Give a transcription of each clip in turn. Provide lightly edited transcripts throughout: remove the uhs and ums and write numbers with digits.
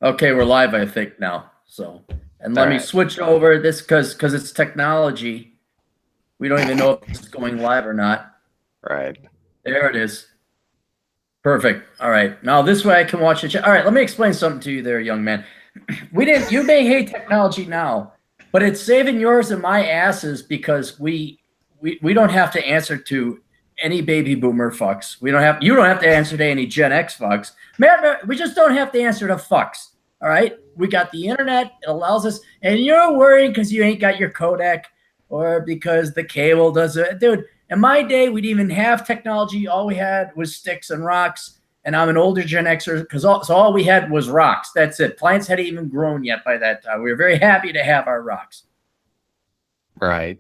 Okay, we're live, I think now. So, and All let me right. switch over this because it's technology. We don't even know if this is going live or not. Right. There it is. Perfect. All right. Now this way I can watch it. All right. Let me explain something to you there, young man. We didn't. You may hate technology now, but it's saving yours and my asses because we don't have to answer to any baby boomer fucks. We don't have. You don't have to answer to any Gen X fucks. Man, we just don't have to answer to fucks. All right. We got the internet. It allows us, and you're worried because you ain't got your codec or because the cable does it, dude. In my day, we didn't even have technology. All we had was sticks and rocks. And I'm an older Gen Xer because all we had was rocks. That's it. Plants hadn't even grown yet by that time. We were very happy to have our rocks. Right.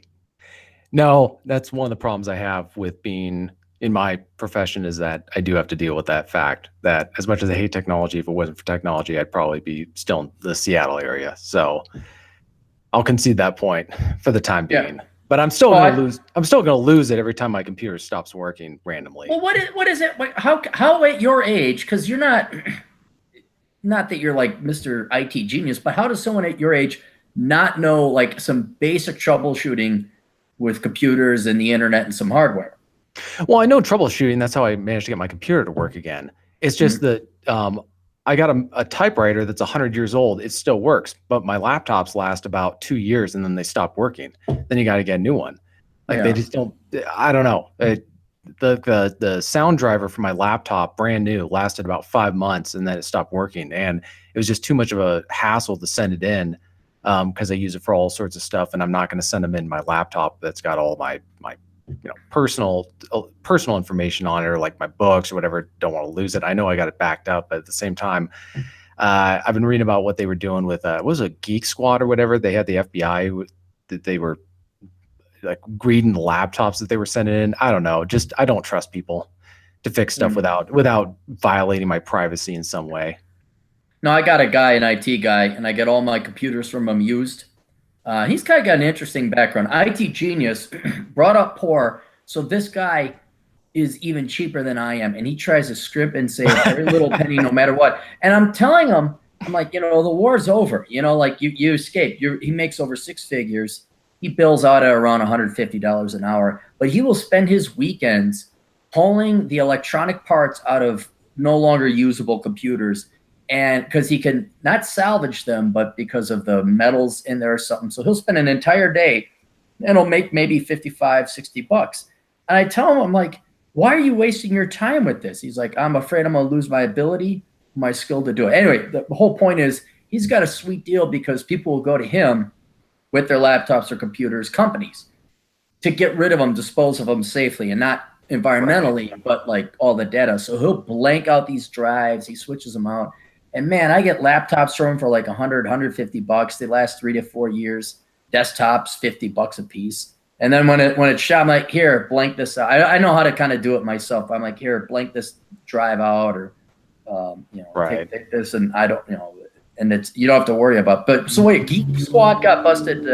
No, that's one of the problems I have with being in my profession is that I do have to deal with that fact that as much as I hate technology, if it wasn't for technology, I'd probably be still in the Seattle area. So I'll concede that point for the time Yeah. being. But I'm still Well, gonna lose. I'm still gonna lose it every time my computer stops working randomly. well, what is it? How at your age? Because you're not that you're like Mr. IT genius, but how does someone at your age not know like some basic troubleshooting with computers and the internet and some hardware? Well, I know troubleshooting. That's how I managed to get my computer to work again. It's just Mhm. that I got a typewriter that's 100 years old. It still works, but my laptops last about 2 years and then they stop working. Then you got to get a new one. Like they Yeah. just don't. I don't know. The sound driver for my laptop, brand new, lasted about 5 months and then it stopped working. And it was just too much of a hassle to send it in because I use it for all sorts of stuff, and I'm not going to send them in my laptop that's got all my personal information on it, or like my books or whatever. Don't want to lose it. I know I got it backed up, but at the same time, I've been reading about what they were doing with what was it, Geek Squad or whatever. They had the FBI that they were like reading the laptops that they were sending in. I don't know. Just I don't trust people to fix stuff Mm. without violating my privacy in some way. No, I got a guy, an IT guy, and I get all my computers from him used. He's kind of got an interesting background. IT genius, brought up poor. So this guy is even cheaper than I am, and he tries to scrimp and save every little penny, no matter what. And I'm telling him, I'm like, the war's over. Like you escaped. He makes over six figures. He bills out at around $150 an hour, but he will spend his weekends pulling the electronic parts out of no longer usable computers, and because he can not salvage them, but because of the metals in there or something. So he'll spend an entire day and he'll make maybe 55, $60. And I tell him, I'm like, why are you wasting your time with this? He's like, I'm afraid I'm going to lose my ability, my skill to do it. Anyway, the whole point is he's got a sweet deal because people will go to him with their laptops or computers, companies, to get rid of them, dispose of them safely, and not Right. environmentally, but like all the data. So he'll blank out these drives, he switches them out. And man, I get laptops from him for like 100, $150. They last 3 to 4 years. Desktops, $50 a piece. And then when it's shot, I'm like, here, blank this out. I know how to kind of do it myself. I'm like, here, blank this drive out, or Right. take this, and I don't, and it's you don't have to worry about. But so wait, Geek Squad got busted.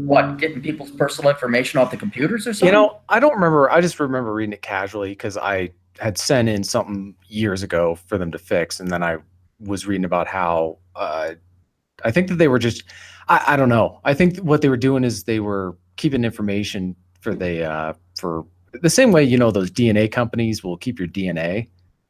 What, getting people's personal information off the computers or something? I don't remember. I just remember reading it casually because I had sent in something years ago for them to fix, and then I was reading about how I think that they were just I don't know. I think what they were doing is they were keeping information for the same way those DNA companies will keep your DNA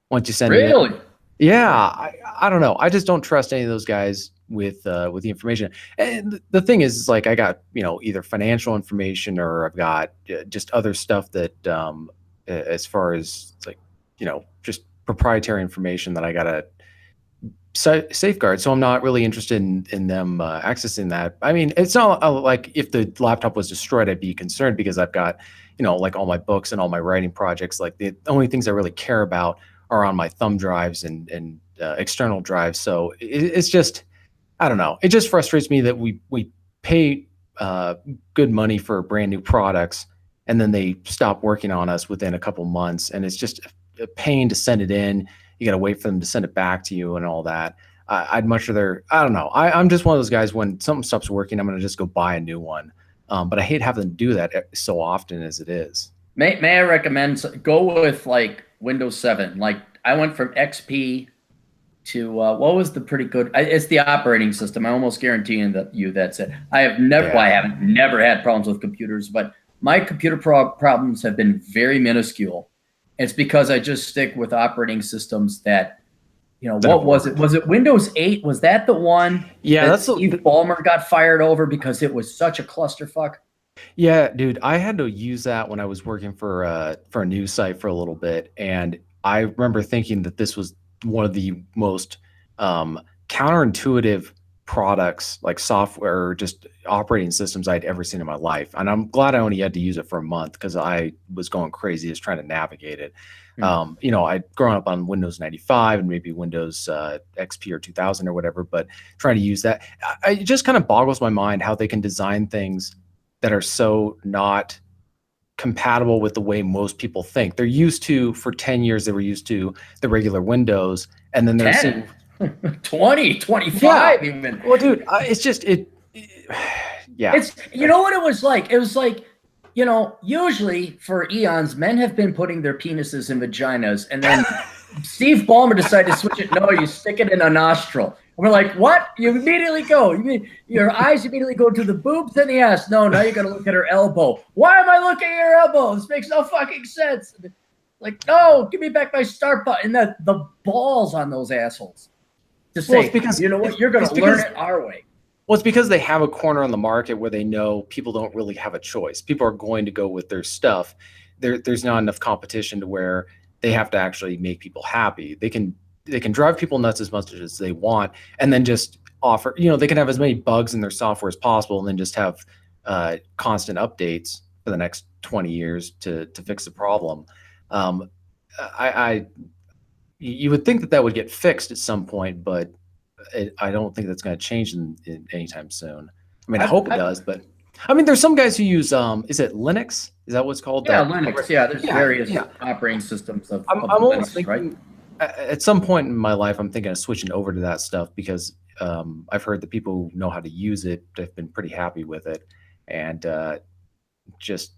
once you send it in. Really? Yeah, I don't know. I just don't trust any of those guys with the information. And the thing is like I got either financial information or I've got just other stuff that as far as like just proprietary information that I gotta safeguard. So I'm not really interested in them accessing that. I mean, it's not like if the laptop was destroyed, I'd be concerned because I've got like all my books and all my writing projects. Like the only things I really care about are on my thumb drives and external drives. So it's just I don't know. It just frustrates me that we pay good money for brand new products and then they stop working on us within a couple months, and it's just a pain to send it in. You got to wait for them to send it back to you and all that. I'd much rather. I don't know. I'm just one of those guys. When something stops working, I'm gonna just go buy a new one. But I hate having to do that so often as it is. May I recommend go with like Windows 7? Like I went from XP what was the pretty good? It's the operating system. I almost guarantee you that's it. I have never, well, I Yeah. haven't never had problems with computers, but my computer problems have been very minuscule. It's because I just stick with operating systems that, That have what was it? worked. Was it Windows 8? Was that the one Yeah, that that's Steve Ballmer got fired over because it was such a clusterfuck? yeah, dude. I had to use that when I was working for a news site for a little bit, and I remember thinking that this was one of the most counterintuitive products, like software or just operating systems I'd ever seen in my life. And I'm glad I only had to use it for a month because I was going crazy just trying to navigate it. I'd grown up on Windows 95 and maybe Windows XP or 2000 or whatever, but trying to use that, it just kind of boggles my mind how they can design things that are so not compatible with the way most people think. They're used to, for 10 years, they were used to the regular Windows, and then they're 10, seeing 20, 25 even. Well, dude, it's just yeah. It's, you know what it was like? It was like, usually for eons, men have been putting their penises in vaginas, and then Steve Ballmer decided to switch it. No, you stick it in a nostril. And we're like, what? You immediately go. Your eyes immediately go to the boobs and the ass. No, now you got to look at her elbow. Why am I looking at her elbow? This makes no fucking sense. Like, no, give me back my start button. And the balls on those assholes to say, because, you know what, you're going to learn it our way. Well, it's because they have a corner on the market where they know people don't really have a choice. People are going to go with their stuff. There's not enough competition to where they have to actually make people happy. They can drive people nuts as much as they want, and then just offer. They can have as many bugs in their software as possible, and then just have constant updates for the next 20 years to fix the problem. You would think that would get fixed at some point, but I don't think that's going to change in anytime soon. I mean, I hope it does, but I mean, there's some guys who use is it Linux? Is that what's called? Yeah, Linux. Yeah, there's various operating systems of I'm Linux, almost thinking, right? At some point in my life, I'm thinking of switching over to that stuff because I've heard that people who know how to use it have been pretty happy with it, and just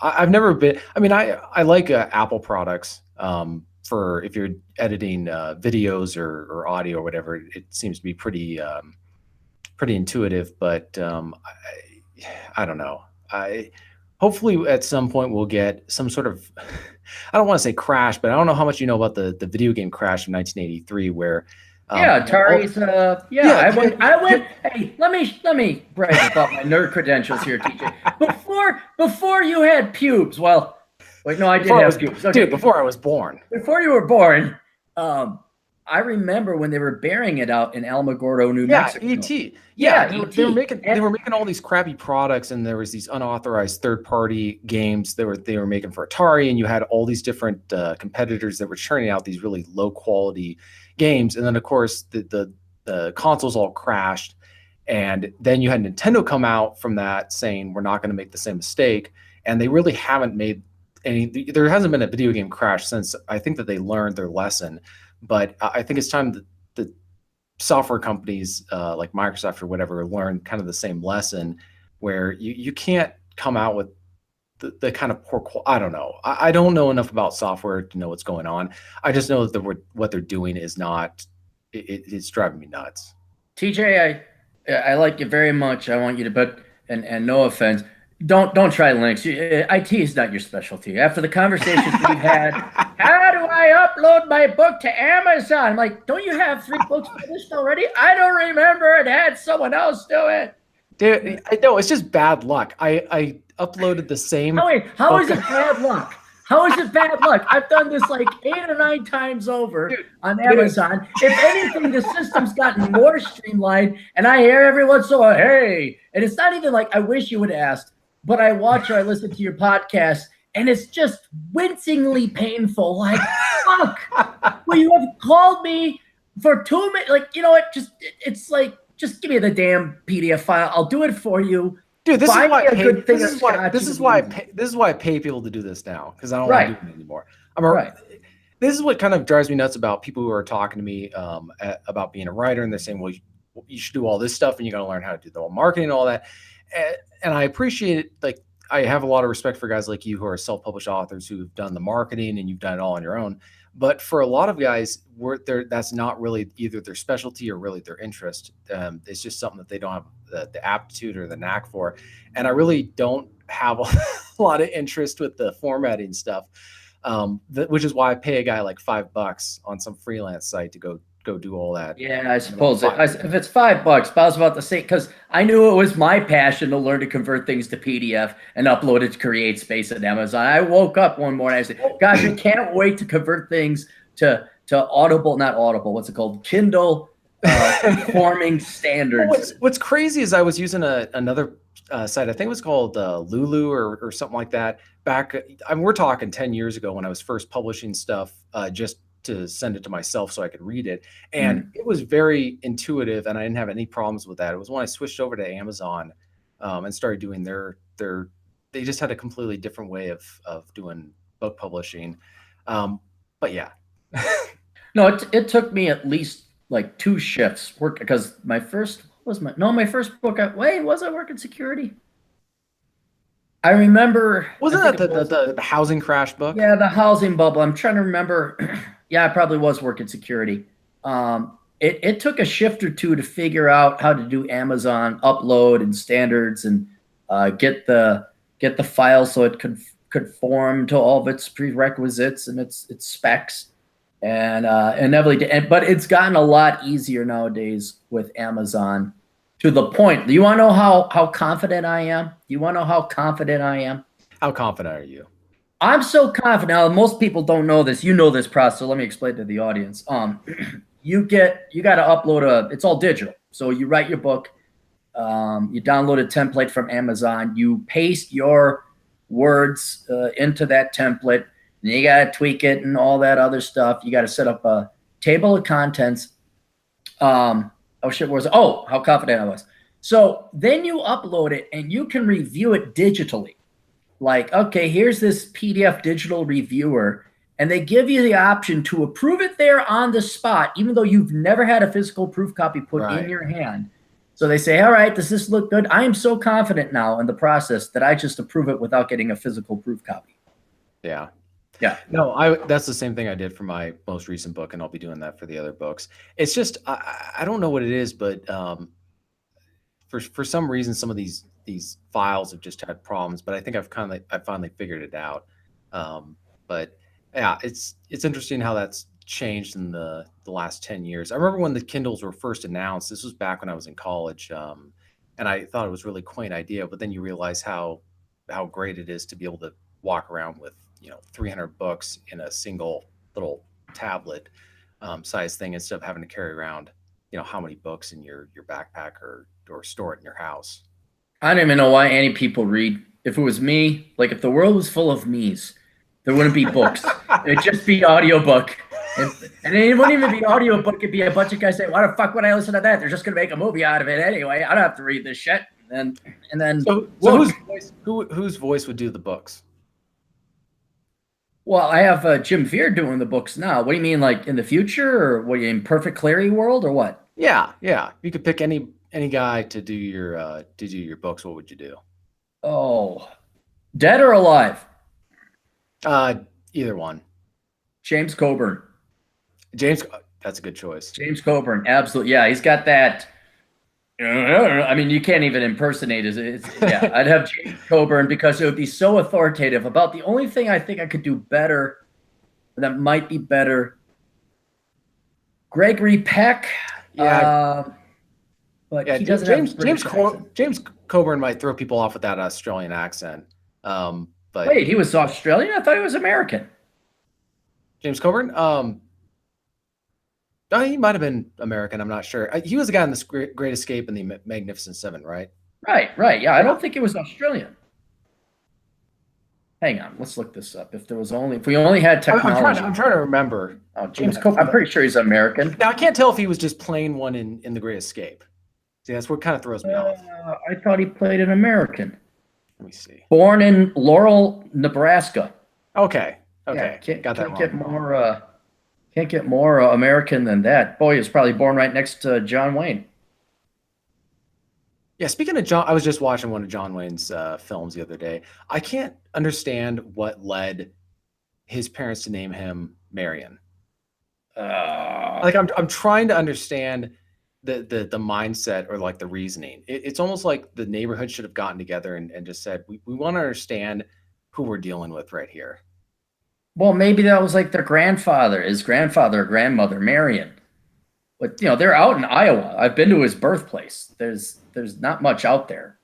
I've never been. I mean, I like Apple products. For if you're editing videos or audio or whatever, it seems to be pretty intuitive. But I don't know. Hopefully at some point we'll get some sort of I don't want to say crash, but I don't know how much you know about the video game crash of 1983, where Atari's. I went. Hey, let me brag about my nerd credentials here, TJ. Before you had pubes, well. Wait, no, I did have pubes. Okay. Dude, before I was born. Before you were born, I remember when they were burying it out in Alamogordo, New Mexico. ET. They were making all these crappy products, and there was these unauthorized third-party games they were making for Atari, and you had all these different competitors that were churning out these really low-quality games, and then of course the consoles all crashed, and then you had Nintendo come out from that saying we're not going to make the same mistake, and they really haven't made there hasn't been a video game crash since. I think that they learned their lesson, but I think it's time that the software companies like Microsoft or whatever learn kind of the same lesson, where you can't come out with the kind of poor I don't know. I don't know enough about software to know what's going on. I just know that what they're doing is not. It's driving me nuts. TJ, I like you very much. I want you to, but and no offense. Don't try Linux. IT is not your specialty. After the conversations we've had, how do I upload my book to Amazon? I'm like, don't you have 3 books published already? I don't remember it. Had someone else do it. Dude, I know it's just bad luck. I uploaded the same. Oh, wait, how is it bad luck? How is it bad luck? I've done this like 8 or 9 times over on Amazon. If anything, the system's gotten more streamlined, and I hear every once in a while, hey, and it's not even like I wish you would have asked. But I watch or I listen to your podcast, and it's just wincingly painful. Like, fuck. Well, you have called me for 2 minutes. Like, you know what? It's like, just give me the damn PDF file. I'll do it for you. Dude, this is why I pay people to do this now, because I don't want to do it anymore. This is what kind of drives me nuts about people who are talking to me about being a writer, and they're saying, well, you should do all this stuff, and you got to learn how to do the whole marketing and all that. And I appreciate it. Like, I have a lot of respect for guys like you who are self-published authors who've done the marketing and you've done it all on your own. But for a lot of guys, that's not really either their specialty or really their interest. It's just something that they don't have the aptitude or the knack for. And I really don't have a lot of interest with the formatting stuff, which is why I pay a guy like $5 on some freelance site to go do all that. Yeah, I suppose if it's $5, but I was about to say, because I knew it was my passion to learn to convert things to PDF and upload it to CreateSpace at Amazon. I woke up one morning, I said, gosh, I can't wait to convert things to Audible, not Audible, what's it called? Kindle conforming standards. What's crazy is I was using another site, I think it was called Lulu or something like that. Back, we're talking 10 years ago when I was first publishing stuff, just to send it to myself so I could read it. And it was very intuitive and I didn't have any problems with that. It was when I switched over to Amazon and started doing they just had a completely different way of doing book publishing. But yeah. No, it took me at least like 2 shifts work, because my first book, was I working security? I remember. Wasn't that the housing crash book? Yeah, the housing bubble. I'm trying to remember. Yeah, I probably was working security. It took a shift or 2 to figure out how to do Amazon upload and standards and get the file so it could conform to all of its prerequisites and its specs. And inevitably, but it's gotten a lot easier nowadays with Amazon, to the point. Do you want to know how confident I am? Do you want to know how confident I am? How confident are you? I'm so confident. Now, most people don't know this. You know this process, so let me explain to the audience. You got to upload it's all digital. So you write your book, you download a template from Amazon, you paste your words into that template, and you got to tweak it and all that other stuff. You got to set up a table of contents. How confident I was. So then you upload it and you can review it digitally. Like, okay, here's this PDF digital reviewer, and they give you the option to approve it there on the spot, even though you've never had a physical proof copy put in your hand. So they say, all right, does this look good? I am so confident now in the process that I just approve it without getting a physical proof copy. Yeah. Yeah. No, that's the same thing I did for my most recent book, and I'll be doing that for the other books. It's just, I don't know what it is, but for some reason, some of these files have just had problems, but I think I've finally figured it out. But yeah, it's interesting how that's changed in the last 10 years. I remember when the Kindles were first announced. This was back when I was in college, and I thought it was a really quaint idea, but then you realize how great it is to be able to walk around with 300 books in a single little tablet size thing, instead of having to carry around how many books in your backpack or store it in your house. I don't even know why any people read. If it was me, like if the world was full of me's, there wouldn't be books. It'd just be audiobook. And it wouldn't even be audiobook. It'd be a bunch of guys saying, why the fuck would I listen to that? They're just going to make a movie out of it anyway. I don't have to read this shit. And then so whose voice would do the books? Well, I have Jim Veer doing the books now. What do you mean, like in the future, or what do you mean, perfect Clarey world, or what? Yeah. You could pick any guy to do your books. What would you do? Oh, dead or alive? Either one. James Coburn. That's a good choice. James Coburn, absolutely. Yeah, he's got that. I mean, you can't even impersonate it. Yeah, I'd have James Coburn, because it would be so authoritative. About the only thing I think I could do better, that might be better, Gregory Peck. Yeah. But yeah, he doesn't James Coburn might throw people off with that Australian accent. But wait, he was Australian? I thought he was American. James Coburn? He might have been American. I'm not sure. He was the guy in the Great Escape and the Magnificent Seven, right? Right. Yeah, I don't think it was Australian. Hang on, let's look this up. If we only had technology. I'm trying to remember. Oh, James Coburn. I'm pretty sure he's American. Now I can't tell if he was just playing one in the Great Escape. See, that's what kind of throws me off. I thought he played an American. Let me see. Born in Laurel, Nebraska. Okay. Yeah, Got that wrong. Can't get more American than that. Boy, he was probably born right next to John Wayne. Yeah, speaking of John, I was just watching one of John Wayne's films the other day. I can't understand what led his parents to name him Marion. Uh, Like I'm trying to understand the mindset or like the reasoning. It's almost like the neighborhood should have gotten together and just said, we want to understand who we're dealing with right here. well, maybe that was like their grandfather, his grandfather or grandmother, Marion. But they're out in Iowa. I've been to his birthplace. There's not much out there.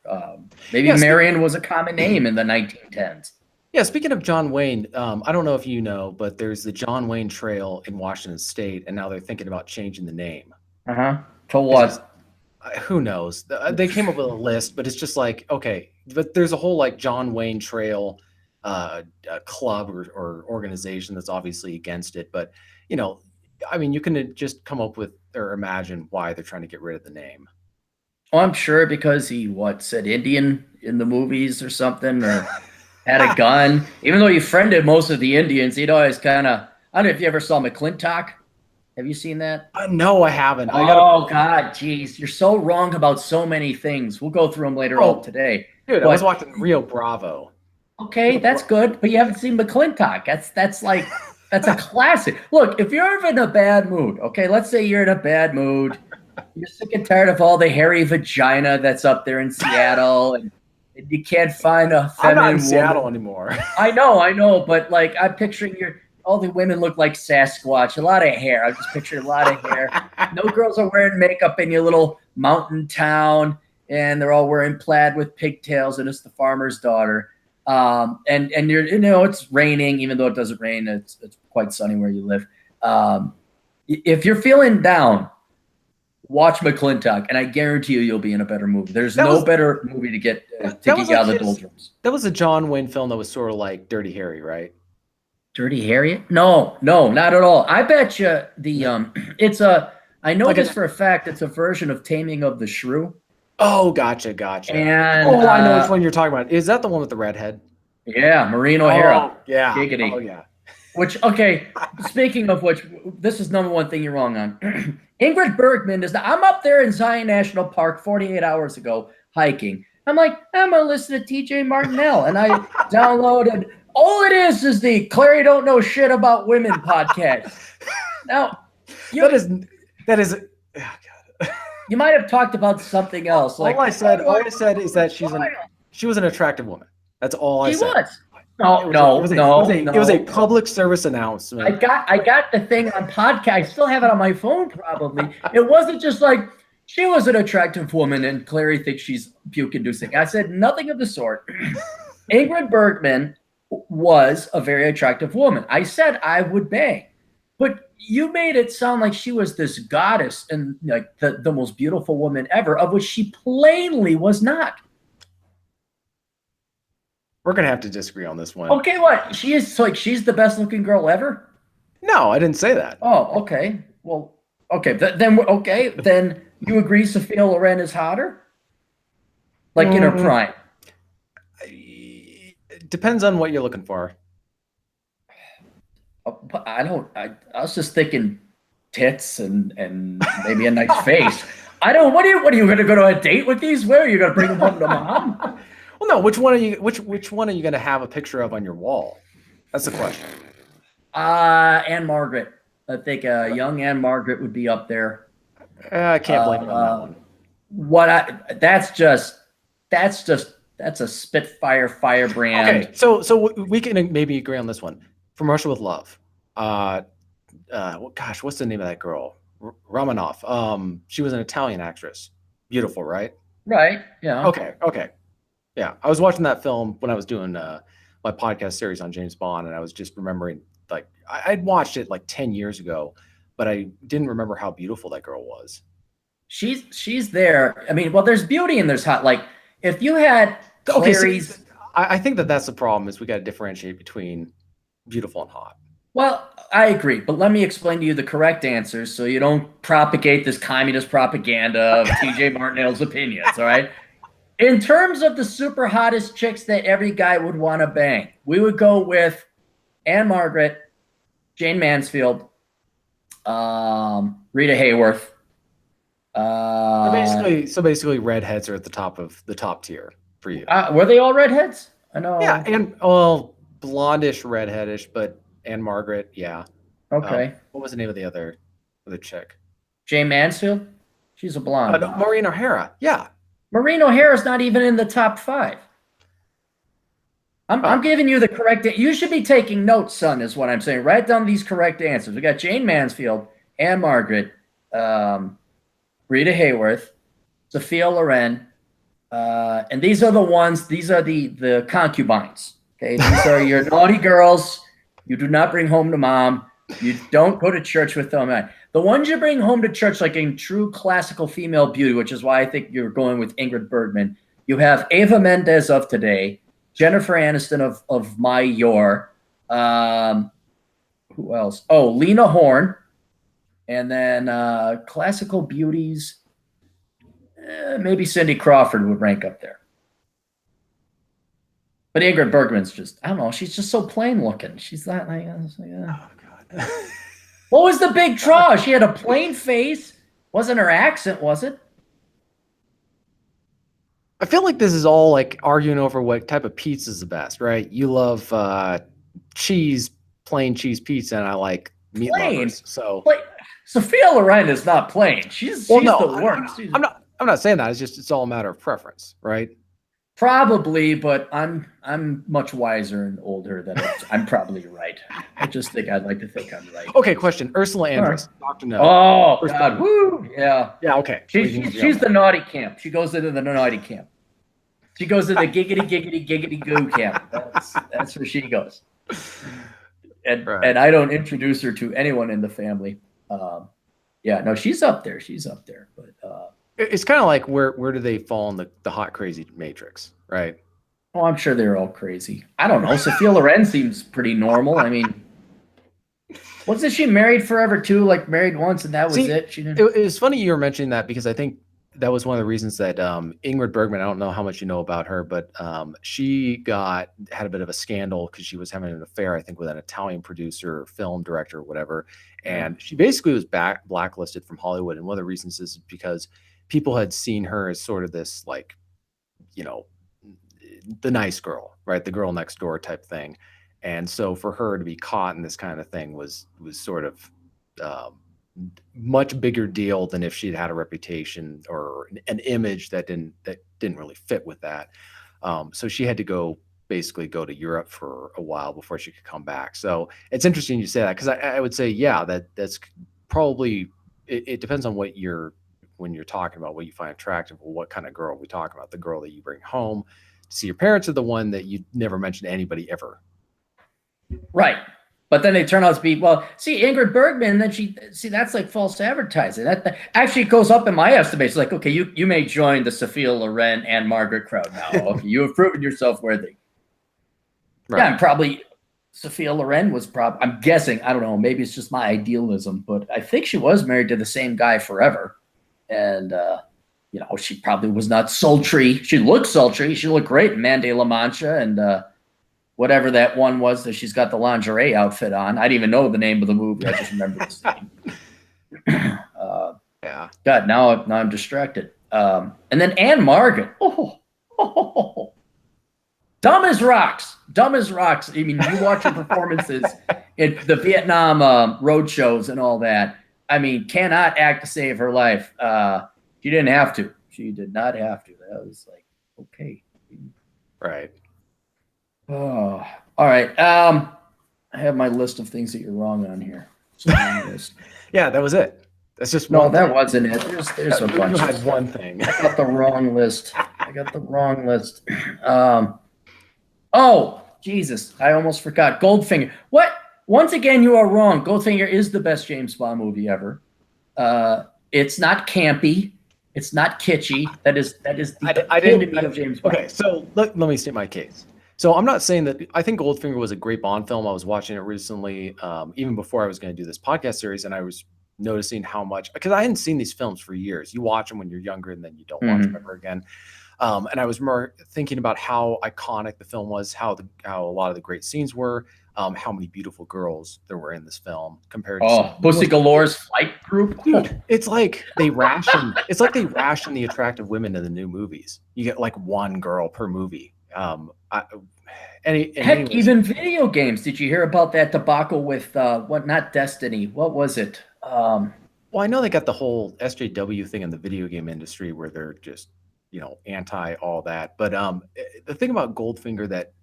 Maybe Yeah, Marion was a common name in the 1910s. yeah. Speaking of John Wayne, I don't know if you know, but there's the John Wayne Trail in Washington State, and now they're thinking about changing the name Uh-huh. To because what? who knows? They came up with a list, but it's just like, okay, but there's a whole like John Wayne Trail club or organization that's obviously against it. But, you know, I mean, you can just come up with or imagine why they're trying to get rid of the name. Oh, I'm sure because he said Indian in the movies or something, or had a gun. Even though he friended most of the Indians, he'd always kind of. I don't know if you ever saw McClintock. Have you seen that? No, I haven't. I gotta. Oh God, geez, you're so wrong about so many things. We'll go through them later on Oh, today. dude, I was But watching Rio Bravo. okay, Rio that's Bra- good. But you haven't seen McClintock. That's like that's a classic. Look, if you're ever in a bad mood, okay, let's say you're in a bad mood, you're sick and tired of all the hairy vagina that's up there in Seattle, and you can't find a I'm not in feminine woman. Seattle anymore. I know, but like I'm picturing all the women look like Sasquatch, a lot of hair. I'm just picturing a lot of hair. No girls are wearing makeup in your little mountain town, and they're all wearing plaid with pigtails, and it's the farmer's daughter. And you're it's raining, even though it doesn't rain. It's quite sunny where you live. If you're feeling down, watch McClintock, and I guarantee you'll be in a better mood. There's That no was better movie to get that was you like out of the his. doldrums. That was a John Wayne film that was sort of like Dirty Harry, right? Dirty Harriet? No, no, not at all. I bet you the No. it's a. I know Like this a for a fact. It's a version of Taming of the Shrew, Oh, gotcha. and Oh, I know which one you're talking about. Is that the one with the redhead? yeah, Maureen O'Hara, Oh, yeah. Oh, giggity. yeah. Which okay. Speaking of which, this is number one thing you're wrong on. Ingrid Bergman is. I'm up there in Zion National Park 48 hours ago hiking. I'm like, I'm gonna listen to TJ Martinell, and I downloaded. All it is the Clarey don't know shit about women podcast. Now, That is oh, God. you might have talked about something else. Like All I said is that she was an attractive woman. That's all I she said. was. No, no, no, It was a no. public service announcement. I got the thing on podcast. I still have it on my phone, probably. It wasn't just like she was an attractive woman and Clarey thinks she's puke inducing. I said nothing of the sort. Ingrid Bergman was a very attractive woman. I said I would bang. But you made it sound like she was this goddess and like the most beautiful woman ever, of which she plainly was not. We're gonna have to disagree on this one. Okay, what? She's the best looking girl ever? No, I didn't say that. Oh, okay. Well, okay. Then you agree Sophia Loren is hotter? Like in her prime. It depends on what you're looking for. I was just thinking tits and maybe a nice face. I don't. What are you going to go to a date with these? Where are you going to bring them home to mom? Well, no. Which one are you? Which one are you going to have a picture of on your wall? That's the question. Anne Margaret. I think young Anne Margaret would be up there. I can't blame you on that one. That's a Spitfire firebrand. Okay, so we can maybe agree on this one. From Russia with Love. Gosh, what's the name of that girl? Romanoff. She was an Italian actress. Beautiful, right? Right. Yeah. Okay. Yeah, I was watching that film when I was doing my podcast series on James Bond, and I was just remembering, like, I'd watched it like 10 years ago, but I didn't remember how beautiful that girl was. She's there. I mean, well, there's beauty and there's hot. Like if you had Clarey's. I think that's the problem is we got to differentiate between beautiful and hot. Well, I agree, but let me explain to you the correct answers so you don't propagate this communist propaganda of TJ Martinell's opinions, all right? In terms of the super hottest chicks that every guy would want to bang, we would go with Anne Margaret, Jane Mansfield, Rita Hayworth, So basically, redheads are at the top of the top tier for you. Were they all redheads? I Yeah, know. and well, blondish, redheadish, but and Margaret, yeah. Okay. What was the name of the other chick? Jay Mansfield? She's a blonde. No, Maureen O'Hara. Yeah. Maureen O'Hara's not even in the top 5. I'm Oh, giving you the correct. You should be taking notes, son. Is what I'm saying. Write down these correct answers. We got Jane Mansfield, Anne Margaret, Rita Hayworth, Sophia Loren, and these are the ones. These are the concubines. Okay, these are your naughty girls. You do not bring home to mom. You don't go to church with them. The ones you bring home to church, like in true classical female beauty, which is why I think you're going with Ingrid Bergman. You have Ava Mendes of today, Jennifer Aniston of my yore. Who else? Oh, Lena Horne, and then classical beauties. Maybe Cindy Crawford would rank up there. But Ingrid Bergman's just, I don't know, she's just so plain looking. She's not like, oh God. What was the big draw? She had a plain face. Wasn't her accent, was it? I feel like this is all like arguing over what type of pizza is the best, right? You love cheese, plain cheese pizza, and I like meat Plain. lovers. So Plain. Sophia Loren is not plain. She's no, the worst. I'm not saying that. It's all a matter of preference, right? Probably, but I'm much wiser and older than I'm probably right. I just think I'd like to think I'm right. Okay, question. Ursula Andress, Dr. No. Oh, God. Woo. Yeah. Yeah, okay. She's the naughty camp. She goes into the naughty camp. She goes to the giggity goo camp. That's where she goes. And I don't introduce her to anyone in the family. Yeah, no, she's up there. She's up there. But it's kind of like where do they fall in the hot crazy matrix, right? Oh, I'm sure they're all crazy. I don't know. Sophia Loren seems pretty normal. I mean, wasn't she married forever too? Like married once and that was it. She didn't. It was funny you were mentioning that because I think that was one of the reasons that Ingrid Bergman, I don't know how much you know about her, but she had a bit of a scandal because she was having an affair, I think, with an Italian producer, film director, or whatever. And she basically was blacklisted from Hollywood. And one of the reasons is because people had seen her as sort of this, like, you know, the nice girl, right? The girl next door type thing. And so for her to be caught in this kind of thing was sort of much bigger deal than if she'd had a reputation or an image that didn't really fit with that. So she had to basically go to Europe for a while before she could come back. So it's interesting you say that because I would say, yeah, that's probably, it depends on when you're talking about what you find attractive or what kind of girl we talk about. The girl that you bring home to see your parents, or the one that you never mention to anybody ever. Right. But then they turn out to be, well, see, Ingrid Bergman, and then that's like false advertising. That actually goes up in my estimation. Like, okay, you may join the Sophia Loren and Margaret crowd now. Okay, you have proven yourself worthy. Right. Yeah, and probably Sophia Loren was I'm guessing, I don't know, maybe it's just my idealism, but I think she was married to the same guy forever. And, you know, she probably was not sultry. She looked sultry. She looked great in Man de la Mancha and whatever that one was that she's got the lingerie outfit on. I didn't even know the name of the movie. I just remember this name. Yeah. God, now I'm distracted. And then Anne Margaret. Oh. Dumb as rocks. Dumb as rocks. I mean, you watch her performances in the Vietnam road shows and all that. I mean, cannot act to save her life. She didn't have to. She did not have to. That was like, okay. Right. Oh, all right. I have my list of things that you're wrong on here. Yeah, that was it. That's just no, that wasn't it. There's a bunch. You had one thing. I got the wrong list. Oh, Jesus. I almost forgot. Goldfinger. What? Once again, you are wrong. Goldfinger is the best James Bond movie ever. It's not campy. It's not kitschy. That is the epitome of James Bond. Okay, so let me state my case. So I'm not saying that I think Goldfinger was a great Bond film. I was watching it recently, even before I was going to do this podcast series, and I was noticing how much, because I hadn't seen these films for years. You watch them when you're younger and then you don't watch them ever again. And I was more thinking about how iconic the film was, how a lot of the great scenes were, how many beautiful girls there were in this film compared to some of Oh, the Pussy most. Galore's flight group. Dude, it's like they ration. It's like they ration the attractive women in the new movies. You get like one girl per movie. Heck, Anyways, even video games. Did you hear about that debacle with what? Not Destiny. What was it? well, I know they got the whole SJW thing in the video game industry where they're just, anti all that. But the thing about Goldfinger that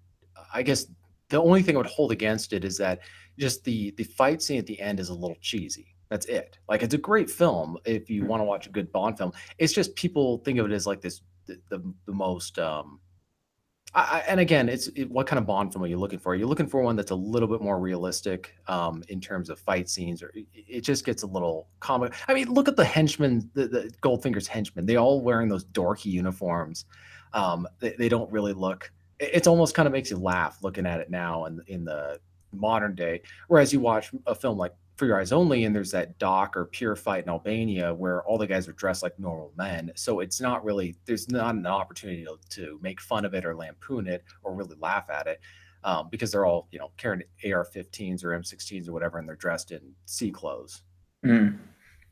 I guess the only thing I would hold against it is that just the fight scene at the end is a little cheesy. That's it. Like it's a great film if you want to watch a good Bond film. It's just people think of it as like this the most and again, what kind of Bond film are you looking for? Are you looking for one that's a little bit more realistic in terms of fight scenes, or it just gets a little comic? I mean, look at the henchmen, the Goldfinger's henchmen. They all wearing those dorky uniforms. They don't really look. It's almost kind of makes you laugh looking at it now in the modern day. Whereas you watch a film like For Your Eyes Only, and there's that doc or pure fight in Albania where all the guys are dressed like normal men. So it's not really, there's not an opportunity to make fun of it or lampoon it or really laugh at it because they're all, carrying AR-15s or M16s or whatever, and they're dressed in sea clothes. Mm.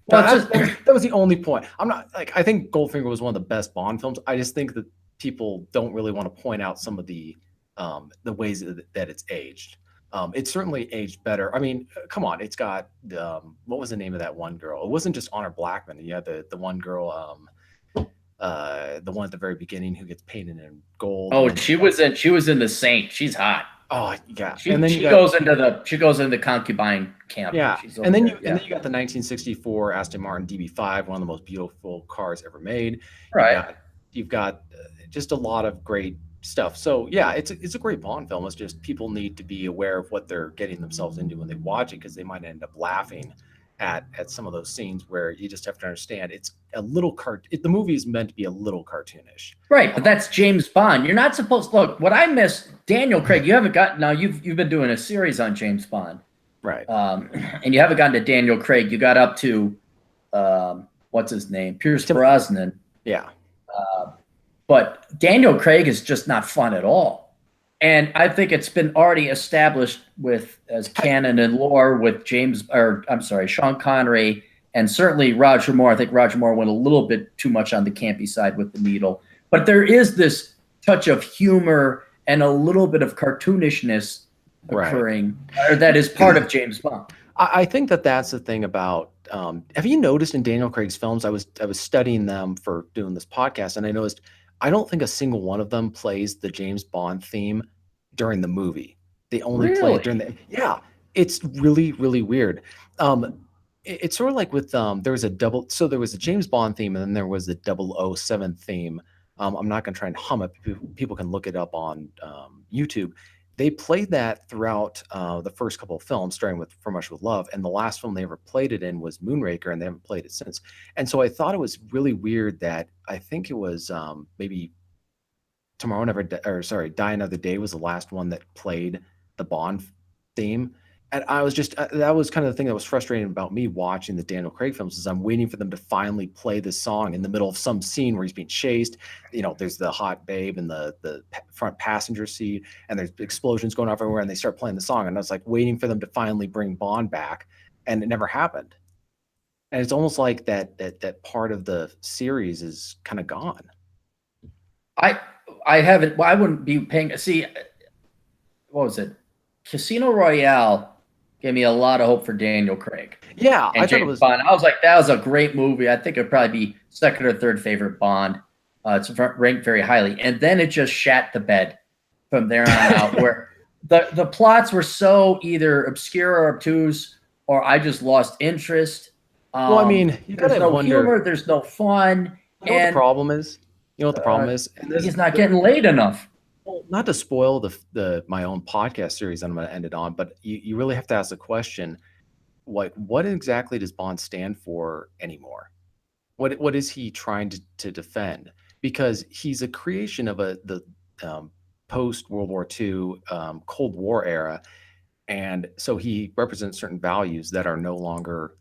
Well, it's That, just that was the only point. I'm not like, I think Goldfinger was one of the best Bond films. I just think that people don't really want to point out some of the ways that it's aged. It's certainly aged better. I mean, come on, it's got what was the name of that one girl? It wasn't just Honor Blackman. You had the one girl, the one at the very beginning who gets painted in gold, and oh, then she was in the Saint. She's hot. oh yeah, and She then you she got goes into the concubine camp. yeah, She's and over then there. and Yeah. then you got the 1964 Aston Martin DB5, one of the most beautiful cars ever made. You've Right. got you've got just a lot of great stuff. So yeah, it's a great Bond film. It's just people need to be aware of what they're getting themselves into when they watch it because they might end up laughing at some of those scenes where you just have to understand it's a little the movie is meant to be a little cartoonish. Right, but that's James Bond. You're not supposed look. What I miss, Daniel Craig. You haven't got now. You've been doing a series on James Bond, Right. and you haven't gotten to Daniel Craig. You got up to what's his name, Pierce Tim- Brosnan. yeah. But Daniel Craig is just not fun at all. And I think it's been already established with as canon and lore with Sean Connery and certainly Roger Moore. I think Roger Moore went a little bit too much on the campy side with the needle. But there is this touch of humor and a little bit of cartoonishness occurring, or that is part of James Bond. I think that that's the thing about. Have you noticed in Daniel Craig's films? I was studying them for doing this podcast, and I noticed I don't think a single one of them plays the James Bond theme during the movie. They only play it during Really? the yeah. It's really weird. It's sort of like with there was a double. So there was a James Bond theme, and then there was the 007 theme. I'm not going to try and hum it. People can look it up on YouTube. They played that throughout the first couple of films, starting with From Russia with Love, and the last film they ever played it in was Moonraker, and they haven't played it since. And so I thought it was really weird that I think it was maybe Tomorrow Never, or sorry, Die Another Day was the last one that played the Bond theme. And I was just that was kind of the thing that was frustrating about me watching the Daniel Craig films is I'm waiting for them to finally play this song in the middle of some scene where he's being chased. There's the hot babe in the front passenger seat, and there's explosions going off everywhere, and they start playing the song, and I was like waiting for them to finally bring Bond back, and it never happened. And it's almost like that part of the series is kind of gone. I I haven't. Well, I wouldn't be paying. See, what was it? Casino Royale gave me a lot of hope for Daniel Craig Yeah, I and thought it James was. Bond. I was like, that was a great movie. I think it'd probably be second or third favorite Bond. It's ranked very highly, and then it just shat the bed from there on out. Where the plots were so either obscure or obtuse, or I just lost interest. Well, I mean, you There's gotta no wonder. humor. There's no fun, You know what the and problem is? You know what the problem is? And this, he's not getting laid enough. well, not to spoil the my own podcast series I'm going to end it on, but you really have to ask the question, like, what exactly does Bond stand for anymore? What is he trying to defend? Because he's a creation of the post World War II Cold War era, and so he represents certain values that are no longer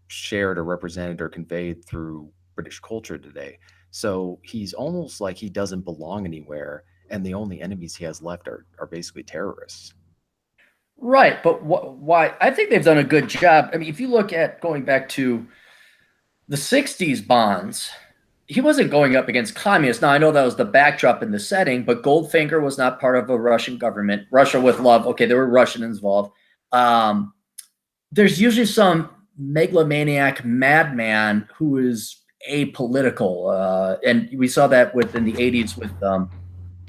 shared or represented or conveyed through British culture today. So he's almost like he doesn't belong anywhere, and the only enemies he has left are basically terrorists. Right, but why? I think they've done a good job. I mean, if you look at going back to the '60s Bonds, he wasn't going up against communists. Now I know that was the backdrop in the setting, but Goldfinger was not part of a Russian government. Russia with love. Okay, there were Russians involved. Um, there's usually some megalomaniac madman who is apolitical, and we saw that within the '80s with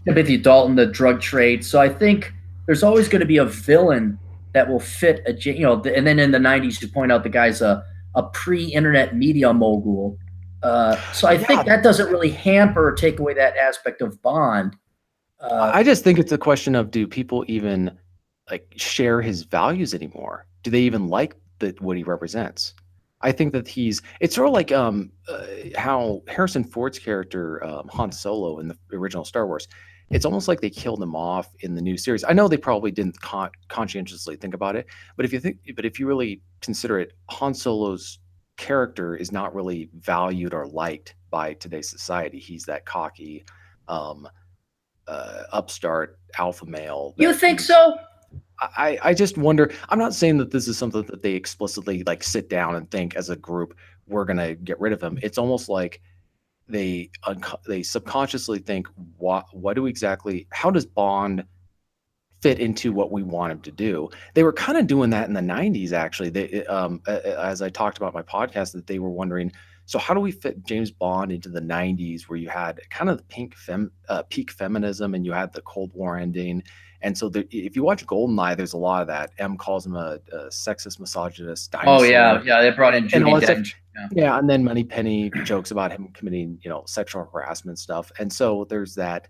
Timothy Dalton, the drug trade. So I think there's always going to be a villain that will fit a, and then in the '90s, you point out the guy's a pre-internet media mogul. So I think Yeah, that doesn't really hamper or take away that aspect of Bond. I just think it's a question of, do people even like share his values anymore? Do they even like what he represents? I think that it's sort of like how Harrison Ford's character Han Solo in the original Star Wars. It's almost like they killed him off in the new series. I know they probably didn't conscientiously think about it, but if you really consider it, Han Solo's character is not really valued or liked by today's society. He's that cocky, um, upstart alpha male You that think he's. so? I just wonder. I'm not saying that this is something that they explicitly like sit down and think as a group we're gonna get rid of him. It's almost like they subconsciously think, what do exactly, how does Bond fit into what we want him to do? They were kind of doing that in the 90s, actually. As I talked about my podcast, that they were wondering, so how do we fit James Bond into the 90s, where you had kind of the peak feminism, and you had the Cold War ending. And so if you watch Goldeneye, there's a lot of that. M calls him a sexist, misogynist Oh yeah, dinosaur yeah. They brought in and all Judy that stuff. Dench. Yeah. Yeah, and then Moneypenny jokes about him committing, sexual harassment stuff. And so there's that.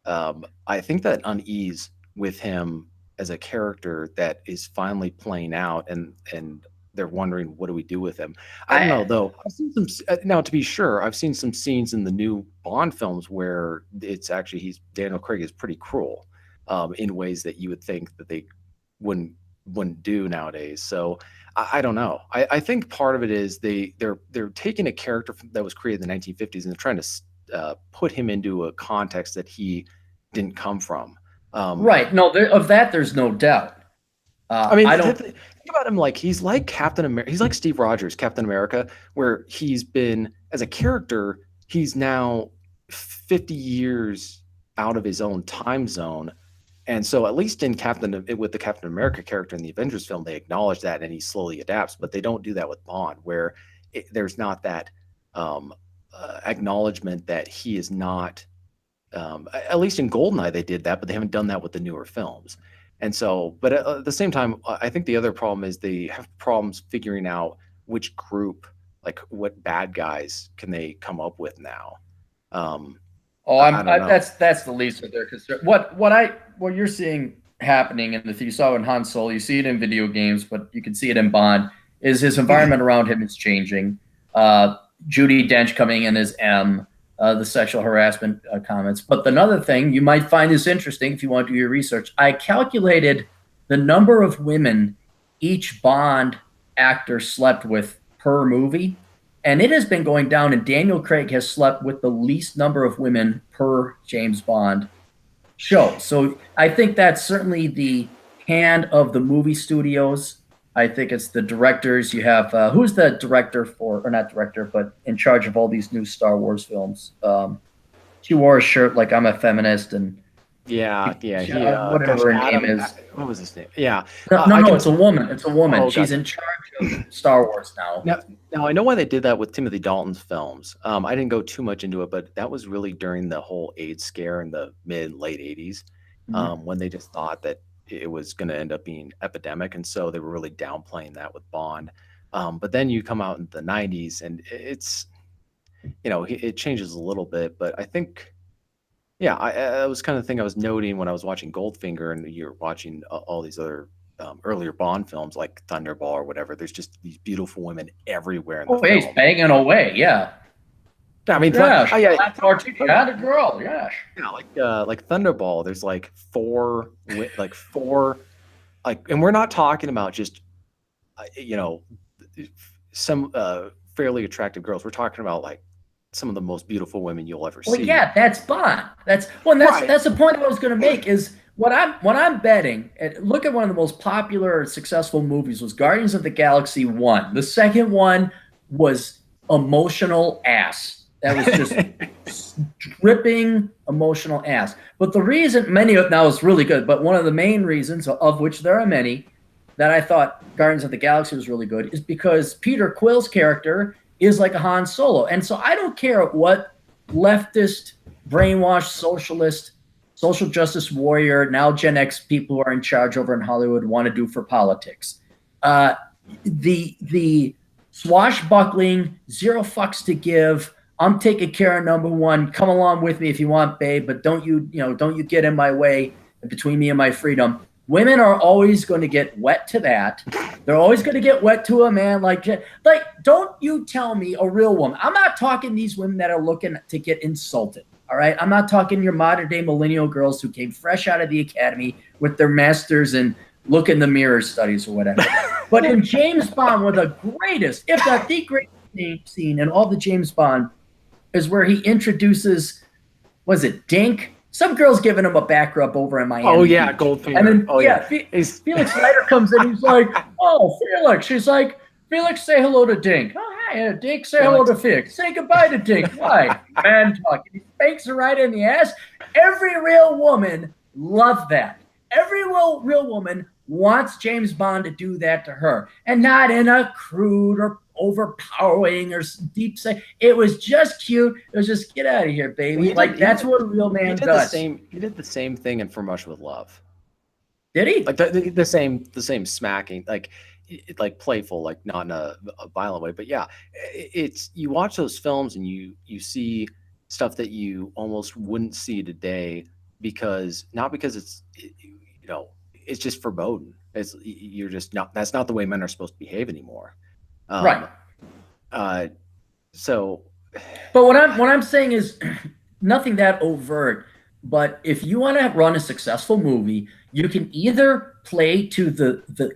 I think that unease with him as a character that is finally playing out, and they're wondering, what do we do with him? I don't know I though. I've seen some now. To be sure, I've seen some scenes in the new Bond films where it's actually he's Daniel Craig is pretty cruel, in ways that you would think that they wouldn't wouldn't do nowadays. So I don't know. I think part of it is they're taking a character that was created in the 1950s, and they're trying to put him into a context that he didn't come from. Um, right. No, of that there's no doubt. I mean, I don't. think about him like he's like Captain America. He's like Steve Rogers, Captain America, where he's been as a character. He's now 50 years out of his own time zone, and so at least with the Captain America character in the Avengers film, they acknowledge that, and he slowly adapts. But they don't do that with Bond, where there's not that um, acknowledgement that he is not. At least in Goldeneye, they did that, but they haven't done that with the newer films. And so, but at the same time, I think the other problem is they have problems figuring out which group, like what bad guys can they come up with now. Um, Oh, I don't know. that's the least of their concern. What you're seeing happening, and you saw it in Han Solo, you see it in video games, but you can see it in Bond. Is his environment around him is changing. Uh, Judy Dench coming in as M, the sexual harassment comments. But another thing you might find this interesting if you want to do your research. I calculated the number of women each Bond actor slept with per movie, and it has been going down. And Daniel Craig has slept with the least number of women per James Bond show. So I think that's certainly the hand of the movie studios. I think it's the directors. You have who's the director for, or not director, but in charge of all these new Star Wars films. She wore a shirt like I'm a feminist, and Yeah, he, gosh, whatever her name Adam, is. what was his name? Yeah, No, no, I no, can. it's a woman. It's a woman. Oh, She's gotcha. in charge of Star Wars now. Now I know why they did that with Timothy Dalton's films. I didn't go too much into it, but that was really during the whole AIDS scare in the mid late '80s, Mhm. when they just thought that it was going to end up being epidemic, and so they were really downplaying that with Bond. But then you come out in the '90s, and it's it changes a little bit, but I think. Yeah, that was kind of the thing I was noting when I was watching Goldfinger, and you're watching all these other earlier Bond films like Thunderball or whatever. There's just these beautiful women everywhere in the Oh, he's film. banging away. Yeah. I mean, Gosh. yeah, That's Martini had a girl. Gosh. yeah, like Thunderball. There's like four, like, and we're not talking about just uh, you know some fairly attractive girls. We're talking about like some of the most beautiful women you'll ever Well, see. yeah, that's Bond. That's Right. that's the point I was going to make. Is what I'm betting. Look at one of the most popular, successful movies was Guardians of the Galaxy 1. The second one was emotional ass. That was just dripping emotional ass. But the reason many of now is really good, but one of the main reasons, of which there are many, that I thought Guardians of the Galaxy was really good is because Peter Quill's character is like a Han Solo. And so I don't care what leftist, brainwashed, socialist, social justice warrior, now Gen X people who are in charge over in Hollywood want to do for politics. Uh, the swashbuckling, zero fucks to give. I'm taking care of number one. Come along with me if you want, babe, but don't you get in my way between me and my freedom. Women are always going to get wet to that. They're always going to get wet to a man like don't you tell me a real woman. I'm not talking these women that are looking to get insulted. All right. I'm not talking your modern day millennial girls who came fresh out of the academy with their masters and look in the mirror studies or whatever. But in James Bond, one of the greatest, if not the greatest scene in all the James Bond is where he introduces, was it Dink? Some girl's giving him a back rub over in Miami. Oh yeah, Beach. Goldfinger. And then Felix Leiter comes in. He's like, "Oh, Felix." She's like, "Felix, say hello to Dink." "Oh, hi, Dink. Say hello to Felix. Say goodbye to Dink." Why? Man talk. He spanks her right in the ass. Every real woman loved that. Every real woman wants James Bond to do that to her, and not in a crude or overpowering or deep say. It was just cute. It was just get out of here, baby. That's what a real man does. He did the same thing in For Much with Love. Did he? Like the same smacking, like playful, like not in a violent way, but yeah, it's you watch those films and you see stuff that you almost wouldn't see today because it's it's just verboten. You're just not. That's not the way men are supposed to behave anymore. Right. So, but what I'm saying is nothing that overt. But if you want to run a successful movie, you can either play to the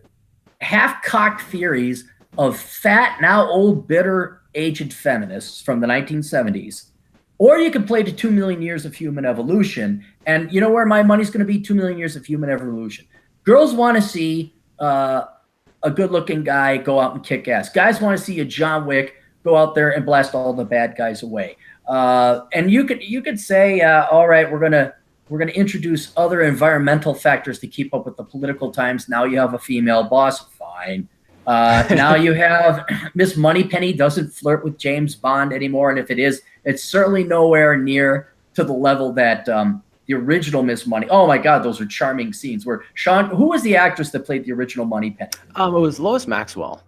half-cocked theories of fat, now old, bitter, aged feminists from the 1970s, or you can play to 2 million years of human evolution. And you know where my money's going to be? 2 million years of human evolution. Girls want to see a good-looking guy go out and kick ass. Guys want to see a John Wick go out there and blast all the bad guys away. And you could say, all right, we're gonna introduce other environmental factors to keep up with the political times. Now you have a female boss, fine. Now you have Miss Moneypenny doesn't flirt with James Bond anymore, and if it is, it's certainly nowhere near to the level that the original Miss Money. Oh my God, those are charming scenes where who was the actress that played the original Moneypenny? It was Lois Maxwell.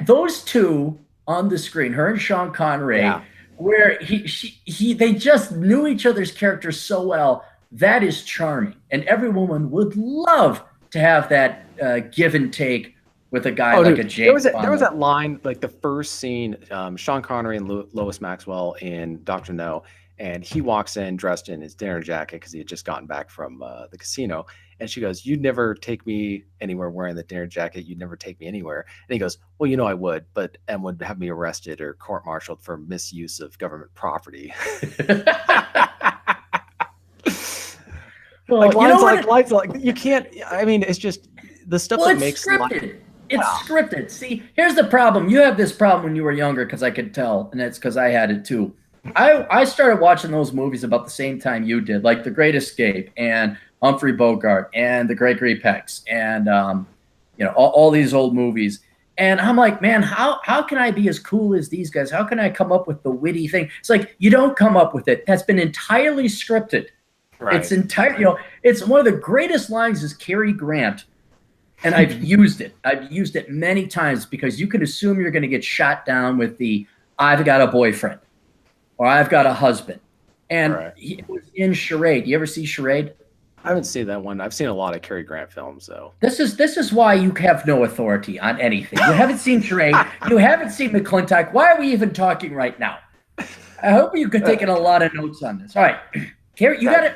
Those two on the screen, her and Sean Connery, yeah. Where they just knew each other's characters so well. That is charming, and every woman would love to have that give and take with a guy like a James Bond. There was that line, like the first scene, Sean Connery and Lois Maxwell in Dr. No. And he walks in dressed in his dinner jacket because he had just gotten back from the casino. And she goes, "You'd never take me anywhere wearing the dinner jacket. You'd never take me anywhere." And he goes, "Well, I would, and would have me arrested or court-martialed for misuse of government property." Well, lines like you can't. I mean, it's just the stuff that makes scripted. It's scripted. See, here's the problem. You have this problem when you were younger, because I could tell, and that's because I had it too. I started watching those movies about the same time you did, like The Great Escape and Humphrey Bogart and The Gregory Pecks and all these old movies. And I'm like, man, how can I be as cool as these guys? How can I come up with the witty thing? It's like you don't come up with it. That's been entirely scripted. Right. It's it's one of the greatest lines is Cary Grant. And I've used it. I've used it many times because you can assume you're going to get shot down with the "I've got a boyfriend" or "I've got a husband." And it was in Charade. You ever see Charade? I haven't seen that one. I've seen a lot of Cary Grant films, though. This is why you have no authority on anything. You haven't seen Charade. You haven't seen McClintock. Why are we even talking right now? I hope you could take in a lot of notes on this. All right, Cary, you got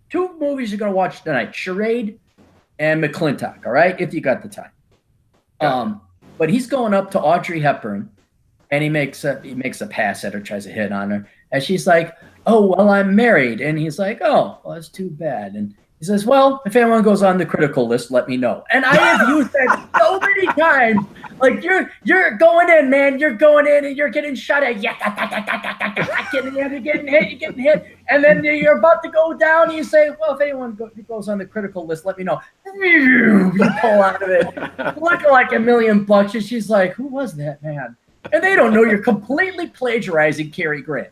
two movies you're going to watch tonight: Charade and McClintock. All right, if you got the time. But he's going up to Audrey Hepburn and he makes a pass at her, tries to hit on her, and she's like, "Oh well, I'm married," and he's like, "Oh, well, that's too bad." And he says, "Well, if anyone goes on the critical list, let me know." And I have used that so many times. Like you're going in, man. You're going in, and you're getting shot at. Yeah, you're getting hit. You're getting hit, and then you're about to go down. And you say, "Well, if anyone goes on the critical list, let me know." You pull out of it, looking like $1,000,000, and she's like, "Who was that man?" And they don't know you're completely plagiarizing Cary Grant.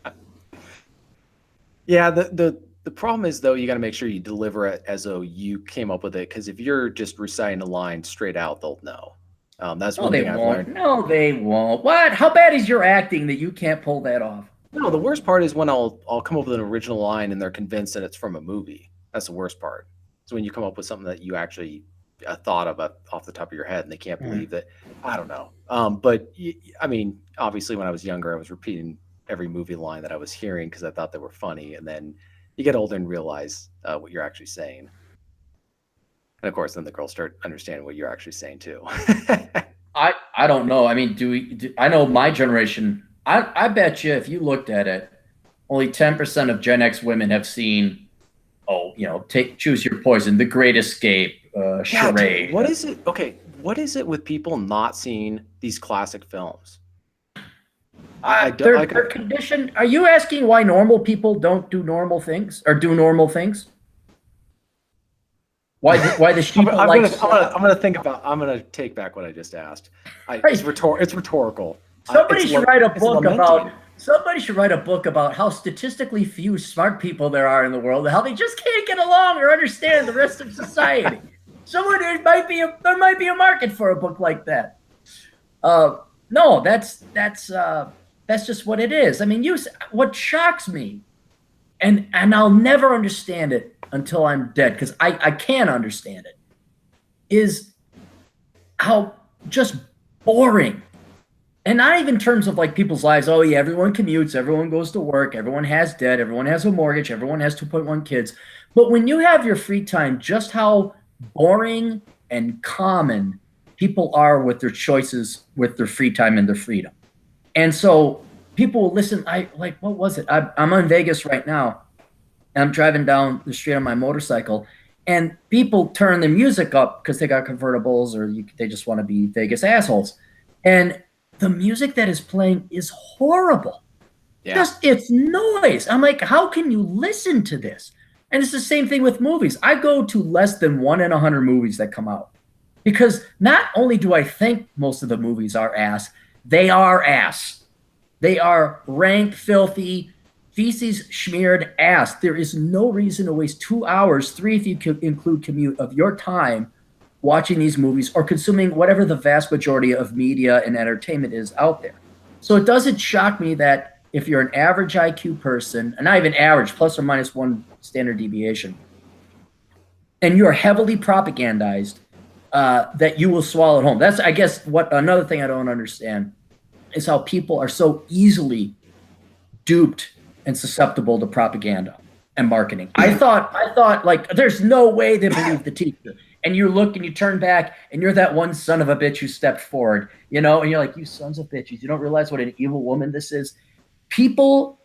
Yeah, the problem is though you got to make sure you deliver it as though you came up with it, because if you're just reciting a line straight out, they'll know. That's No, one they thing I've won't. learned. No, they won't. What? How bad is your acting that you can't pull that off? No, the worst part is when I'll come up with an original line and they're convinced that it's from a movie. That's the worst part. So when you come up with something that you actually thought of off the top of your head and they can't believe that. I don't know. But I mean, obviously when I was younger, I was repeating every movie line that I was hearing because I thought they were funny. And then you get older and realize what you're actually saying. And of course, then the girls start understanding what you're actually saying too. I don't know. I mean, I know my generation? I bet you if you looked at it, only 10% of Gen X women have seen. Oh, choose your poison, The Great Escape, Yeah, Charade. what is it? Okay, what is it with people not seeing these classic films? They're conditioned. Are you asking why normal people don't do normal things or do normal things? Why the sheep I'm like gonna think about. I'm gonna take back what I just asked. It's rhetorical. Somebody should write a book about how statistically few smart people there are in the world, and how they just can't get along or understand the rest of society. There might be a market for a book like that. No, that's just what it is. I mean, what shocks me, and I'll never understand it until I'm dead, because I can't understand it, is how just boring. And not even in terms of like people's lives. Oh yeah, everyone commutes, everyone goes to work, everyone has debt, everyone has a mortgage, everyone has 2.1 kids. But when you have your free time, just how boring and common people are with their choices, with their free time and their freedom. And so people will listen. What was it? I'm in Vegas right now, and I'm driving down the street on my motorcycle, and people turn their music up because they got convertibles, or they just want to be Vegas assholes. And the music that is playing is horrible. Yeah. Just it's noise. I'm like, how can you listen to this? And it's the same thing with movies. I go to less than 1 in 100 movies that come out, because not only do I think most of the movies are ass, they are ass. They are rank, filthy, feces smeared ass. There is no reason to waste 2 hours, 3 if you could include commute, of your time watching these movies or consuming whatever the vast majority of media and entertainment is out there. So it doesn't shock me that if you're an average IQ person, and not even average, plus or minus 1 standard deviation, and you're heavily propagandized, that you will swallow it home. That's, I guess, what another thing I don't understand is how people are so easily duped and susceptible to propaganda and marketing. I thought like there's no way they believe the teacher. And you look and you turn back and you're that one son of a bitch who stepped forward, and you're like, you sons of bitches, you don't realize what an evil woman this is. People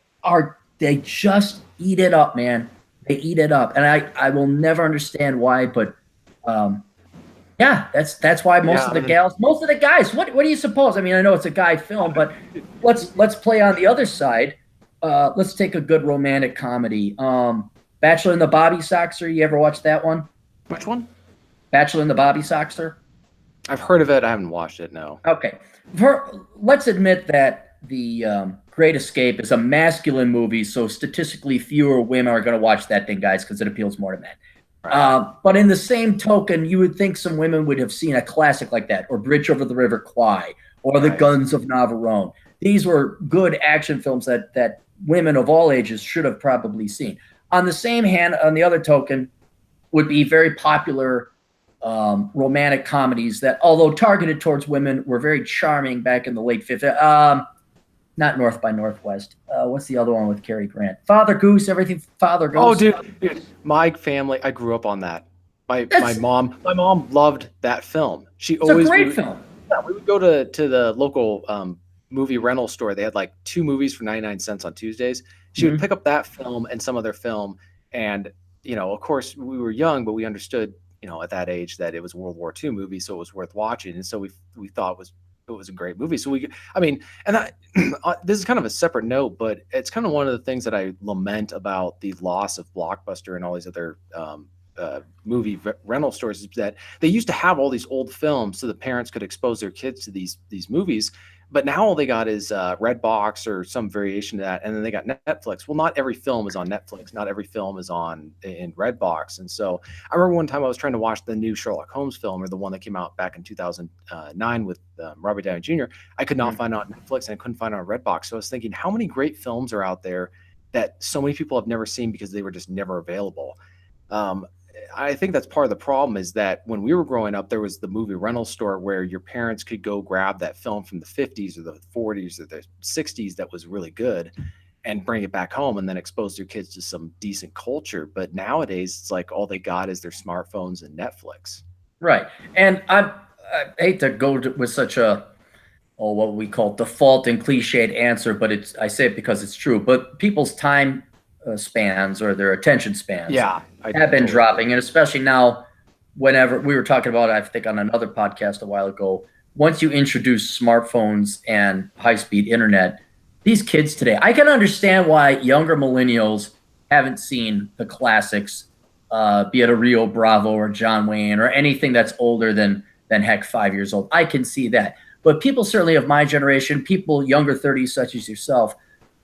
they just eat it up, man. They eat it up. And I will never understand why, but yeah, that's why most of the guys, what do you suppose? I mean, I know it's a guy film, but let's play on the other side. Let's take a good romantic comedy. Bachelor and the Bobby Soxer. You ever watch that one? Which one? Bachelor and the Bobby Soxer. I've heard of it. I haven't watched it. No. Okay. Let's admit that the Great Escape is a masculine movie, so statistically fewer women are going to watch that thing, guys, because it appeals more to men. Right. But in the same token, you would think some women would have seen a classic like that, or Bridge Over the River Kwai, or The Guns of Navarone. These were good action films that women of all ages should have probably seen. On the same hand, on the other token, would be very popular romantic comedies that, although targeted towards women, were very charming back in the late 50s. Not North by Northwest. What's the other one with Cary Grant? Father Goose, everything Father Goose. Oh, dude, my family, I grew up on that. My mom loved that film. It's a great film. Yeah, we would go to the local movie rental store. They had like 2 movies for 99 cents on Tuesdays. She would Mhm. pick up that film and some other film. And, of course, we were young, but we understood, at that age that it was a World War II movie, so it was worth watching. And so we thought it was a great movie. So I mean, and that, this is kind of a separate note, but it's kind of one of the things that I lament about the loss of Blockbuster and all these other movie rental stores is that they used to have all these old films so the parents could expose their kids to these movies, but now all they got is Redbox or some variation of that, and then they got Netflix. Well, not every film is on Netflix. Not every film is on in Redbox. And so I remember one time I was trying to watch the new Sherlock Holmes film, or the one that came out back in 2009 with Robert Downey Jr. I could not Mhm. find it on Netflix, and I couldn't find it on Redbox. So I was thinking, how many great films are out there that so many people have never seen because they were just never available? Um, I think that's part of the problem is that when we were growing up, there was the movie rental store where your parents could go grab that film from the 50s or the 40s or the 60s that was really good and bring it back home and then expose their kids to some decent culture. But nowadays, it's like all they got is their smartphones and Netflix. Right. And I hate to go with such a, or what we call default and cliched answer, but I say it because it's true. But people's time spans or their attention spans Yeah, I have been totally agree. dropping, and especially now, whenever we were talking about, I think on another podcast a while ago, once you introduce smartphones and high-speed internet, these kids today, I can understand why younger millennials haven't seen the classics, be it a Rio Bravo or John Wayne or anything that's older than heck 5 years old. I can see that, but people certainly of my generation, people younger 30s such as yourself,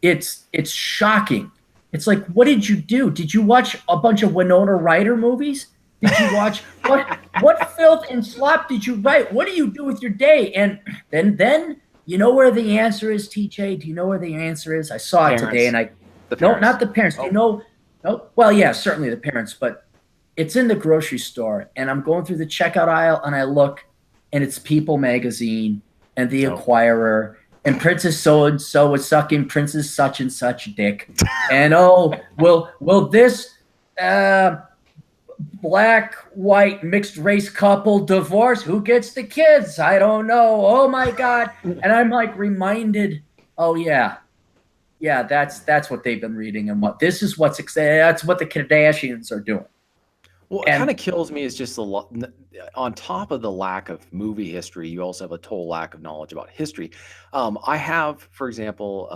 it's shocking. It's like, what did you do? Did you watch a bunch of Winona Ryder movies? Did you watch what filth and slop did you write? What do you do with your day? And then you know where the answer is, TJ? Do you know where the answer is? I saw it today, Parents, and I the no, parents. not the parents. Do you Oh, know? No, well, yeah, certainly the parents, but it's in the grocery store, and I'm going through the checkout aisle, and I look, and it's People Magazine and the no. Acquirer, and Princess so and so was sucking Princess such and such dick, and oh, will this uh, black white mixed race couple divorce? Who gets the kids? I don't know. Oh my god! And I'm like reminded. Oh yeah, yeah. That's what they've been reading, and what this is what's that's what the Kardashians are doing. What kind And of kills me is just on top of the lack of movie history, you also have a total lack of knowledge about history. I have, for example,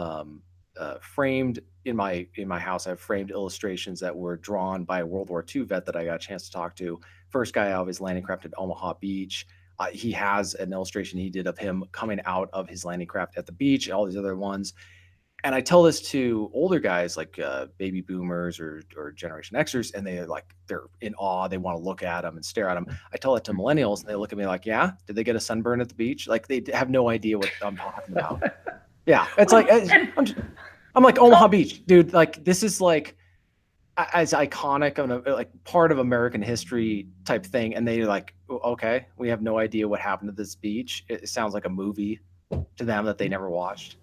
framed in my house. I have framed illustrations that were drawn by a World War II vet that I got a chance to talk to. First guy out of his landing craft at Omaha Beach. He has an illustration he did of him coming out of his landing craft at the beach. All these other ones, and I tell this to older guys like baby boomers or Generation Xers, and they're in awe. They want to look at them and stare at them. I tell it to millennials, and they look at me like, "Yeah, did they get a sunburn at the beach?" Like they have no idea what I'm talking about. Yeah, it's like well, and I'm like Omaha tell, Beach, dude. Like this is like as iconic of like part of American history type thing, and they like, okay, we have no idea what happened to this beach. It sounds like a movie to them that they never watched.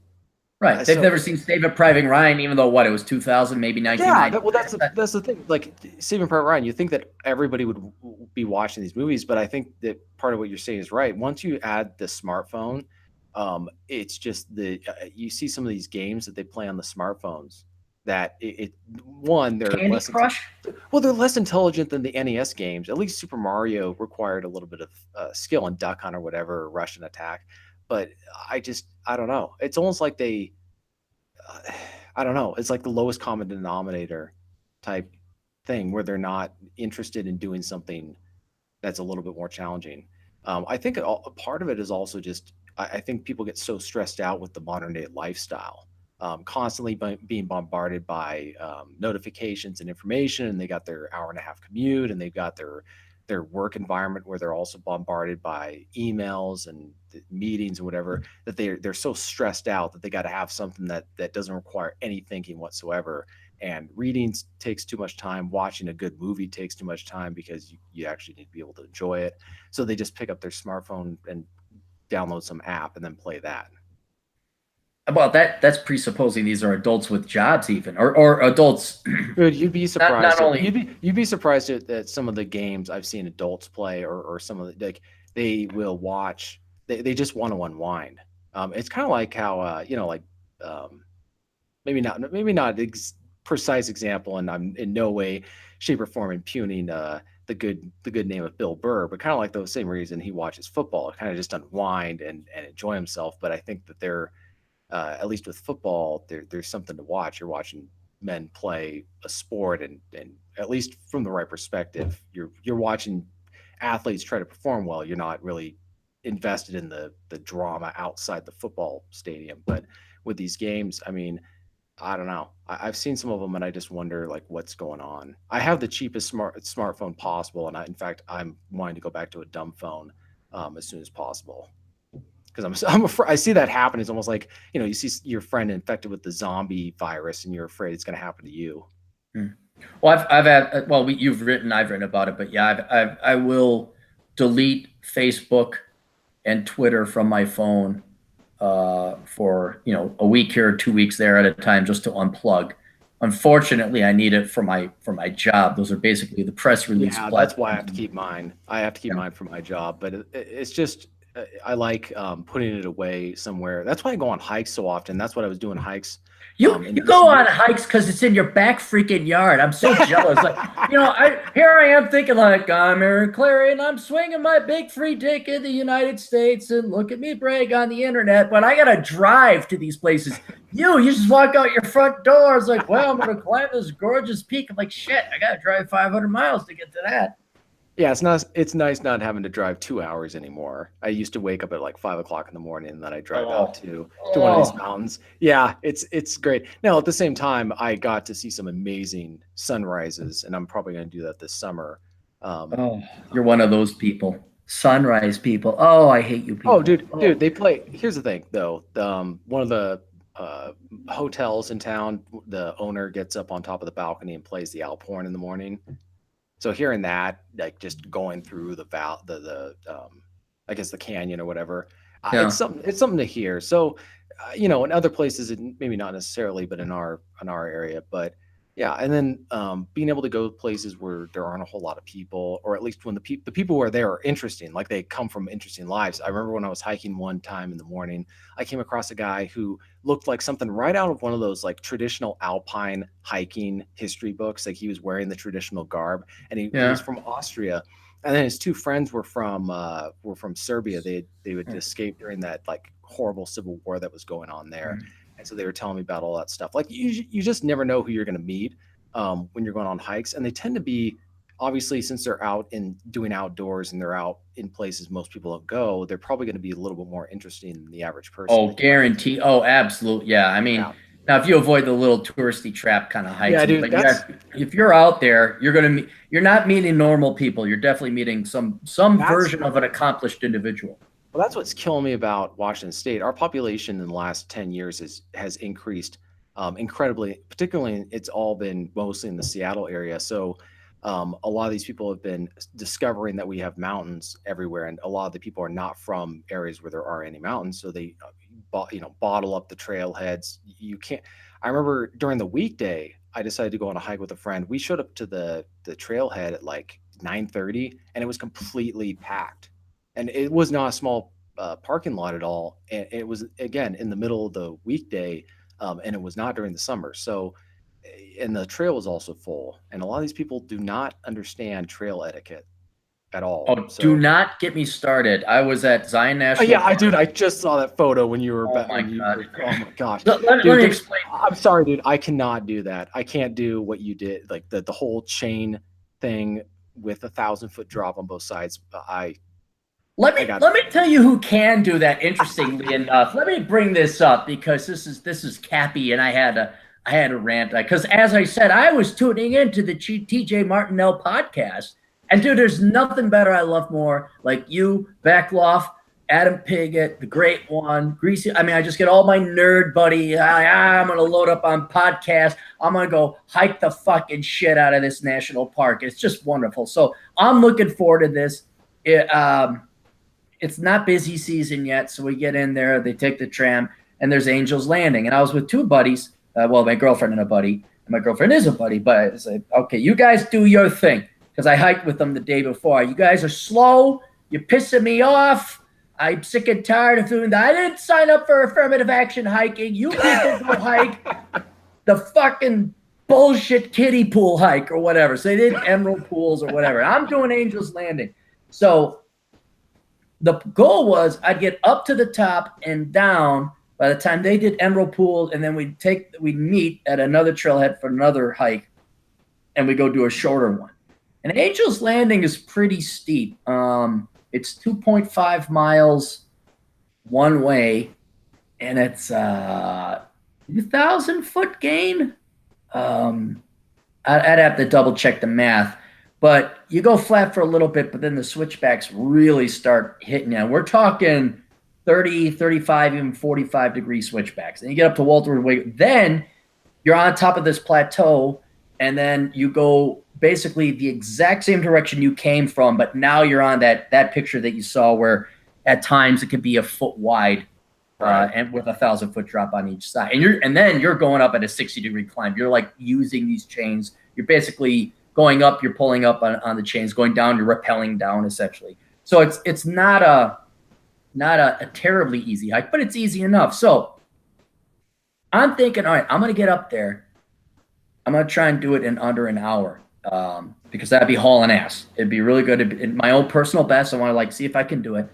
right. They've So never seen Saving Private Ryan, even though what it was 2000, maybe yeah, 1990. well, that's the thing. Like Saving Private Ryan, you think that everybody would be watching these movies, but I think that part of what you're saying is right. Once you add the smartphone, it's just you see some of these games that they play on the smartphones that one they're Candy Crush. well, they're less intelligent than the NES games. At least Super Mario required a little bit of skill and duck hunt or whatever, or rush and attack. But I don't know. It's almost like they I don't know. It's like the lowest common denominator type thing where they're not interested in doing something that's a little bit more challenging. I think a part of it is also just I think people get so stressed out with the modern day lifestyle, constantly being bombarded by notifications and information, and they got their hour and a half commute, and they've got their work environment where they're also bombarded by emails and meetings and whatever that they're so stressed out that they got to have something that doesn't require any thinking whatsoever. And reading takes too much time. Watching a good movie takes too much time because you actually need to be able to enjoy it. So they just pick up their smartphone and download some app and then play that. Well, that's presupposing these are adults with jobs, even or adults. Dude, you'd be Not surprised at only you'd be surprised at some of the games I've seen adults play or some of the like they will watch they just want to unwind. It's kind of like how like um, maybe not precise example, and I'm in no way, shape, or form impugning the good name of Bill Burr, but kind of like the same reason he watches football, kind of just unwind and enjoy himself. But I think that they're at least with football, there's something to watch. You're watching men play a sport, and at least from the right perspective, you're watching athletes try to perform well. You're not really invested in the drama outside the football stadium. But with these games, I mean, I don't know. I've seen some of them, and I just wonder like what's going on. I have the cheapest smartphone possible, and in fact, I'm wanting to go back to a dumb phone as soon as possible because I'm afraid I see that happen. It's almost like you see your friend infected with the zombie virus, and you're afraid it's going to happen to you. Hmm. Well, I've had you've written, I've written about it, but yeah, I will delete Facebook and Twitter from my phone for a week here, 2 weeks there at a time, just to unplug. Unfortunately, I need it for my job. Those are basically the press release. Yeah, that's why I have to keep mine. I have to keep Yeah. mine for my job, but it's just I like putting it away somewhere. That's why I go on hikes so often. That's what I was doing hikes. You go on hikes because it's in your back freaking yard. I'm so jealous. Like, I am thinking like I'm Aaron Clarey and I'm swinging my big free dick in the United States and look at me brag on the internet, but I gotta drive to these places. You just walk out your front door. It's like, well, I'm gonna climb this gorgeous peak. I'm like, shit, I gotta drive 500 miles to get to that. Yeah, it's nice not having to drive 2 hours anymore. I used to wake up at like 5 o'clock in the morning, and then I drive out to one of these mountains. Yeah, it's great. Now at the same time, I got to see some amazing sunrises, and I'm probably going to do that this summer. Oh, you're one of those people. Sunrise people. Oh, I hate you people. Oh, dude, they play. Here's the thing, though. One of the hotels in town, the owner gets up on top of the balcony and plays the Alphorn in the morning. So hearing that, like just going through the I guess the canyon or whatever, Yeah. it's something to hear. So, in other places, maybe not necessarily, but in our area, but yeah. And then being able to go places where there aren't a whole lot of people, or at least when the people who are there are interesting, like they come from interesting lives. I remember when I was hiking one time in the morning, I came across a guy who looked like something right out of one of those like traditional alpine hiking history books. Like he was wearing the traditional garb, and he was from Austria. And then his two friends were from Serbia. They would escape during that like horrible civil war that was going on there. And so they were telling me about all that stuff. Like you just never know who you're going to meet when you're going on hikes, and they tend to be, obviously, since they're out and doing outdoors and they're out in places most people don't go, they're probably going to be a little bit more interesting than the average person. Oh, guarantee. Oh, absolutely. Yeah. I mean, now if you avoid the little touristy trap kind of hikes, yeah, dude, if you're out there, you're not meeting normal people. You're definitely meeting some version of an accomplished individual. Well, that's what's killing me about Washington State. Our population in the last 10 years has increased incredibly. Particularly, it's all been mostly in the Seattle area. So a lot of these people have been discovering that we have mountains everywhere, and a lot of the people are not from areas where there are any mountains. So they, bottle up the trailheads. You can't. I remember during the weekday, I decided to go on a hike with a friend. We showed up to the trailhead at like 9:30, and it was completely packed. And it was not a small parking lot at all. And it was, again, in the middle of the weekday, and it was not during the summer. So, and the trail was also full. And a lot of these people do not understand trail etiquette at all. Oh, do not get me started. I was at Zion National Park. Dude, I just saw that photo when you were. Oh my God. Oh my gosh. Let me explain. I'm sorry, dude. I cannot do that. I can't do what you did, like the whole chain thing with 1,000-foot drop on both sides. Let me tell you who can do that. Interestingly enough, let me bring this up because this is Cappy, and I had a rant because, as I said, I was tuning into the TJ Martinell podcast, and dude, there's nothing better I love more, like you, Beckloff, Adam Piggott, the Great One, Greasy. I mean, I just get all my nerd buddy. I'm gonna load up on podcast. I'm gonna go hike the fucking shit out of this national park. It's just wonderful. So I'm looking forward to this. It's not busy season yet, so we get in there. They take the tram, and there's Angel's Landing. And I was with two buddies. My girlfriend and a buddy. And my girlfriend is a buddy. But it's like, okay, you guys do your thing. Because I hiked with them the day before. You guys are slow. You're pissing me off. I'm sick and tired of doing that. I didn't sign up for affirmative action hiking. You people go hike the fucking bullshit kiddie pool hike or whatever. So they did emerald pools or whatever. I'm doing Angel's Landing. So the goal was I'd get up to the top and down by the time they did emerald pool, and then we'd meet at another trailhead for another hike, and we go do a shorter one. And Angel's Landing is pretty steep. It's 2.5 miles one way, and it's 2,000-foot gain. I'd have to double check the math, but you go flat for a little bit, but then the switchbacks really start hitting you. We're talking 30, 35, even 45-degree switchbacks. And you get up to Walter Way, then you're on top of this plateau, and then you go basically the exact same direction you came from, but now you're on that picture that you saw where at times it could be a foot wide, and with a 1,000-foot drop on each side. And then you're going up at a 60-degree climb. You're like using these chains. You're basically going up, you're pulling up on the chains, going down, you're rappelling down essentially. So it's not a terribly easy hike, but it's easy enough. So I'm thinking, all right, I'm going to get up there. I'm going to try and do it in under an hour. Because that'd be hauling ass. It'd be really good. In my own personal best, I want to like see if I can do it.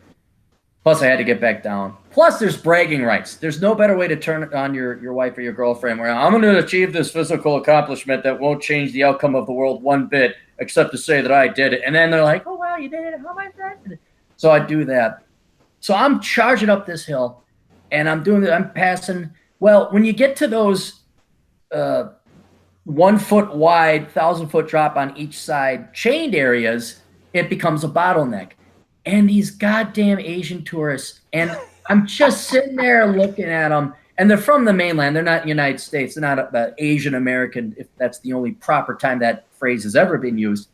Plus, I had to get back down. Plus, there's bragging rights. There's no better way to turn it on your wife or your girlfriend where I'm going to achieve this physical accomplishment that won't change the outcome of the world one bit, except to say that I did it. And then they're like, oh, wow, you did it. How am I that? So I do that. So I'm charging up this hill, and I'm doing it. I'm passing. Well, when you get to those 1 foot wide, 1,000-foot drop on each side chained areas, it becomes a bottleneck. And these goddamn Asian tourists, and I'm just sitting there looking at them, and they're from the mainland. They're not in the United States. They're not Asian American, if that's the only proper time that phrase has ever been used.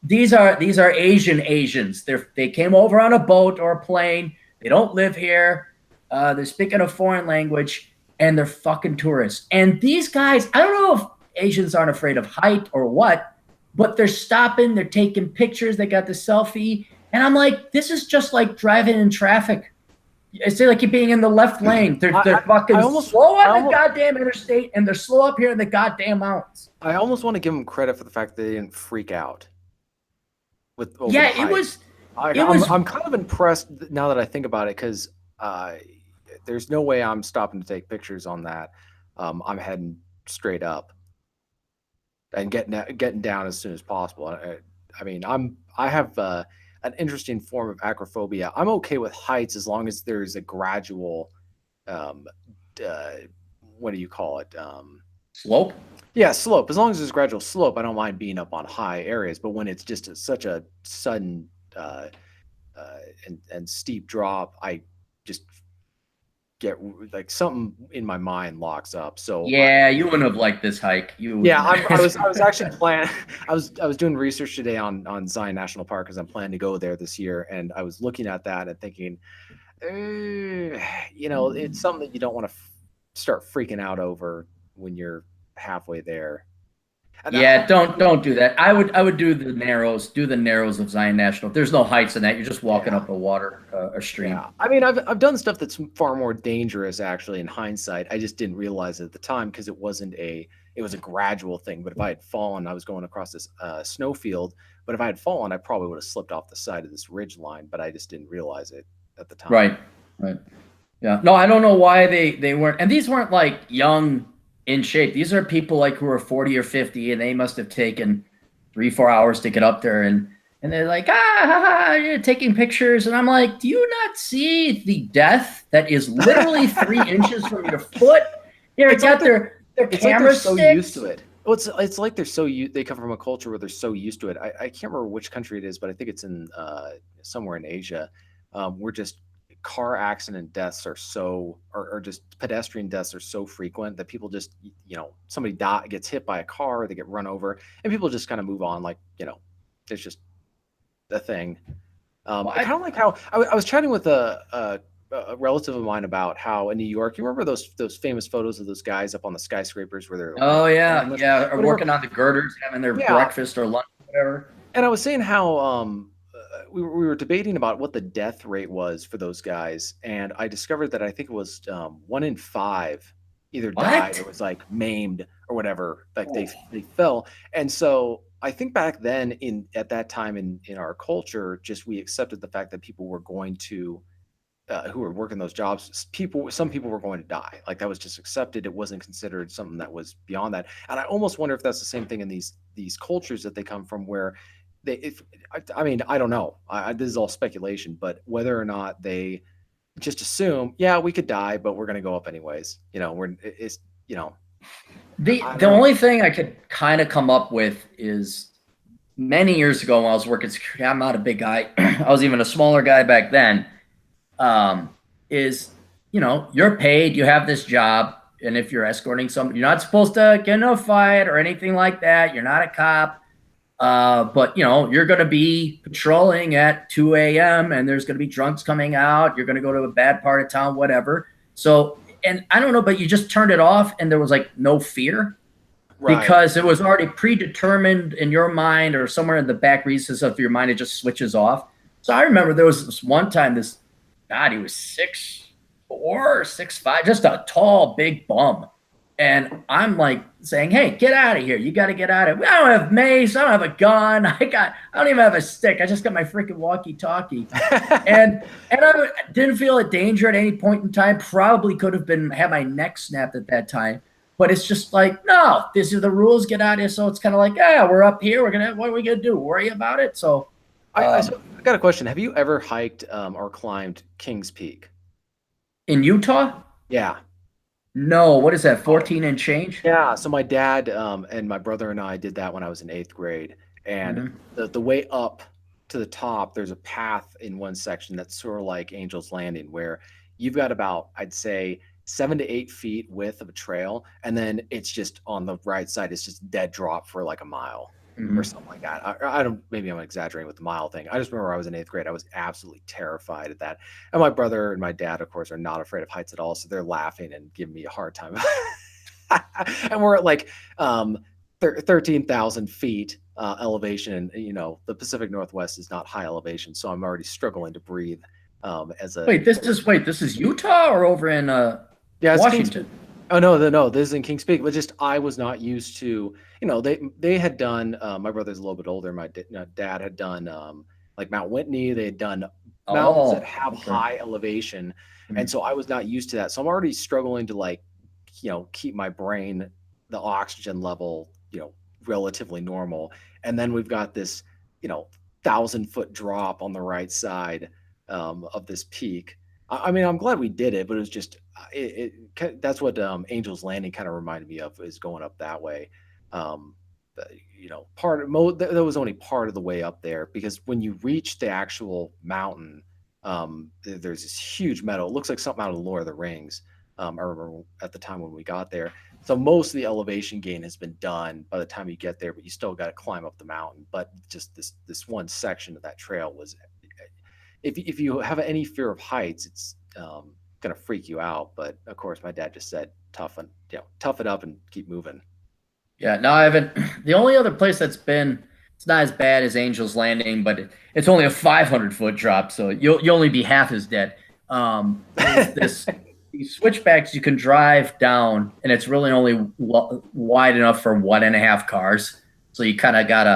These are Asian Asians. They came over on a boat or a plane. They don't live here. They're speaking a foreign language, and they're fucking tourists. And these guys, I don't know if Asians aren't afraid of height or what, but they're stopping. They're taking pictures. They got the selfie. And I'm like, this is just like driving in traffic. It's like you're being in the left lane. They're fucking slow on the goddamn interstate, and they're slow up here in the goddamn mountains. I almost want to give them credit for the fact that they didn't freak out. It was. I'm kind of impressed now that I think about it, because there's no way I'm stopping to take pictures on that. I'm heading straight up and getting down as soon as possible. I mean, I have an interesting form of acrophobia. I'm okay with heights as long as there's a gradual, what do you call it? Slope? Yeah, slope. As long as there's gradual slope, I don't mind being up on high areas. But when it's just such a sudden and steep drop, I just get like something in my mind locks up. So yeah, you wouldn't have liked this hike. I was actually planning. I was doing research today on Zion National Park because I'm planning to go there this year, and I was looking at that and thinking, it's something that you don't want to start freaking out over when you're halfway there. Yeah, don't do that. I would do the narrows of Zion National. There's no heights in that. You're just walking up a water a stream. Yeah. I mean, I've done stuff that's far more dangerous actually in hindsight. I just didn't realize it at the time because it was a gradual thing. But if I had fallen, I was going across this snowfield. But if I had fallen, I probably would have slipped off the side of this ridge line. But I just didn't realize it at the time. Right. Yeah. No, I don't know why they weren't. And these weren't like young, in shape. These are people like who are 40 or 50, and they must have taken 3-4 hours to get up there, and they're like, you're taking pictures. And I'm like, do you not see the death that is literally 3 inches from your foot? They got their camera sticks. So used to it. Well, it's like they come from a culture where they're so used to it. I can't remember which country it is, but I think it's in somewhere in Asia. We're just car accident deaths or just pedestrian deaths are so frequent that people just, somebody gets hit by a car, or they get run over, and people just kind of move on like, it's just a thing. I kind of like how I was chatting with a relative of mine about how in New York, you remember those famous photos of those guys up on the skyscrapers where they're working on the girders, having their breakfast or lunch, or whatever. And I was saying how we were debating about what the death rate was for those guys, and I discovered that I think it was 1 in 5 either died or What? was like maimed or whatever, like Oh. they fell. And so I think back then in at that time in our culture, just we accepted the fact that people were going to who were working those jobs, some people were going to die. Like that was just accepted. It wasn't considered something that was beyond that. And I almost wonder if that's the same thing in these cultures that they come from, where they, if I mean, I don't know. This is all speculation, but whether or not they just assume, yeah, we could die, but we're going to go up anyways. It's you know, I The don't know. only thing I could kind of come up with is many years ago when I was working security. I'm not a big guy. I was even a smaller guy back then. Um, is you're paid, you have this job, and if you're escorting somebody, you're not supposed to get in a fight or anything like that. You're not a cop. But you're going to be patrolling at 2 a.m. and there's going to be drunks coming out. You're going to go to a bad part of town, whatever. So, and I don't know, but you just turned it off and there was like no fear Right. because it was already predetermined in your mind or somewhere in the back recess of your mind. It just switches off. So I remember there was this one time, God, he was 6'4", 6'5", just a tall, big bum. And I'm like saying, "Hey, get out of here! You got to get out of here. I don't have mace. I don't have a gun. I don't even have a stick. I just got my freaking walkie-talkie." And I didn't feel a danger at any point in time. Probably could have been had my neck snapped at that time. But it's just like, no, these are the rules. Get out of here. So it's kind of like, yeah, we're up here. What are we gonna do? Worry about it? So, I got a question. Have you ever hiked or climbed Kings Peak? in Utah, Yeah. no. What is that? 14 and change? Yeah, so my dad and my brother and I did that when I was in 8th grade. And Mm-hmm. the way up to the top, there's a path in one section that's sort of like Angel's Landing, where you've got about, I'd say, 7 to 8 feet width of a trail, and then it's just on the right side, it's just dead drop for like a mile or Mm-hmm. something like that. I don't, maybe I'm exaggerating with the mile thing. I just remember I was in 8th grade. I was absolutely terrified at that. And my brother and my dad, of course, are not afraid of heights at all. So they're laughing and giving me a hard time. And we're at like 13,000 feet elevation. And, the Pacific Northwest is not high elevation. So I'm already struggling to breathe as a, This is Utah or over in yeah, it's Kings Peak. Washington? Oh no, no, this is in Kings Peak. But just I was not used to, they had done. My brother's a little bit older. My dad had done like Mount Whitney. They had done mountains that Oh, have okay. high elevation, and Mhm. so I was not used to that. So I'm already struggling to like, keep my brain, the oxygen level, relatively normal. And then we've got this, you know, 1,000 foot drop on the right side of this peak. I mean, I'm glad we did it, but it was just that's what Angel's Landing kind of reminded me of, is going up that way. Um, part of that was only part of the way up there, because when you reach the actual mountain, there's this huge meadow. It looks like something out of the Lord of the Rings. I remember at the time when we got there. So most of the elevation gain has been done by the time you get there, but you still got to climb up the mountain. But just this one section of that trail was, if you have any fear of heights, it's gonna freak you out. But of course, my dad just said, tough it up and keep moving. Yeah, no, I haven't. The only other place that's been, it's not as bad as Angel's Landing, but it's only a 500-foot drop, so you'll only be half as dead. Is this these switchbacks you can drive down, and it's really only wide enough for 1.5 cars. So you kind of got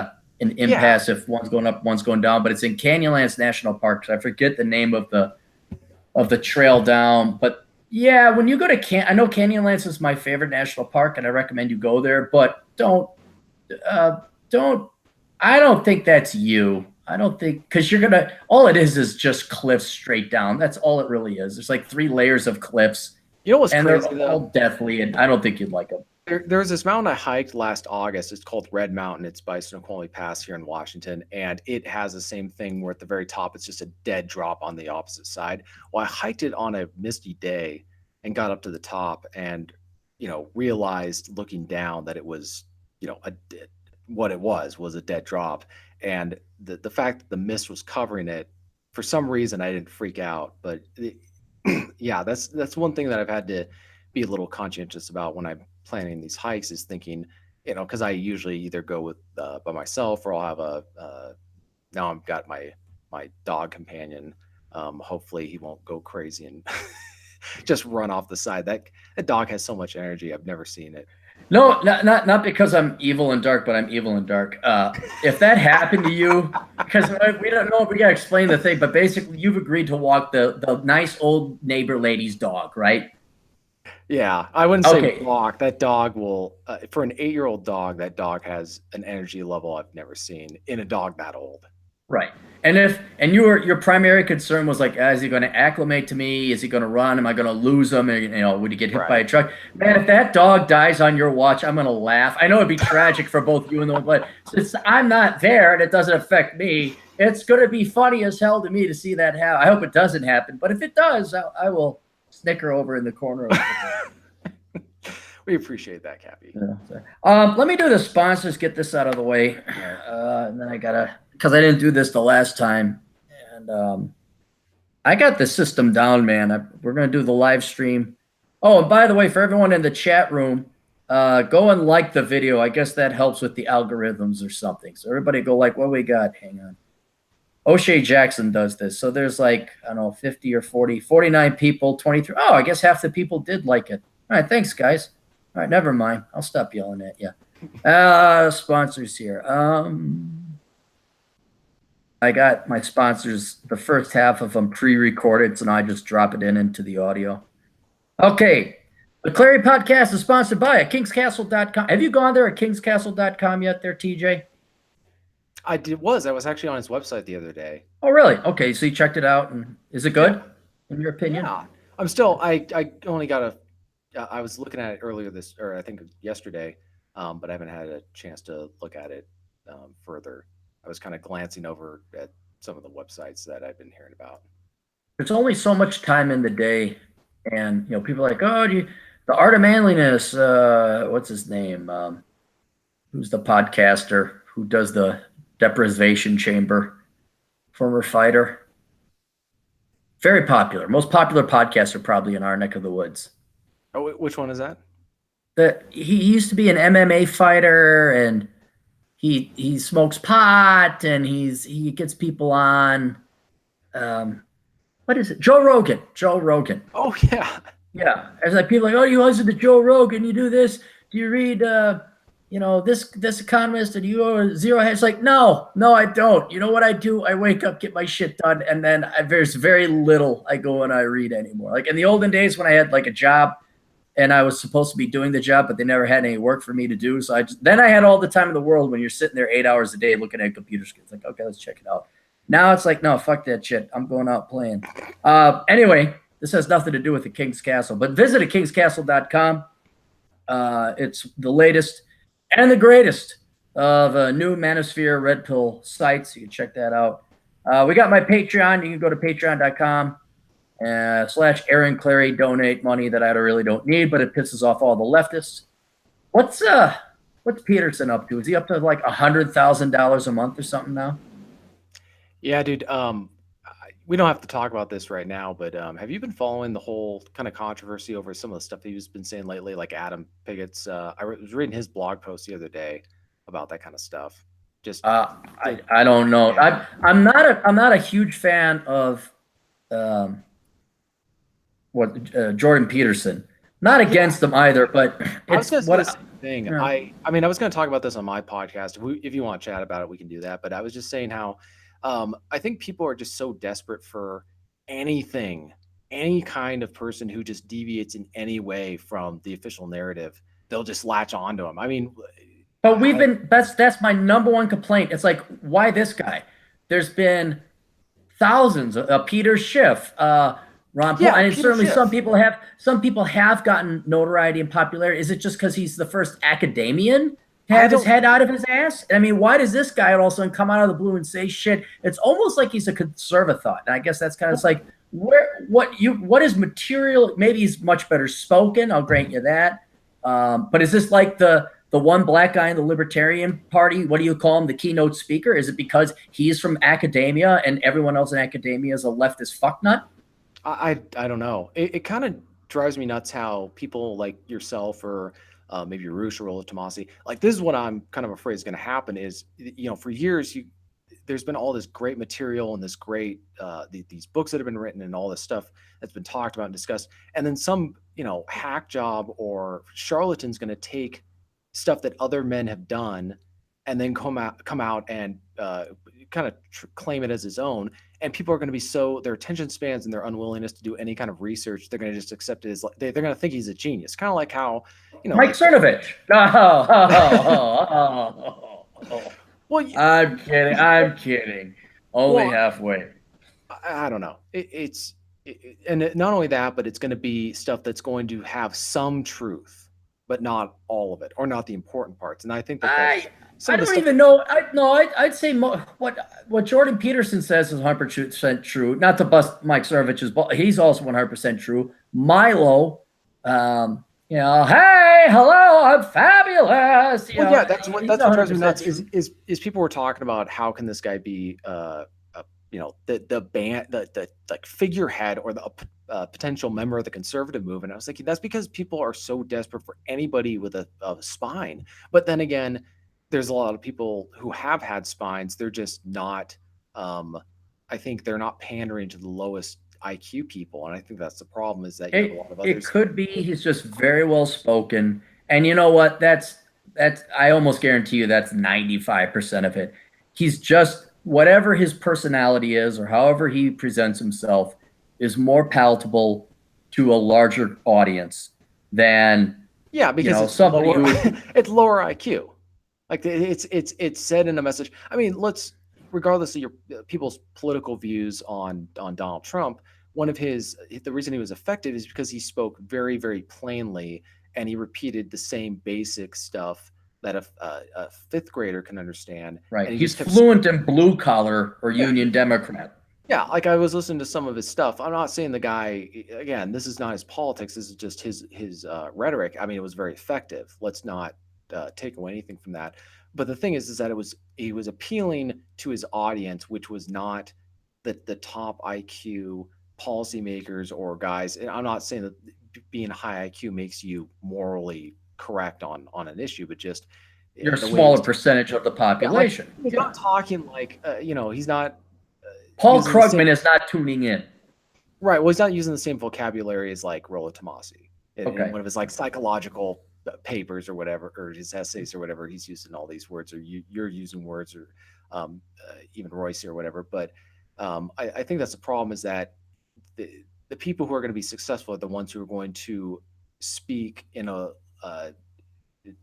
an Yeah, impasse if one's going up, one's going down. But it's in Canyonlands National Park. So I forget the name of the trail down. But yeah, when you go to I know Canyonlands is my favorite national park, and I recommend you go there. But uh, don't. I don't think that's you. I don't think, because you're gonna. All it is just cliffs straight down. That's all it really is. There's like 3 layers of cliffs, you know what's and they're crazy though? all deathly. And I don't think you'd like them. There's this mountain I hiked last August. It's called Red Mountain. It's by Snoqualmie Pass here in Washington, and it has the same thing where at the very top it's just a dead drop on the opposite side. Well, I hiked it on a misty day and got up to the top, and realized looking down that it was, what it was a dead drop. And the fact that the mist was covering it, for some reason I didn't freak out. But yeah, that's one thing that I've had to be a little conscientious about when I'm planning these hikes, is thinking, because I usually either go with by myself, or I'll have now I've got my my dog companion. Hopefully he won't go crazy and just run off the side. That dog has so much energy. I've never seen it. No, not because I'm evil and dark, but I'm evil and dark. If that happened to you, because we don't know, we gotta explain the thing. But basically, you've agreed to walk the nice old neighbor lady's dog, right? Yeah, I wouldn't say Okay, block. That dog will, for an 8-year-old dog, that dog has an energy level I've never seen in a dog that old. right. And your primary concern was like, is he going to acclimate to me? Is he going to run? Am I going to lose him? And, would he get hit by a Right. truck? Man, if that dog dies on your watch, I'm going to laugh. I know it'd be tragic for both you and the, but since I'm not there and it doesn't affect me, it's going to be funny as hell to me to see that happen. I hope it doesn't happen, but if it does, I will snicker over in the corner of the We appreciate that, Cappy. Let me do the sponsors, get this out of the way. And then I gotta, because I didn't do this the last time. And I got the system down, man. We're gonna do the live stream. Oh, and by the way, for everyone in the chat room, go and like the video. I guess that helps with the algorithms or something. So everybody go like, what we got? Hang on. O'Shea Jackson does this. So there's like, I don't know, 50 or 40, 49 people, 23. Oh, I guess half the people did like it. All right, thanks, guys. All right, never mind. I'll stop yelling at you. Sponsors here. I got my sponsors, the first half of them pre-recorded, so now I just drop it into the audio. Okay. The Clarey podcast is sponsored by kingscastle.com. Have you gone there at kingscastle.com yet there, TJ? I was actually on his website the other day. Oh, really? Okay, so you checked it out, and is it good, in your opinion? Yeah. I only got I was looking at it earlier or I think yesterday, but I haven't had a chance to look at it further. I was kind of glancing over at some of the websites that I've been hearing about. There's only so much time in the day, and people are like, oh, the Art of Manliness. What's his name? Who's the podcaster who does the Deprivation Chamber? Former fighter. Very popular. Most popular podcasts are probably in our neck of the woods. Oh, which one is that? He used to be an MMA fighter, and he smokes pot, and he gets people on. What is it? Joe Rogan. Joe Rogan. Oh yeah. Yeah. As like people are like, oh, you listen to Joe Rogan, you do this. Do you read this economist, and you go zero hedge? Like, no, I don't. You know what I do? I wake up, get my shit done, and then there's very little I go and I read anymore. Like in the olden days when I had like a job and I was supposed to be doing the job, but they never had any work for me to do. So then I had all the time in the world when you're sitting there 8 hours a day looking at computer screens. Like, okay, let's check it out. Now it's like, no, fuck that shit. I'm going out playing. Anyway, this has nothing to do with the King's Castle, but visit kingscastle.com. It's the latest and the greatest of new Manosphere Red Pill sites. You can check that out. We got my Patreon. You can go to patreon.com / Aaron Clarey. Donate money that I really don't need, but it pisses off all the leftists. What's Peterson up to? Is he up to like $100,000 a month or something now? Yeah, dude. We don't have to talk about this right now, but have you been following the whole kind of controversy over some of the stuff that he's been saying lately, like Adam Pigot's? I was reading his blog post the other day about that kind of stuff. Just I don't know. Yeah. I'm not a huge fan of Jordan Peterson. Not against them either, but it's what thing. Yeah. I mean, I was going to talk about this on my podcast. If you want to chat about it, we can do that. But I was just saying how I think people are just so desperate for anything, any kind of person who just deviates in any way from the official narrative. They'll just latch onto them. I mean, but that's my number one complaint. It's like, why this guy? There's been thousands of Peter Schiff, Ron Paul, and certainly Schiff. some people have gotten notoriety and popularity. Is it just because he's the first academian to have his head out of his ass? I mean, why does this guy all of a sudden come out of the blue and say shit? It's almost like he's a conservative thought, and I guess that's kind of like what is material? Maybe he's much better spoken. I'll grant you that. But is this like the one black guy in the Libertarian Party? What do you call him? The keynote speaker? Is it because he's from academia and everyone else in academia is a leftist fucknut? I don't know. It kind of drives me nuts how people like yourself or maybe Roosh or Ola Tomasi, like this is what I'm kind of afraid is going to happen is, for years there's been all this great material and this great these books that have been written and all this stuff that's been talked about and discussed, and then some hack job or charlatan's going to take stuff that other men have done and then come out and kind of claim it as his own, and people are going to be so their attention spans and their unwillingness to do any kind of research, they're going to just accept it as like they're going to think he's a genius, kind of like how Mike like Cernovich. No. well I'm kidding. I'm kidding. Only well halfway. I don't know. And not only that, but it's going to be stuff that's going to have some truth, but not all of it, or not the important parts. And I think that I some I of the don't stuff. even know. I'd say what Jordan Peterson says is 100% true. Not to bust Mike Cernovich's ball, he's also 100% true. Milo, hey, hello, I'm fabulous. Well, yeah, that's He's what drives me nuts 100% is people were talking about how can this guy be the band the like figurehead or the potential member of the conservative movement. I was thinking that's because people are so desperate for anybody with a spine. But then again, there's a lot of people who have had spines. They're just not. I think they're not pandering to the lowest IQ people, and I think that's the problem. Is that you have a lot of It others. could be he's just very well spoken. And you know what? That's I almost guarantee you that's 95% of it. He's just whatever his personality is or however he presents himself is more palatable to a larger audience than, Yeah, because it's somebody lower. who It's lower IQ. Like it's said in a message. I mean, let's regardless of your people's political views on Donald Trump, one of the reason he was effective is because he spoke very very plainly and he repeated the same basic stuff that a fifth grader can understand, right, and he he's just kept fluent in blue collar or yeah. union Democrat. Yeah, like I was listening to some of his stuff. I'm not saying the guy again. This is not his politics. This is just his rhetoric. I mean, it was very effective. Let's not take away anything from that. But the thing is that he was appealing to his audience, which was not the top IQ policymakers or guys. And I'm not saying that being high IQ makes you morally correct on an issue, but just You're a the way he was smaller percentage of the yeah, like population. he's Yeah. not talking like he's not Paul using the same Krugman is not tuning in. right. Well, he's not using the same vocabulary as like Rollo Tomasi in Okay. one of his like psychological papers or whatever, or his essays or whatever. He's using all these words, or you're using words, or even Royce or whatever. But I think that's the problem is that the people who are going to be successful are the ones who are going to speak uh,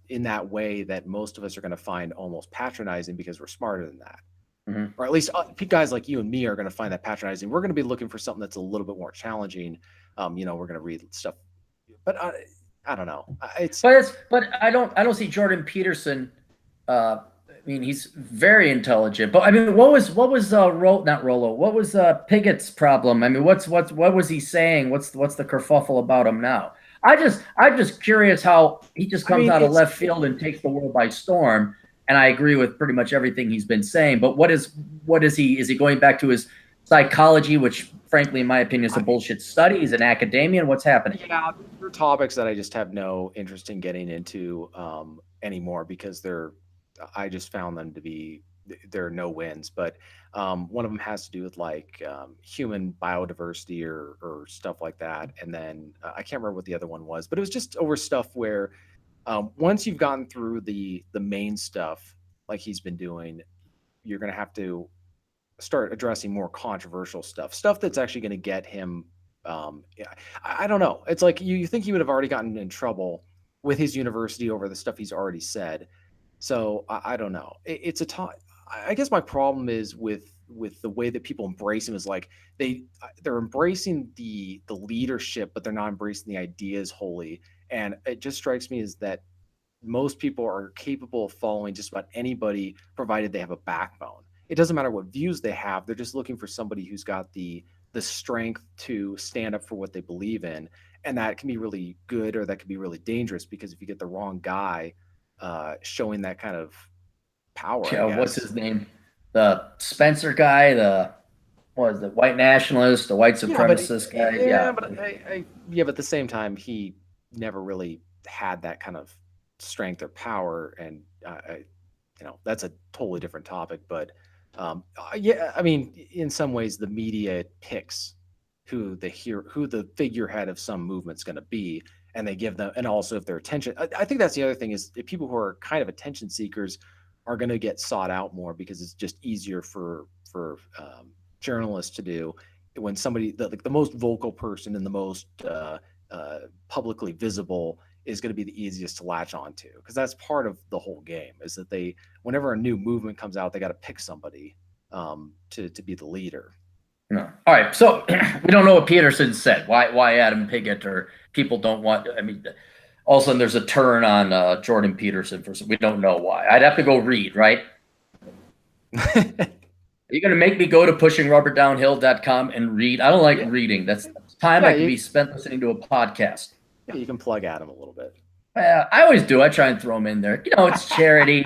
in that way that most of us are going to find almost patronizing because we're smarter than that, Mhm. or at least guys like you and me are going to find that patronizing. We're going to be looking for something that's a little bit more challenging. We're going to read stuff, but I don't know. It's But I don't see Jordan Peterson. I mean, he's very intelligent. But I mean, what was not Rolo? What was Pigot's problem? I mean, what was he saying? What's the kerfuffle about him now? I'm just curious how he just I comes mean out of left field and takes the world by storm. And I agree with pretty much everything he's been saying. But what is he? Is he going back to his psychology, which frankly, in my opinion, is a bullshit study? He's an academician. What's happening? yeah, they're topics that I just have no interest in getting into anymore because I just found them to be there are no wins. But one of them has to do with like human biodiversity or stuff like that, and then I can't remember what the other one was, but it was just over stuff where once you've gotten through the main stuff like he's been doing, you're going to have to start addressing more controversial stuff that's actually going to get him yeah, I don't know. It's like you think he would have already gotten in trouble with his university over the stuff he's already said. So I don't know. It's a time. I guess my problem is with the way that people embrace him is like they're embracing the leadership, but they're not embracing the ideas wholly. And it just strikes me as that most people are capable of following just about anybody provided they have a backbone. It doesn't matter what views they have. They're just looking for somebody who's got the strength to stand up for what they believe in, and that can be really good or that can be really dangerous because if you get the wrong guy showing that kind of power, I Yeah, what's guess. his name? The Spencer guy, the what was the white nationalist, the white Yeah, but supremacist guy. Yeah. yeah, but at the same time, he never really had that kind of strength or power, and that's a totally different topic. But Yeah, I mean, in some ways, the media picks who the figurehead of some movement's going to be, and they give them, and also if their attention. I think that's the other thing is if people who are kind of attention seekers are going to get sought out more because it's just easier for journalists to do when somebody like the most vocal person and the most publicly visible is going to be the easiest to latch onto because that's part of the whole game is that they whenever a new movement comes out they got to pick somebody to be the leader. No. All right. So we don't know what Peterson said. Why Adam Piggott or people don't want? I mean, all of a sudden there's a turn on Jordan Peterson for we don't know why. I'd have to go read, right? Are you going to make me go to pushingrubberdownhill.com and read? I don't like reading. That's time I could be spent listening to a podcast. Yeah, you can plug Adam a little bit. I always do. I try and throw him in there. You know, it's charity.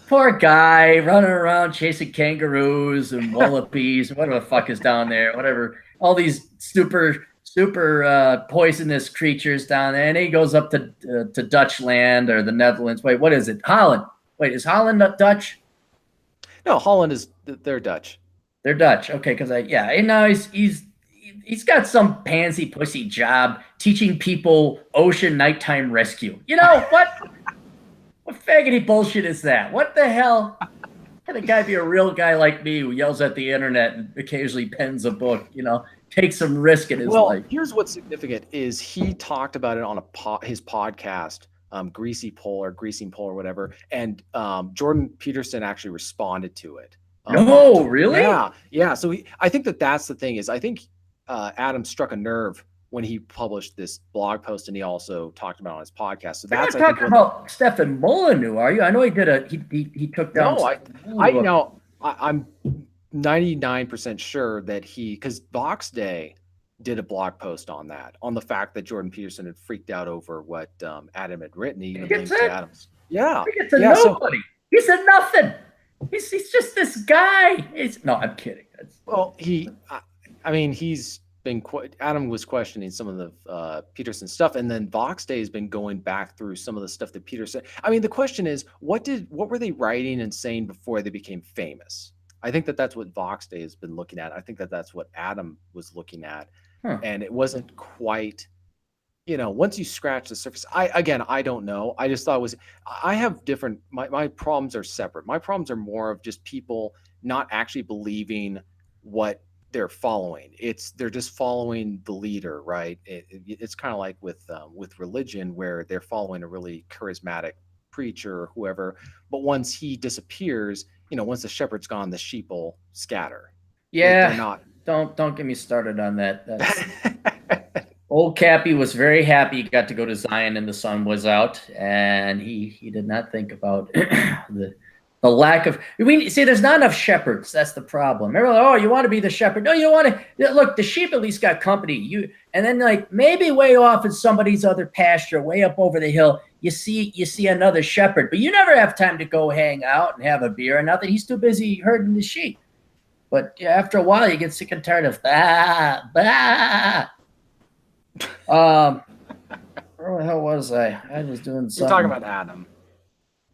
Poor guy running around chasing kangaroos and wallabies and whatever the fuck is down there. Whatever. All these super poisonous creatures down there. And he goes up to Dutchland or the Netherlands. Wait, what is it? Holland. Wait, is Holland Dutch? No, Holland is they're Dutch. They're Dutch. Okay, because and now he's got some pansy pussy job teaching people ocean nighttime rescue. You know what? What faggoty bullshit is that? What the hell? Can a guy be a real guy like me who yells at the internet and occasionally pens a book? You know, takes some risk in his life. Here's what's significant: is he talked about it on his podcast. Greasy Pole or whatever. And Jordan Peterson actually responded to it. No, really? Yeah. So I think that's the thing is I think Adam struck a nerve when he published this blog post and he also talked about it on his podcast. So that's talking about Stefan Molyneux, are you? I know he did he took down. No, I'm 99% sure that because Vox Day did a blog post on the fact that Jordan Peterson had freaked out over what Adam had written. He linked to Adam's. Yeah. It's nobody. He said nothing. He's just this guy. No, I'm kidding. He's been Adam was questioning some of the Peterson stuff, and then Vox Day has been going back through some of the stuff that Peterson. I mean, the question is, what were they writing and saying before they became famous? I think that's what Vox Day has been looking at. I think that's what Adam was looking at. And it wasn't quite, once you scratch the surface, I don't know. I just thought I have different, my problems are separate. My problems are more of just people not actually believing what they're following. They're just following the leader, right? It's kind of like with religion where they're following a really charismatic preacher or whoever. But once he disappears, once the shepherd's gone, the sheep will scatter. Yeah. They're not. Don't get me started on that. Old Cappy was very happy he got to go to Zion and the sun was out, and he did not think about the lack of. There's not enough shepherds. That's the problem. Everyone, you want to be the shepherd? No, you want to look. The sheep at least got company. And then maybe way off in somebody's other pasture, way up over the hill, you see another shepherd, but you never have time to go hang out and have a beer or nothing. He's too busy herding the sheep. But after a while, you get sick and tired of bah. Where the hell was I? I was doing something. You're talking about Adam.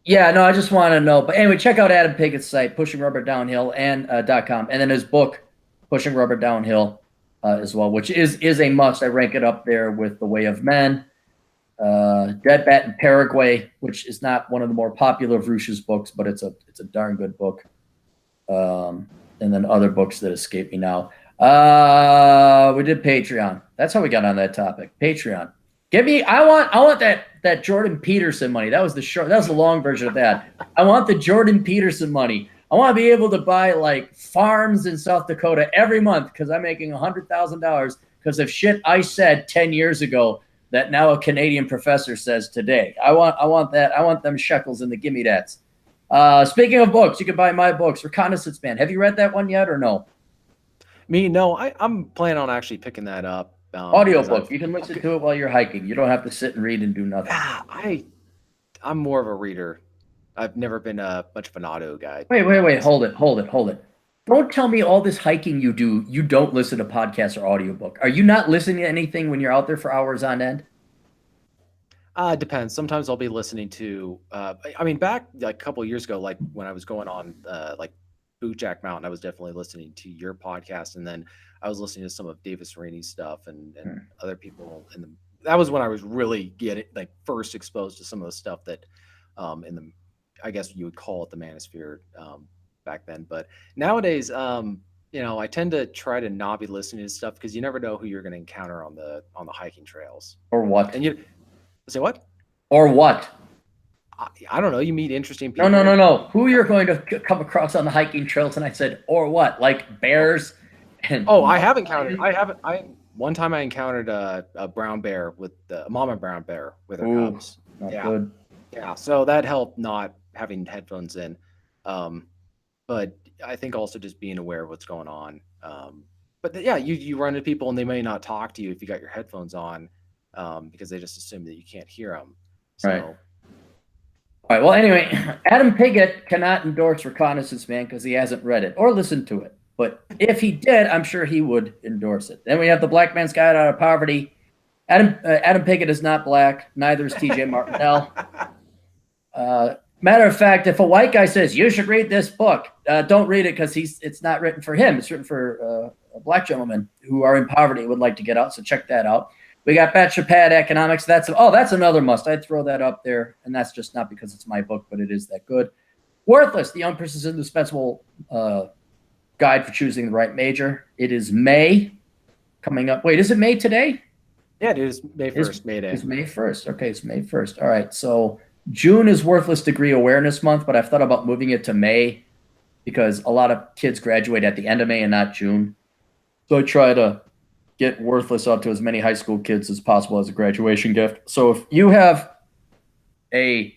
Yeah, no, I just want to know. But anyway, check out Adam Piggott's site, Pushing Rubber Downhill and .com, and then his book, Pushing Rubber Downhill, as well, which is a must. I rank it up there with The Way of Men, Dead Bat in Paraguay, which is not one of the more popular of Rush's books, but it's a darn good book. And then other books that escape me now. We did Patreon. That's how we got on that topic. Patreon. I want that Jordan Peterson money. That was the long version of that. I want the Jordan Peterson money. I want to be able to buy farms in South Dakota every month because I'm making $100,000 because of shit I said 10 years ago that now a Canadian professor says today. I want that. I want them shekels in the gimme dats. Speaking of books, you can buy my books, Reconnaissance Man. Have you read that one yet or no? Me, no. I'm planning on actually picking that up. Audiobook. You can listen to it while you're hiking. You don't have to sit and read and do nothing. I'm more of a reader. I've never been much of an audio guy. Wait. Hold it. Don't tell me all this hiking you do, you don't listen to podcasts or audiobook. Are you not listening to anything when you're out there for hours on end? Depends. Sometimes I'll be listening to, back a couple of years ago, when I was going on, Bootjack Mountain, I was definitely listening to your podcast, and then I was listening to some of Davis Rainey's stuff and other people in the. That was when I was really getting like first exposed to some of the stuff that, in the, I guess you would call it the manosphere back then. But nowadays, I tend to try to not be listening to stuff because you never know who you're going to encounter on the hiking trails. Or what? And you say what? Or what? I don't know. You meet interesting No, people. no, no, no. Who you're going to come across on the hiking trails? And I said, or what? Like bears? And I have encountered. I haven't. One time I encountered a brown bear with a mama brown bear with her cubs. Not Yeah, good. yeah. So that helped not having headphones in. But I think also just being aware of what's going on. But yeah, you run into people and they may not talk to you if you got your headphones on, because they just assume that you can't hear them. So. Right. All right. Well, anyway, Adam Piggott cannot endorse Reconnaissance Man because he hasn't read it or listened to it. But if he did, I'm sure he would endorse it. Then we have The Black Man's Guide Out of Poverty. Adam Piggott is not black. Neither is TJ Martinell. Matter of fact, if a white guy says you should read this book, don't read it because it's not written for him. It's written for black gentlemen who are in poverty and would like to get out. So check that out. We got Bachelor Pad Economics. That's another must. I'd throw that up there, and that's just not because it's my book, but it is that good. Worthless, the young person's indispensable guide for choosing the right major. It is May coming up. Wait, is it May today? Yeah, it is May 1st, May Day. It's May 1st. Okay, it's May 1st. All right, so June is Worthless Degree Awareness Month, but I've thought about moving it to May because a lot of kids graduate at the end of May and not June. So I try to get Worthless out to as many high school kids as possible as a graduation gift. So if you have a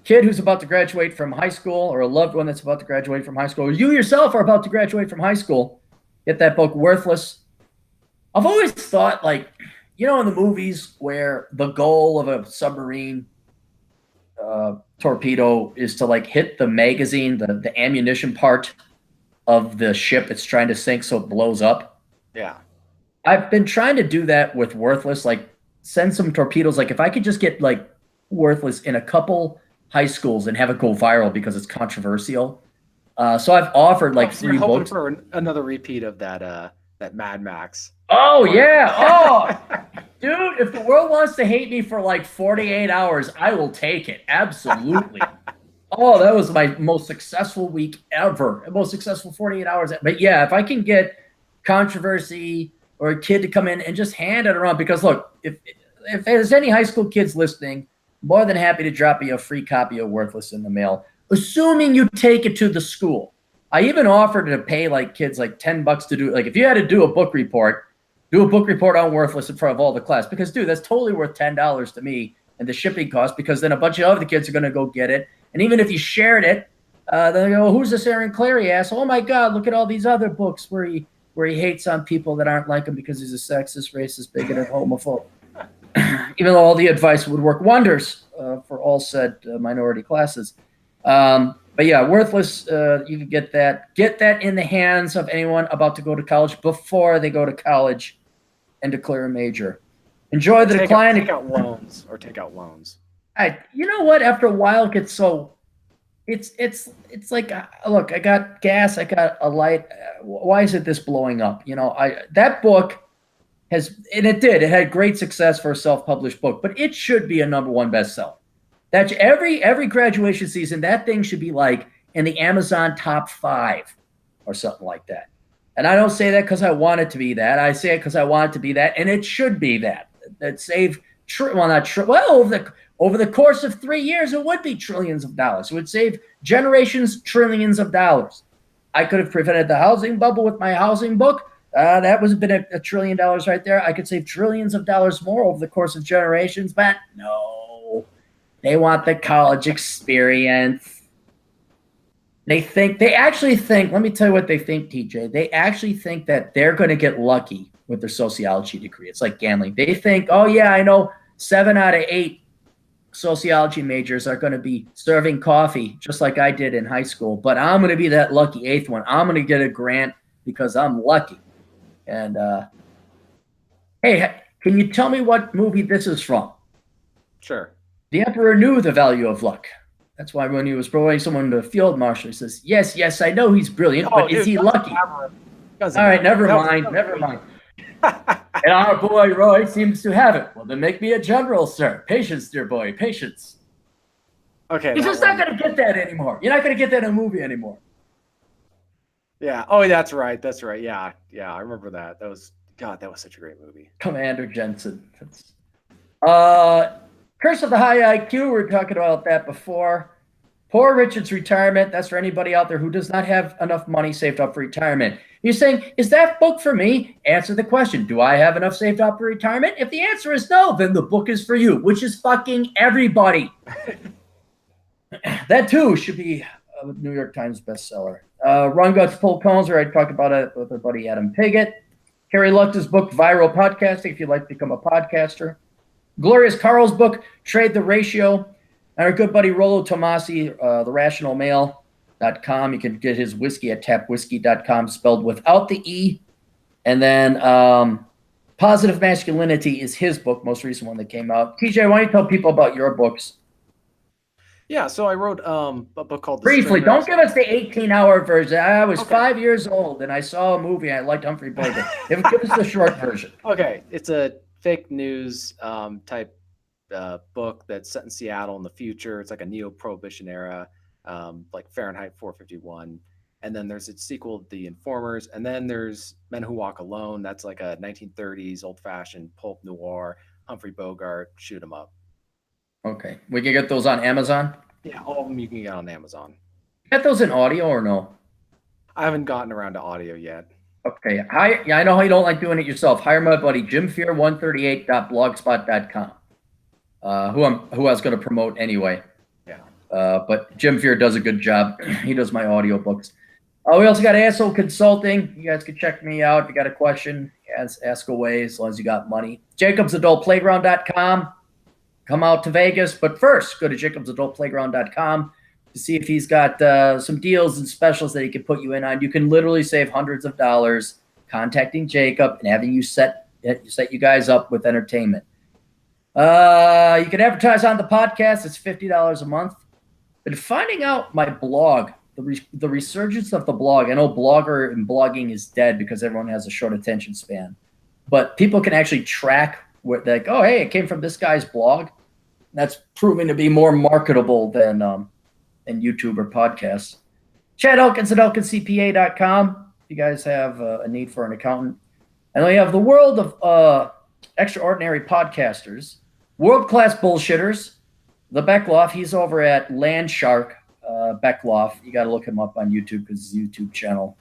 kid who's about to graduate from high school or a loved one that's about to graduate from high school, or you yourself are about to graduate from high school, get that book, Worthless. I've always thought, like, in the movies where the goal of a submarine torpedo is to, like, hit the magazine, the ammunition part of the ship it's trying to sink so it blows up. Yeah. I've been trying to do that with Worthless, like send some torpedoes. Like if I could just get like Worthless in a couple high schools and have it go viral because it's controversial. So I've offered like 3 books. For another repeat of that Mad Max. Oh yeah. Oh, dude, if the world wants to hate me for like 48 hours, I will take it. Absolutely. Oh, that was my most successful week ever. Most successful 48 hours. But yeah, if I can get controversy or a kid to come in and just hand it around, because look, if there's any high school kids listening, more than happy to drop you a free copy of Worthless in the mail, assuming you take it to the school. I even offered to pay like kids like $10 to do it. Like if you had to do a book report on Worthless in front of all the class, because dude, that's totally worth $10 to me and the shipping cost, because then a bunch of other kids are going to go get it. And even if you shared it, they go, who's this Aaron Clarey ass? Oh my God, look at all these other books where he hates on people that aren't like him because he's a sexist, racist, bigoted, homophobe. Even though all the advice would work wonders for all said minority classes. But yeah, Worthless, you can get that. Get that in the hands of anyone about to go to college before they go to college and declare a major. Enjoy the decline. Take out loans. You know what? After a while, it gets so. It's like, look, I got gas, I got a light. Why is it this blowing up? That book it had great success for a self-published book, but it should be a #1 bestseller. That's every graduation season, that thing should be like in the Amazon top 5 or something like that. And I don't say that because I want it to be that. I say it because I want it to be that, and it should be that. That saved over the course of 3 years, it would be trillions of dollars. It would save generations trillions of dollars. I could have prevented the housing bubble with my housing book. That was been $1 trillion right there. I could save trillions of dollars more over the course of generations, but no. They want the college experience. They actually think, let me tell you what they think, TJ. They actually think that they're going to get lucky with their sociology degree. It's like gambling. They think, oh yeah, I know 7 out of 8 sociology majors are going to be serving coffee just like I did in high school, but I'm going to be that lucky 8th one. I'm going to get a grant because I'm lucky. And hey, can you tell me what movie this is from? Sure. The Emperor knew the value of luck. That's why when he was promoting someone to field marshal, he says, "Yes, yes, I know he's brilliant, Oh, but is dude, he lucky?" doesn't All right, matter. never mind. And our boy Roy seems to have it. Well, then make me a general, sir. Patience, dear boy, patience. Okay, You're just not going to get that anymore. You're not going to get that in a movie anymore. Yeah. Oh, that's right. That's right. Yeah. Yeah. I remember that. That was such a great movie. Commander Jensen. Curse of the High IQ. We were talking about that before. Poor Richard's retirement. That's for anybody out there who does not have enough money saved up for retirement. You're saying, is that book for me? Answer the question. Do I have enough saved up for retirement? If the answer is no, then the book is for you, which is fucking everybody. That too should be a New York Times bestseller. Run Guts Pull Cones, where I talked about it with our buddy Adam Piggott. Carrie Luchter's book, Viral Podcasting, if you'd like to become a podcaster. Glorious Carl's book, Trade the Ratio. And our good buddy Rollo Tomasi, therationalmail.com. You can get his whiskey at tapwhiskey.com, spelled without the E. And then Positive Masculinity is his book, most recent one that came out. TJ, why don't you tell people about your books? Yeah, so I wrote a book called Briefly, don't give us the 18-hour version. I was 5 years old and I saw a movie. I liked Humphrey Bogart. Give us the short version. Okay, it's a fake news type book that's set in Seattle in the future. It's like a neo-prohibition era, like Fahrenheit 451. And then there's its sequel, The Informers. And then there's Men Who Walk Alone. That's like a 1930s old-fashioned pulp noir, Humphrey Bogart, shoot 'em up. Okay. We can get those on Amazon? Yeah, all of them you can get on Amazon. Get those in audio or no? I haven't gotten around to audio yet. Okay. I know how you don't like doing it yourself. Hire my buddy jimfear138.blogspot.com. Who I was going to promote anyway. Yeah. But Jim Fear does a good job. He does my audiobooks. We also got Asshole Consulting. You guys can check me out. If you got a question, ask away as long as you got money. JacobsAdultPlayground.com. Come out to Vegas. But first, go to JacobsAdultPlayground.com to see if he's got some deals and specials that he can put you in on. You can literally save hundreds of dollars contacting Jacob and having you set you guys up with entertainment. You can advertise on the podcast. It's $50 a month. But finding out my blog, the resurgence of the blog. I know blogger and blogging is dead because everyone has a short attention span. But people can actually track what, like, oh, hey, it came from this guy's blog. That's proving to be more marketable than YouTube or podcasts. Chad Elkins at ElkinsCPA.com. If you guys have a need for an accountant. And we have the world of extraordinary podcasters, world-class bullshitters. The Beckloff, he's over at Landshark Beckloff. You got to look him up on YouTube because his YouTube channel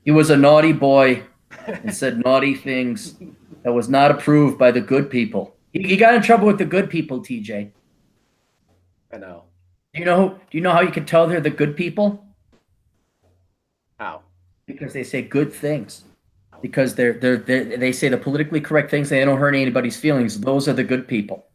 he was a naughty boy and said naughty things that was not approved by the good people. He got in trouble with the good people, TJ. I know. Do you know how you can tell they're the good people? How? Because they say good things. Because they say the politically correct things and they don't hurt anybody's feelings. Those are the good people.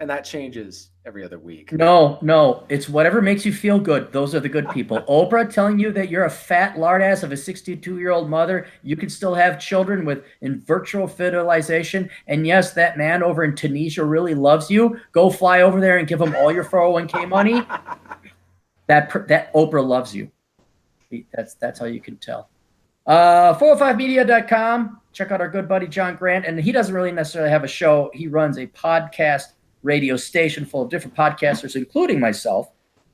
And that changes every other week. No. It's whatever makes you feel good. Those are the good people. Oprah telling you that you're a fat lard ass of a 62-year-old mother. You can still have children in virtual fertilization. And yes, that man over in Tunisia really loves you. Go fly over there and give him all your 401k money. That Oprah loves you. That's how you can tell. 405media.com. Check out our good buddy John Grant. And he doesn't really necessarily have a show. He runs a podcast radio station full of different podcasters, including myself.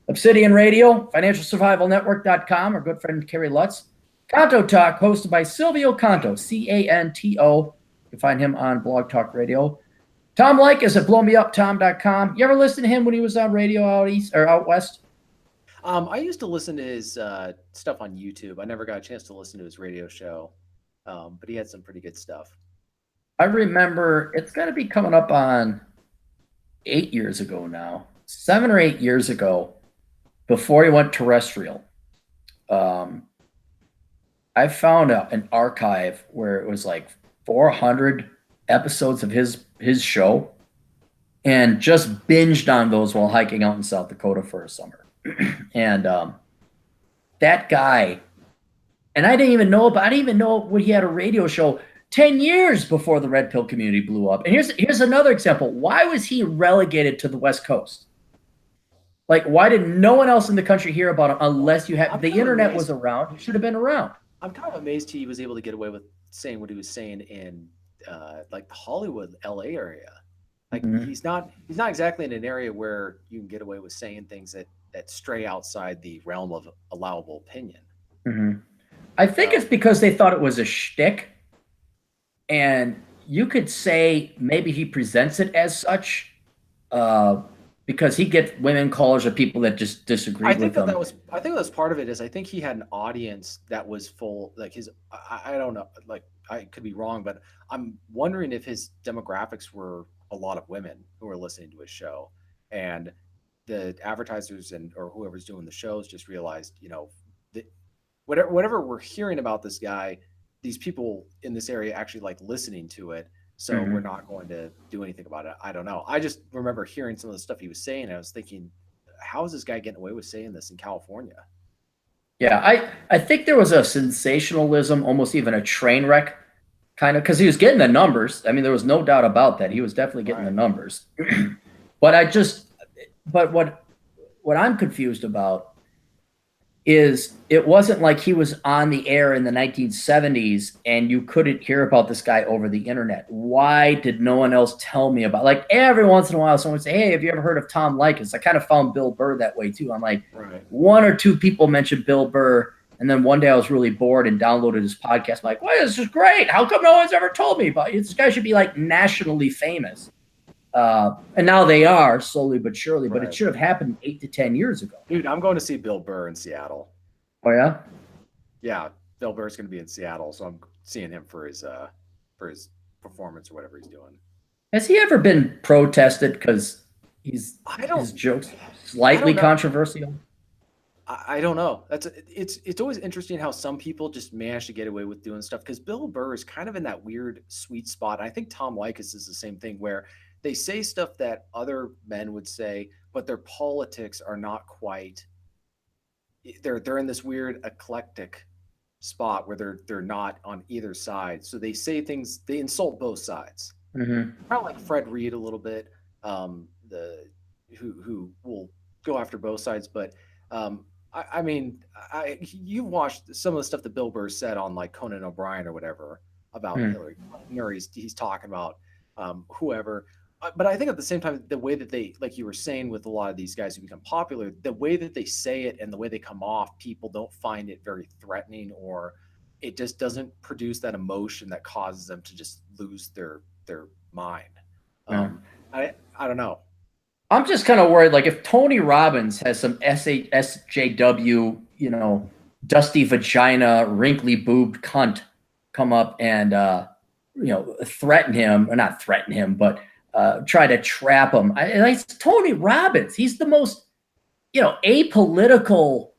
Obsidian Radio, FinancialSurvivalNetwork.com, our good friend Kerry Lutz. Canto Talk, hosted by Silvio Canto, Canto. You can find him on Blog Talk Radio. Tom Likas at blowmeuptom.com. You ever listen to him when he was on radio out east or out west? I used to listen to his stuff on YouTube. I never got a chance to listen to his radio show, but he had some pretty good stuff. I remember it's got to be coming up on 8 years ago now, 7 or 8 years ago, before he went terrestrial. I found an archive where it was like 400 episodes of his show and just binged on those while hiking out in South Dakota for a summer. And that guy, and I didn't even know when he had a radio show 10 years before the Red Pill community blew up. And here's another example. Why was he relegated to the West Coast? Like, why did no one else in the country hear about him unless you had I'm the kind of internet was amazed. around? He should have been around. I'm kind of amazed he was able to get away with saying what he was saying in like the Hollywood, LA area. Like Mm-hmm. he's not exactly in an area where you can get away with saying things that stray outside the realm of allowable opinion. Mm-hmm. I think it's So because they thought it was a shtick, and you could say maybe he presents it as such, uh, because he gets women callers or people that just disagreed with him. I think that was part of it. Is I think he had an audience that was full. Like I don't know. Like I could be wrong, but I'm wondering if his demographics were a lot of women who were listening to his show, and the advertisers and or whoever's doing the shows just realized, that whatever we're hearing about this guy, these people in this area actually like listening to it. So we're Mm-hmm. not going to do anything about it. I don't know. I just remember hearing some of the stuff he was saying. And I was thinking, how is this guy getting away with saying this in California? Yeah, I think there was a sensationalism, almost even a train wreck kind of, because he was getting the numbers. I mean, there was no doubt about that. He was definitely getting the Right. numbers. but I just, but what I'm confused about is it wasn't like he was on the air in the 1970s and you couldn't hear about this guy over the internet. Why did no one else tell me about, like, every once in a while someone would say, hey, have you ever heard of Tom Likas? I kind of found Bill Burr that way too. I'm like, Right. one or two people mentioned Bill Burr, and then one day I was really bored and downloaded his podcast. I'm like, well, this is great. How come no one's ever told me about it? This guy should be like nationally famous. And now they are slowly but surely, but it Right. should have happened 8 to 10 years ago. Dude, I'm going to see Bill Burr in Seattle. Oh yeah. Yeah, Bill Burr's going to be in Seattle, so I'm seeing him for his performance or whatever he's doing. Has he ever been protested because he's I his don't jokes I slightly don't know. controversial? I don't know. It's always interesting how some people just manage to get away with doing stuff because Bill Burr is kind of in that weird sweet spot. I think Tom Likas is the same thing where they say stuff that other men would say, but their politics are not quite. They're in this weird eclectic spot where they're not on either side. So they say things. They insult both sides. Mm-hmm. Kind of like Fred Reed a little bit. The who will go after both sides, but I mean, you watched some of the stuff that Bill Burr said on like Conan O'Brien or whatever about Mm-hmm. Hillary Clinton, or he's talking about whoever. But I think at the same time, the way that they, like you were saying, with a lot of these guys who become popular, the way that they say it and the way they come off, people don't find it very threatening, or it just doesn't produce that emotion that causes them to just lose their mind. Yeah. Um, I don't know. I'm just kind of worried. Like, if Tony Robbins has some SJW, dusty vagina, wrinkly boobed cunt come up and threaten him, or not threaten him, but try to trap him. It's Tony Robbins. He's the most apolitical,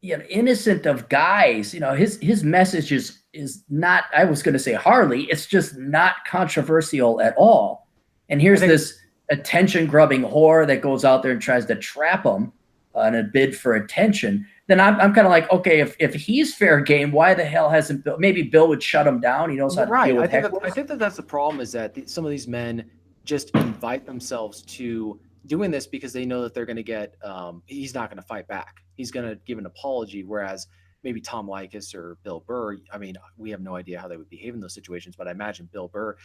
innocent of guys. His message is not. I was going to say Harley. It's just not controversial at all. And I here's think this attention grubbing whore that goes out there and tries to trap him in a bid for attention. Then I'm kind of like, okay, if he's fair game, why the hell hasn't Bill? Maybe Bill would shut him down. He knows how to right. deal with I hecklers. think that that's the problem is that some of these men just invite themselves to doing this because they know that they're going to get. He's not going to fight back. He's going to give an apology, whereas maybe Tom Likas or Bill Burr. I mean, we have no idea how they would behave in those situations, but I imagine Bill Burr,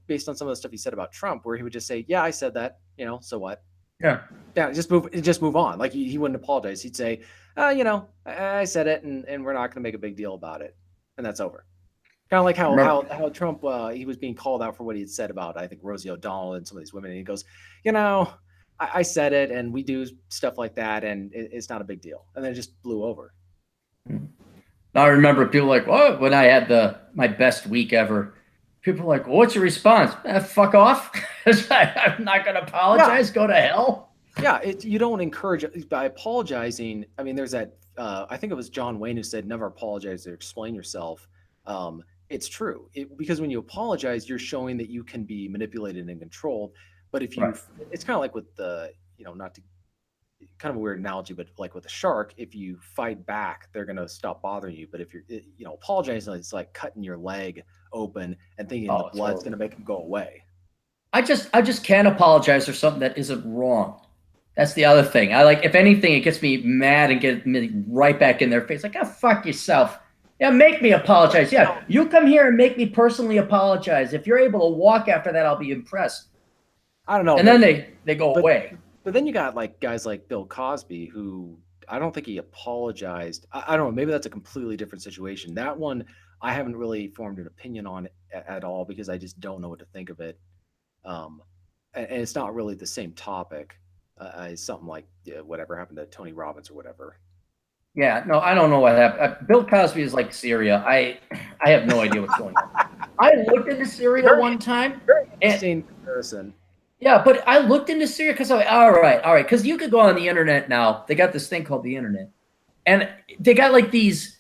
based on some of the stuff he said about Trump, where he would just say, "Yeah, I said that. So what? Yeah. Yeah, just move on." Like he wouldn't apologize. He'd say, I said it, and we're not going to make a big deal about it, and that's over. Kind of like how Remember, Trump he was being called out for what he had said about, I think, Rosie O'Donnell and some of these women, and he goes, I said it, and we do stuff like that, and it's not a big deal, and then it just blew over. I remember people like, "What?" When I had my best week ever, people were like, well, "What's your response?" Fuck off. I'm not going to Yeah, apologize. Go to hell. yeah. You don't encourage by apologizing. I mean, there's that. I think it was John Wayne who said, "Never apologize or explain yourself." It's true because when you apologize, you're showing that you can be manipulated and controlled. But if Right. it's kind of like with the, not to kind of a weird analogy, but like with a shark, if you fight back, they're going to stop bothering you. But if you're, apologizing, it's like cutting your leg open and thinking the Oh, blood's going totally. to make them go away. I just can't apologize for something that isn't wrong. That's the other thing. I like, if anything, it gets me mad and gets me right back in their face. Like, oh, fuck yourself. Yeah, make me apologize. Yeah, you come here and make me personally apologize. If you're able to walk after that, I'll be impressed. I don't know. And then they go away. But then you got like guys like Bill Cosby, who I don't think he apologized. I don't know. Maybe that's a completely different situation. That one I haven't really formed an opinion on at all because I just don't know what to think of it. And it's not really the same topic as something like whatever happened to Tony Robbins or whatever. Yeah, no, I don't know what happened. Bill Cosby is like Syria. I have no idea what's going on. I looked into Syria one time. Very interesting comparison. Yeah, but I looked into Syria because I'm like, all right, because you could go on the internet now. They got this thing called the internet, and they got like these.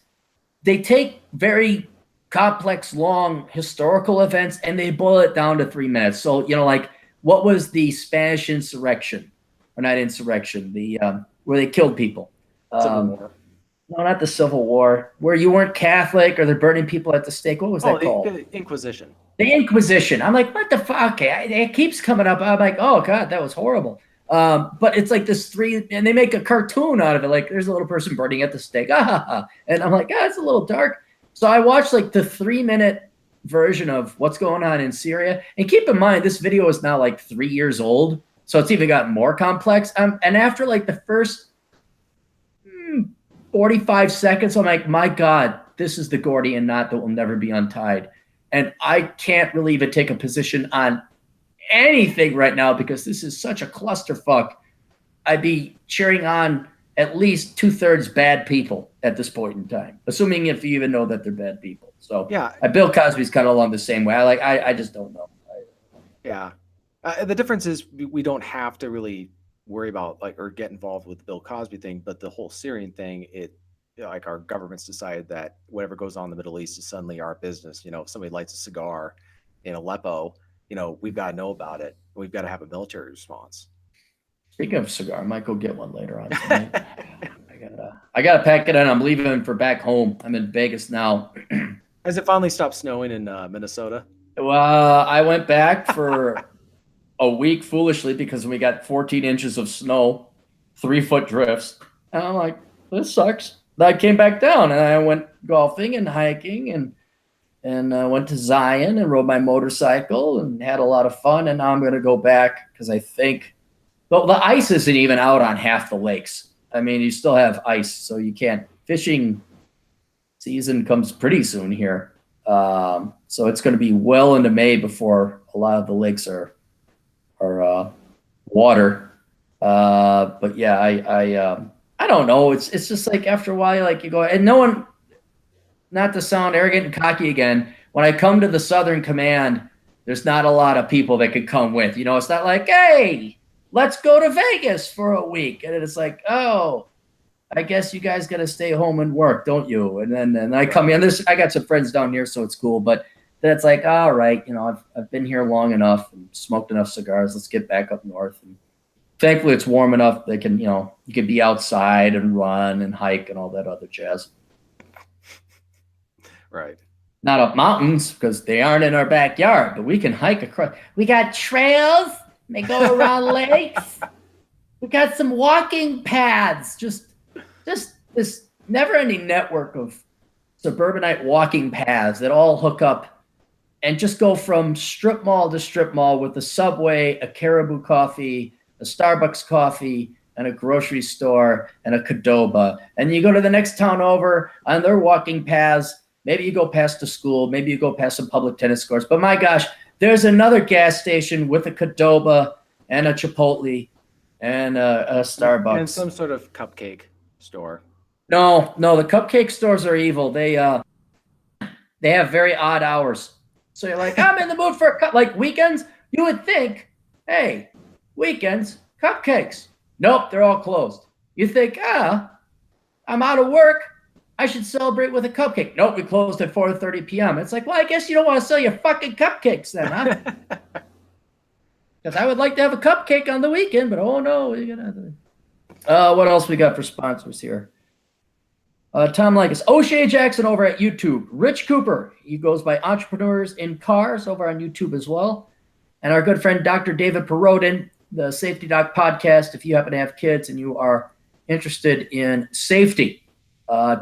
They take very complex, long historical events and they boil it down to 3 minutes. So like what was the Spanish insurrection, or not insurrection? The where they killed people. Civil War. No, not the Civil War, where you weren't Catholic or they're burning people at the stake. What was that called? The Inquisition. The Inquisition. I'm like, what the fuck? Okay, it keeps coming up. I'm like, oh god, that was horrible. But it's like this and they make a cartoon out of it. Like there's a little person burning at the stake. And I'm like, it's a little dark. So I watched like the 3-minute version of what's going on in Syria. And keep in mind, this video is now like 3 years old. So it's even gotten more complex. And after like the first 45 seconds, I'm like, my God, this is the Gordian knot that will never be untied. And I can't really even take a position on anything right now because this is such a clusterfuck. I'd be cheering on at least 2/3 bad people at this point in time, assuming if you even know that they're bad people. So yeah, Bill Cosby's kind of along the same way. I just don't know. Yeah, the difference is we don't have to really worry about or get involved with the Bill Cosby thing, but the whole Syrian thing, like our government's decided that whatever goes on in the Middle East is suddenly our business. If somebody lights a cigar in Aleppo, we've got to know about it. We've got to have a military response. Speaking of cigar, I might go get one later on tonight. I gotta pack it in. I'm leaving for back home. I'm in Vegas now. Has it finally stopped snowing in Minnesota? Well, I went back for a week foolishly because we got 14 inches of snow, 3-foot drifts. And I'm like, this sucks. Then I came back down and I went golfing and hiking and went to Zion and rode my motorcycle and had a lot of fun. And now I'm going to go back because I think the ice isn't even out on half the lakes. I mean, you still have ice, so you can't. Fishing season comes pretty soon here. So it's going to be well into May before a lot of the lakes are water. But yeah, I don't know. It's just like after a while, like you go, and no one, not to sound arrogant and cocky again, when I come to the Southern Command, there's not a lot of people that could come with. It's not like, hey, let's go to Vegas for a week. And it's like, oh, I guess you guys got to stay home and work, don't you? And then I come in. I got some friends down here, so it's cool. But then it's like, all right, I've been here long enough and smoked enough cigars. Let's get back up north. And thankfully, it's warm enough. They can, you can be outside and run and hike and all that other jazz. Right. Not up mountains because they aren't in our backyard, but we can hike across. We got trails. They go around lakes. We got some walking paths. Just this never-ending network of suburbanite walking paths that all hook up and just go from strip mall to strip mall with a Subway, a Caribou coffee, a Starbucks coffee, and a grocery store and a Qdoba. And you go to the next town over on their walking paths. Maybe you go past a school. Maybe you go past some public tennis courts. But my gosh, there's another gas station with a Qdoba and a Chipotle and a Starbucks. And some sort of cupcake store. No, the cupcake stores are evil. They have very odd hours. So you're like, I'm in the mood for like weekends. You would think, hey, weekends, cupcakes. Nope, they're all closed. You think, I'm out of work. I should celebrate with a cupcake. Nope, we closed at 4:30 p.m. It's like, well, I guess you don't want to sell your fucking cupcakes then, huh? Because I would like to have a cupcake on the weekend, but oh no. What else we got for sponsors here? Tom Likas. O'Shea Jackson over at YouTube. Rich Cooper. He goes by Entrepreneurs in Cars over on YouTube as well. And our good friend Dr. David Perodin. the Safety Doc podcast. If you happen to have kids and you are interested in safety,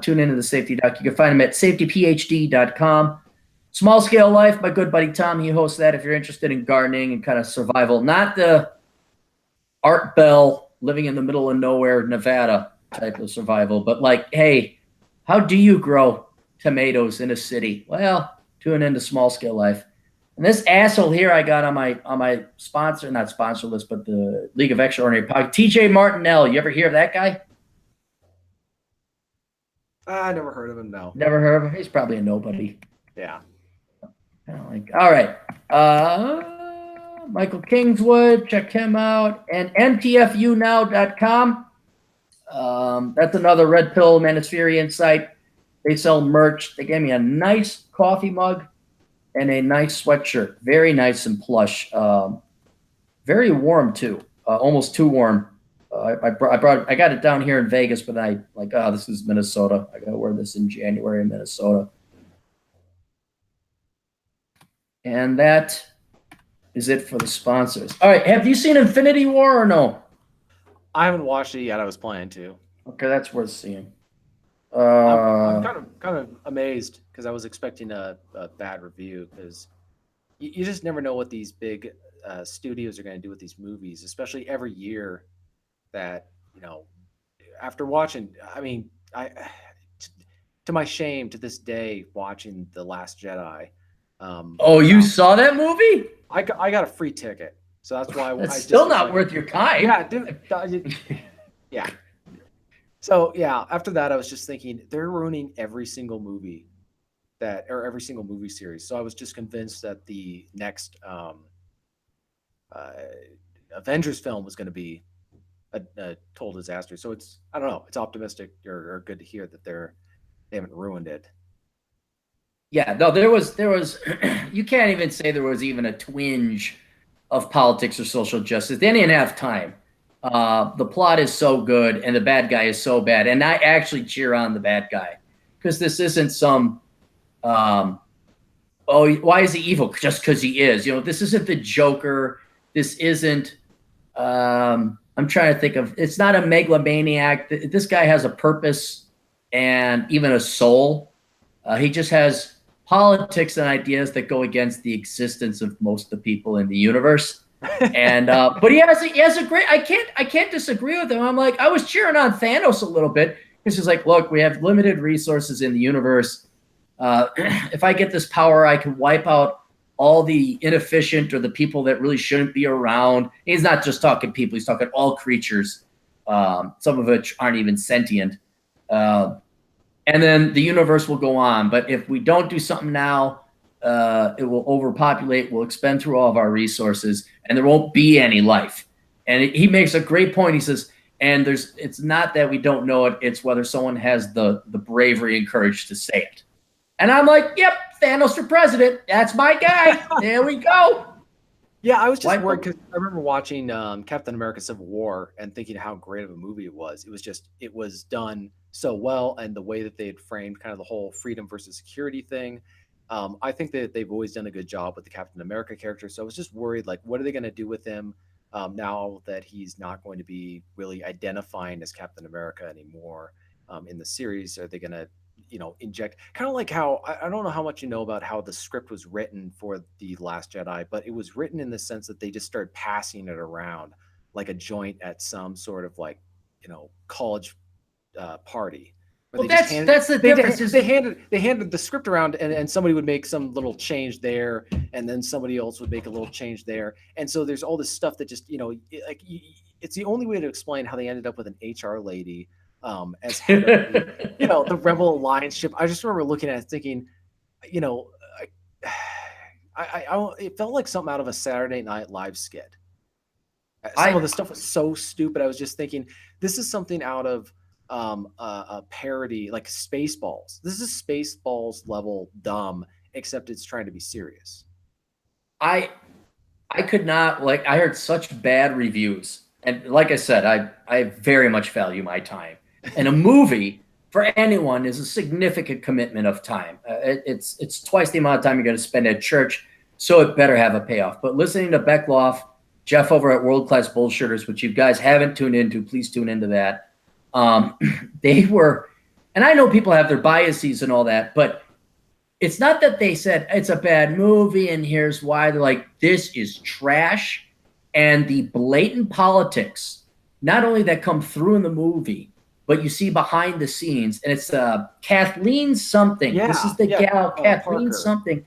tune into the Safety Doc. You can find them at safetyphd.com. Small Scale Life, my good buddy Tom, he hosts that if you're interested in gardening and kind of survival, not the Art Bell living in the middle of nowhere, Nevada type of survival, but like, hey, how do you grow tomatoes in a city? Well, tune into Small Scale Life. And this asshole here I got on my sponsor, not sponsor list, but the League of Extraordinary podcast, TJ Martinell. You ever hear of that guy? I never heard of him, no. Never heard of him? He's probably a nobody. Yeah. All right. Michael Kingswood, check him out. And mtfunow.com. That's another Red Pill Manispherian site. They sell merch. They gave me a nice coffee mug and a nice sweatshirt. Very nice and plush. Very warm too. Almost too warm. I got it down here in Vegas, but I like, this is Minnesota. I gotta wear this in January in Minnesota. And that is it for the sponsors. All right, have you seen Infinity War or no? I haven't watched it yet. I was planning to. Okay, that's worth seeing. I'm kind of amazed because I was expecting a bad review because you just never know what these big studios are going to do with these movies, especially every year. That after watching, I mean, to my shame, to this day, watching The Last Jedi. You saw that movie? I got a free ticket, so that's why. It's still not worth your time. Yeah, dude. Yeah. So yeah, after that, I was just thinking they're ruining every single movie every single movie series. So I was just convinced that the next Avengers film was going to be a total disaster. So I don't know. It's optimistic or good to hear that they haven't ruined it. Yeah, no, there was you can't even say there was even a twinge of politics or social justice. They didn't have time. The plot is so good and the bad guy is so bad. And I actually cheer on the bad guy because this isn't some, why is he evil? Just because he is. This isn't the Joker. This isn't, I'm trying to think of, it's not a megalomaniac. This guy has a purpose and even a soul. He just has politics and ideas that go against the existence of most of the people in the universe. And but he has a great, I can't disagree with him. I'm like, I was cheering on Thanos a little bit because he's like, look, we have limited resources in the universe. If I get this power, I can wipe out all the inefficient or the people that really shouldn't be around. He's not just talking people, he's talking all creatures, some of which aren't even sentient. And then the universe will go on. But if we don't do something now, it will overpopulate, we'll expend through all of our resources, and there won't be any life. And he makes a great point. He says, and it's not that we don't know it, it's whether someone has the bravery and courage to say it. And I'm like, yep, Thanos for president. That's my guy. There we go. Yeah, I was just worried because I remember watching Captain America Civil War and thinking how great of a movie it was. It was done so well, and the way that they had framed kind of the whole freedom versus security thing. I think that they've always done a good job with the Captain America character. So I was just worried, like, what are they going to do with him now that he's not going to be really identifying as Captain America anymore in the series? Are they going to inject kind of like how I don't know how much you know about how the script was written for The Last Jedi, but it was written in the sense that they just started passing it around like a joint at some sort of like college party. Well, that's the difference. They handed the script around, and somebody would make some little change there, and then somebody else would make a little change there, and so there's all this stuff that just it's the only way to explain how they ended up with an HR lady as head of the Rebel Alliance ship. I just remember looking at it thinking, it felt like something out of a Saturday Night Live skit. Some of the stuff was so stupid. I was just thinking, this is something out of a parody, like Spaceballs. This is Spaceballs level dumb, except it's trying to be serious. I could not, I heard such bad reviews. And like I said, I very much value my time. And a movie for anyone is a significant commitment of time. It's twice the amount of time you're going to spend at church, so it better have a payoff. But listening to Beckloff Jeff over at World Class Bullshitters, which you guys haven't tuned into, please tune into that. They were, and I know people have their biases and all that, but it's not that they said it's a bad movie and here's why. They're like, this is trash. And the blatant politics, not only that come through in the movie, but you see behind the scenes. And it's Kathleen something. Yeah, this is the yeah, gal, Kathleen Parker. something.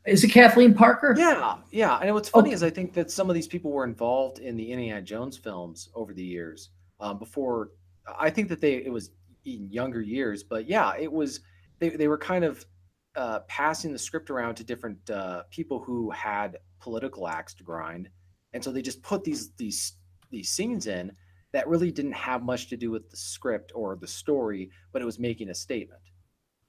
Is it Kathleen Parker? Yeah, yeah. And what's funny Okay. is I think that some of these people were involved in the Indiana Jones films over the years. Before, I think that it was in younger years, but yeah, it was they were kind of passing the script around to different people who had political axe to grind, and so they just put these scenes in that really didn't have much to do with the script or the story, but it was making a statement.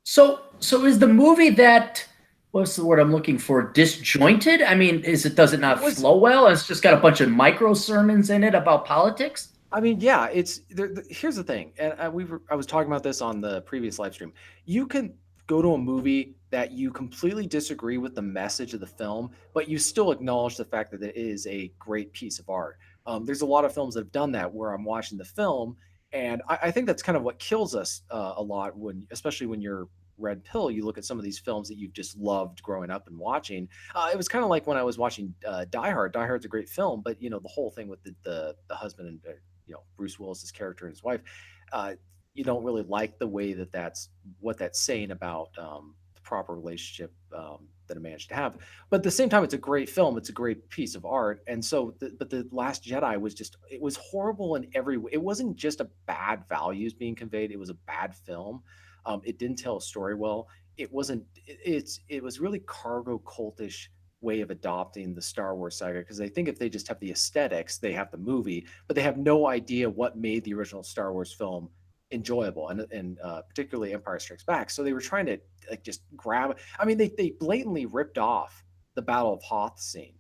So is the movie that, what's the word I'm looking for? Disjointed? I mean, does it It not was flow well? It's just got a bunch of micro sermons in it about politics. I mean, yeah, it's there. Here's the thing, and I was talking about this on the previous live stream. You can go to a movie that you completely disagree with the message of the film, but you still acknowledge the fact that it is a great piece of art. There's a lot of films that have done that where I'm watching the film, and I think that's kind of what kills us a lot when, especially when you're red pill. You look at some of these films that you've just loved growing up and watching. It was kind of like when I was watching Die Hard. Die Hard's a great film, but you know the whole thing with the husband and Bruce Willis's character and his wife, uh, you don't really like the way that's what that's saying about the proper relationship that a man should have. But at the same time, it's a great film. It's a great piece of art. And so, but the Last Jedi was just, it was horrible in every way. It wasn't just a bad values being conveyed. It was a bad film. It didn't tell a story well. It wasn't. It was really cargo cultish way of adopting the Star Wars saga, because I think if they just have the aesthetics, they have the movie, but they have no idea what made the original Star Wars film enjoyable, and particularly Empire Strikes Back. So they were trying to like just grab. I mean, they blatantly ripped off the Battle of Hoth scene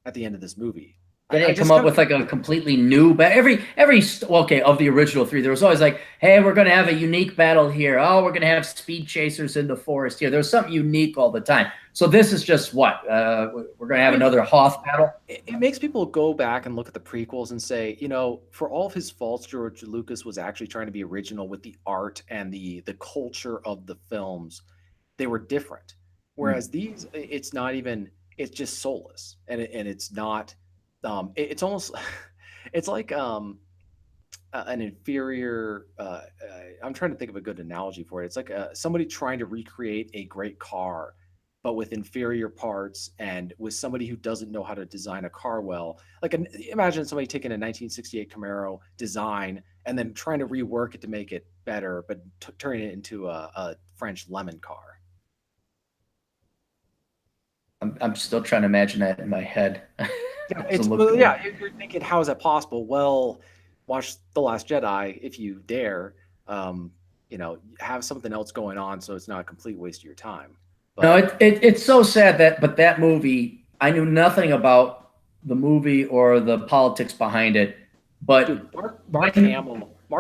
at the end of this movie. They I didn't come just up kind with of like a completely new, but well, okay, of the original three, there was always like, hey, we're going to have a unique battle here. Oh, we're going to have speed chasers in the forest here. There's something unique all the time. So this is just what we're going to I have mean, another Hoth battle. it makes people go back and look at the prequels and say, for all of his faults, George Lucas was actually trying to be original with the art and the culture of the films. They were different. Whereas these, it's not even, it's just soulless, and it's not. It's almost, it's like an inferior. I'm trying to think of a good analogy for it. It's like somebody trying to recreate a great car, but with inferior parts and with somebody who doesn't know how to design a car well. Imagine somebody taking a 1968 Camaro design and then trying to rework it to make it better, but turning it into a French lemon car. I'm still trying to imagine that in my head. Yeah, Absolutely. you're thinking, how is that possible? Well, watch The Last Jedi if you dare. Have something else going on, so it's not a complete waste of your time. No, But it's so sad but that movie, I knew nothing about the movie or the politics behind it. But dude, Mark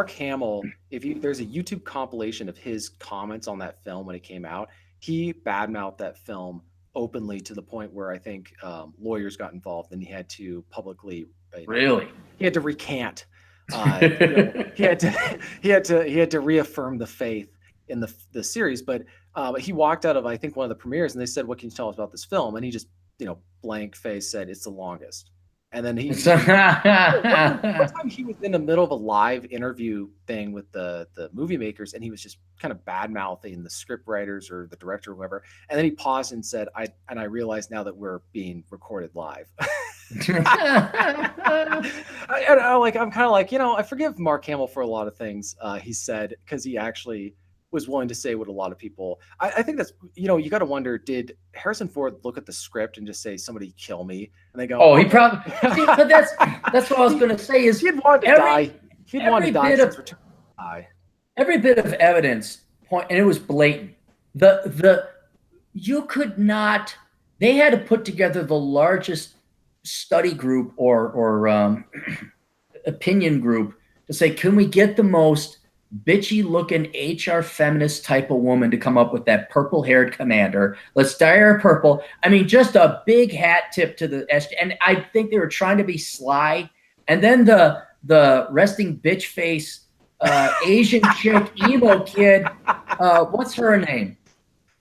Hamill, there's a YouTube compilation of his comments on that film when it came out. He badmouthed that film openly to the point where I think lawyers got involved, and he had to publicly, really, he had to recant. He had to reaffirm the faith in the series. But he walked out of, I think, one of the premieres, and they said, "What can you tell us about this film?" And he just blank face said, "It's the longest." And then one time he was in the middle of a live interview thing with the movie makers, and he was just kind of bad mouthing the script writers or the director or whoever. And then he paused and said, I realize now that we're being recorded live." I'm kind of like, I forgive Mark Hamill for a lot of things he said, because he actually was willing to say what a lot of people. I think that's, you got to wonder, did Harrison Ford look at the script and just say, "Somebody kill me," and they go, oh, he "Okay." probably. See, but that's what I was going to say. Is He'd want to die. He'd want to die since Return to die. Every bit of evidence and it was blatant. The you could not. They had to put together the largest study group or opinion group to say, can we get the most bitchy looking HR feminist type of woman to come up with that purple haired commander. Let's dye her purple. I mean, just a big hat tip to the S. And I think they were trying to be sly. And then the resting bitch face Asian chick emo kid. What's her name?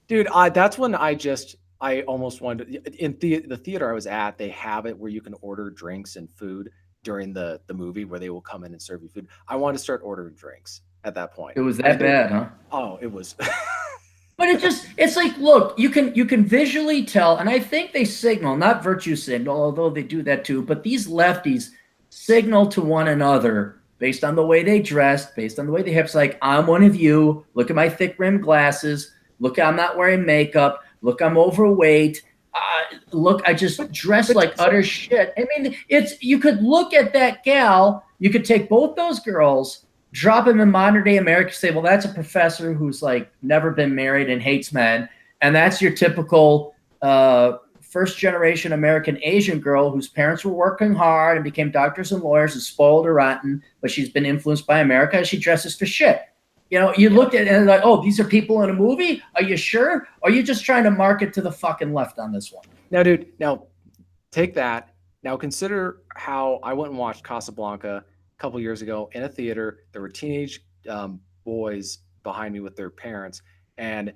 Dude, that's when I almost wanted to, in the theater I was at, they have it where you can order drinks and food during the movie where they will come in and serve you food. I wanted to start ordering drinks at that point. It was I mean, that bad, huh? oh, it was. But it's like, look, you can visually tell, and I think they signal, not virtue signal, although they do that too, but these lefties signal to one another based on the way they dressed, based on the way they have. It's like, I'm one of you. Look at my thick rimmed glasses. Look, I'm not wearing makeup. Look, I'm overweight. Look, I just dress like utter shit. I mean, you could look at that gal, you could take both those girls, drop them in modern day America, say, well, that's a professor who's like never been married and hates men. And that's your typical first generation American Asian girl whose parents were working hard and became doctors and lawyers and spoiled or rotten, but she's been influenced by America. She dresses for shit. You know, you looked at it and like, oh, these are people in a movie. Are you sure? Or are you just trying to market to the fucking left on this one? Now, dude, now take that. Now consider how I went and watched Casablanca a couple years ago in a theater. There were teenage boys behind me with their parents, and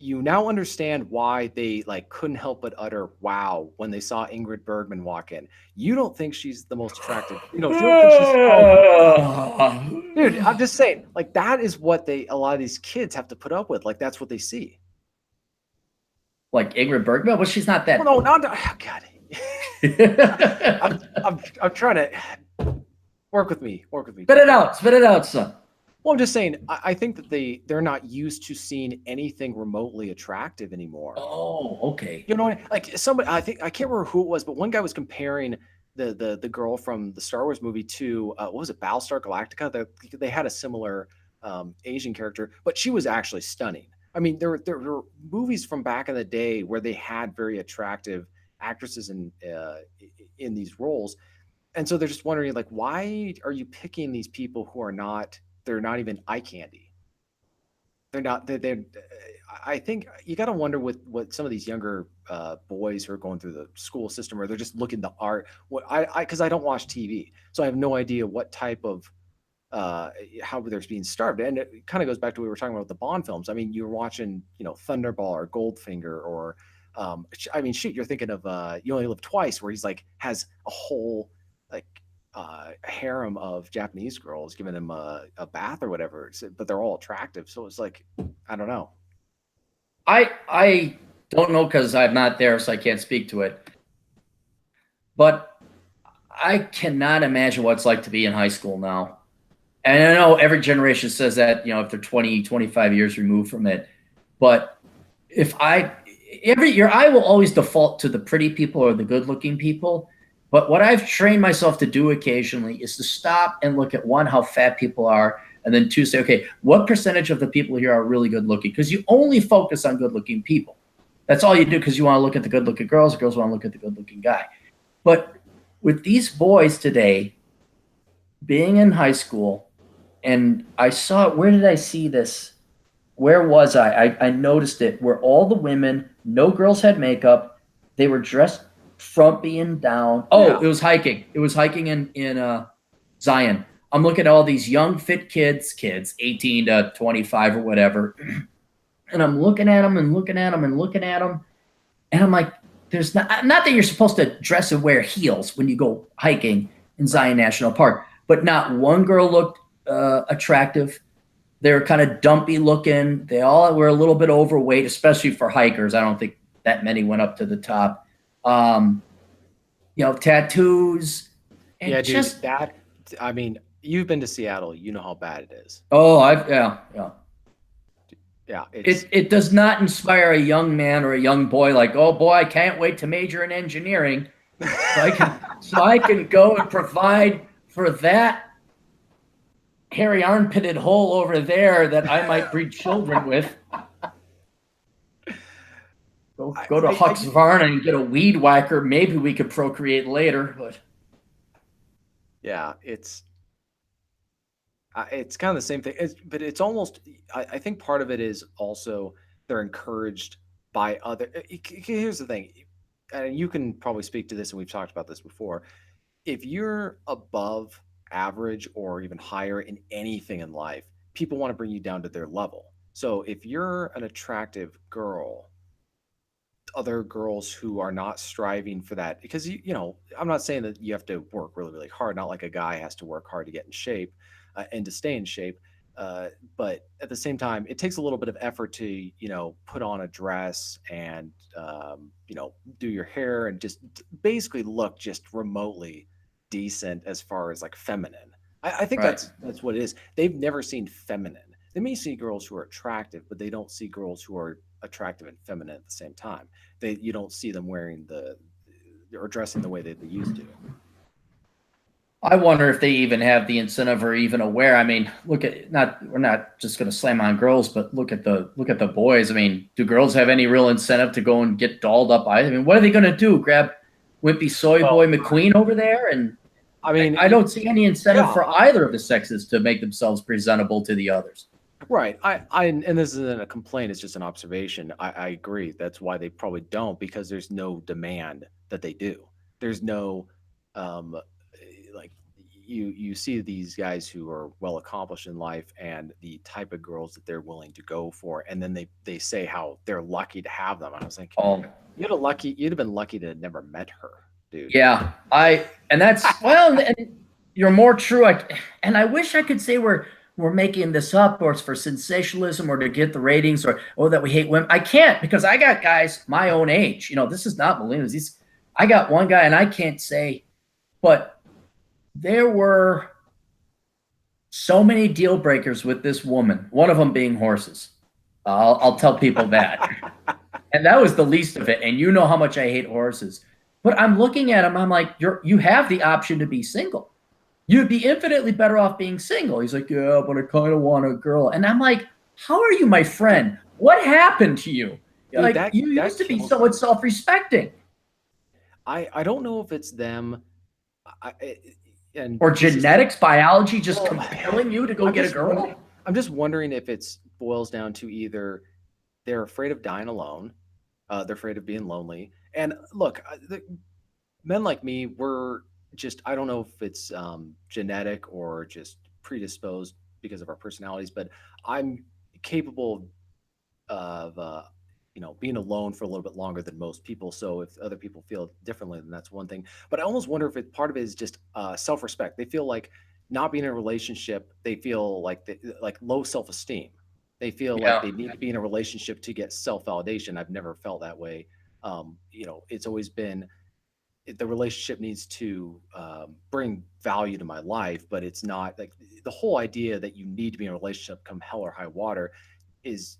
you now understand why they like couldn't help but utter "wow" when they saw Ingrid Bergman walk in. You don't think she's the most attractive, you know? You don't think she's dude. I'm just saying, like that is what a lot of these kids have to put up with. Like that's what they see. Like Ingrid Bergman? Well, she's not that. Well, no, not oh, God. I'm trying to work with me. Work with me. Spit it out. Spit it out, son. Well, I'm just saying, I think that they're not used to seeing anything remotely attractive anymore. Oh, okay. You know what I mean? Like somebody, I can't remember who it was, but one guy was comparing the girl from the Star Wars movie to what was it, Battlestar Galactica? They had a similar Asian character, but she was actually stunning. I mean, there were movies from back in the day where they had very attractive actresses in these roles, and so they're just wondering, like, why are you picking these people who are not? They're not even eye candy. They're not. They're I think you got to wonder with what some of these younger boys who are going through the school system, or they're just looking the art. What because I don't watch TV, so I have no idea what type of how they're being starved. And it kind of goes back to what we were talking about with the Bond films. I mean, you're watching, you know, Thunderball or Goldfinger, or I mean, shoot, you're thinking of You Only Live Twice, where he's like has a whole like harem of Japanese girls giving him a bath or whatever, but they're all attractive. So it's like, I don't know. I don't know because I'm not there, so I can't speak to it. But I cannot imagine what it's like to be in high school now. And I know every generation says that, you know, if they're 20, 25 years removed from it. But every year, I will always default to the pretty people or the good looking people. But what I've trained myself to do occasionally is to stop and look at, one, how fat people are, and then two, say, okay, what percentage of the people here are really good looking? Because you only focus on good looking people. That's all you do, because you want to look at the good looking girls want to look at the good looking guy. But with these boys today, being in high school, and I saw it, where did I see this? Where was I noticed it, where all the women, no girls had makeup, they were dressed frumpy and down. Oh, yeah. It was hiking. It was hiking in Zion. I'm looking at all these young, fit kids, 18 to 25 or whatever. And I'm looking at them and looking at them and looking at them. And I'm like, there's not that you're supposed to dress and wear heels when you go hiking in Zion National Park, but not one girl looked attractive. They were kind of dumpy looking. They all were a little bit overweight, especially for hikers. I don't think that many went up to the top. You know, tattoos. And yeah, dude, that, I mean, you've been to Seattle. You know how bad it is. Oh, yeah. Yeah. It does not inspire a young man or a young boy like, oh boy, I can't wait to major in engineering. So I can go and provide for that hairy armpitted hole over there that I might breed children with. Go to Husqvarna and get a weed whacker. Maybe we could procreate later, but yeah, It's kind of the same thing, but it's almost. I think part of it is also they're encouraged by other. Here's the thing, and you can probably speak to this, and we've talked about this before. If you're above average or even higher in anything in life, people want to bring you down to their level. So if you're an attractive girl, other girls who are not striving for that, because I'm not saying that you have to work really really hard, not like a guy has to work hard to get in shape and to stay in shape, but at the same time it takes a little bit of effort to put on a dress and do your hair and just basically look just remotely decent as far as like feminine. I think Right. that's what it is. They've never seen feminine. They may see girls who are attractive, but they don't see girls who are attractive and feminine at the same time. You don't see them wearing the or dressing the way that they used to. I wonder if they even have the incentive or even aware. I mean, look at not we're not just going to slam on girls, but look at the boys. I mean, do girls have any real incentive to go and get dolled up? I mean, what are they going to do? Grab wimpy soy Well, boy McQueen over there? And I mean, I don't see any incentive yeah, for either of the sexes to make themselves presentable to the others. right. And this isn't a complaint; it's just an observation. I agree. That's why they probably don't, because there's no demand that they do. There's no, like you see these guys who are well accomplished in life and the type of girls that they're willing to go for, and then they say how they're lucky to have them. And I was like, Oh, you'd have been lucky to have never met her, dude. yeah, and that's well, and you're more true. And I wish I could say we're making this up or it's for sensationalism or to get the ratings or that we hate women. I can't because I got guys my own age. This is not millennials. I got one guy and I can't say, but there were so many deal breakers with this woman. One of them being horses. I'll tell people that, and that was the least of it. And you know how much I hate horses. But I'm looking at him. I'm like, you have the option to be single. You'd be infinitely better off being single. He's like, yeah, but I kind of want a girl. And I'm like, how are you, my friend? What happened to you? Dude, Like, that you that used to be kills somewhat me. self-respecting, I don't know if it's them. I, and or this is genetics, biology just well, compelling you to go I'm get a just wondering. girl. I'm just wondering if it's boils down to either they're afraid of dying alone, they're afraid of being lonely. And look, men like me, we're just I don't know if it's genetic or just predisposed because of our personalities, but I'm capable of being alone for a little bit longer than most people. So if other people feel differently, then that's one thing. But I almost wonder if part of it is just self-respect. They feel like not being in a relationship, they feel like like low self-esteem. They feel like Yeah. they need to be in a relationship to get self-validation. I've never felt that way. It's always been the relationship needs to bring value to my life, but it's not like the whole idea that you need to be in a relationship come hell or high water is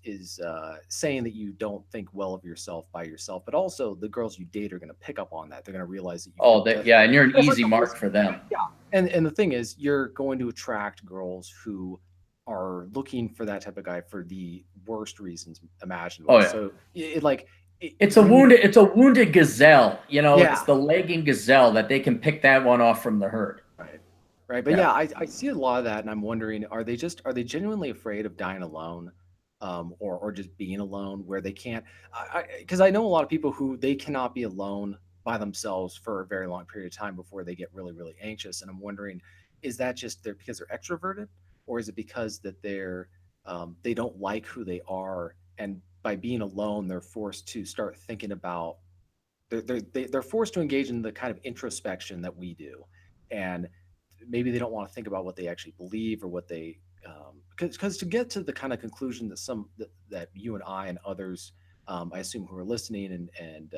saying that you don't think well of yourself by yourself, but also the girls you date are going to pick up on that. They're going to realize that you feel Oh, yeah, different. and you're an It's like easy the whole mark for them. yeah. And the thing is, you're going to attract girls who are looking for that type of guy for the worst reasons Oh imaginable. yeah. So it like It's a when you wounded gazelle. It's yeah. the lagging gazelle that they can pick that one off from the herd. Right. Right. But Yeah. yeah, I see a lot of that and I'm wondering, are they genuinely afraid of dying alone? Or just being alone where they can't, because I know a lot of people who they cannot be alone by themselves for a very long period of time before they get really, really anxious. And I'm wondering, is that just because they're extroverted, or is it because that they don't like who they are, and by being alone, they're forced to start thinking about they're forced to engage in the kind of introspection that we do, and maybe they don't want to think about what they actually believe or what they because to get to the kind of conclusion that that you and I and others I assume who are listening and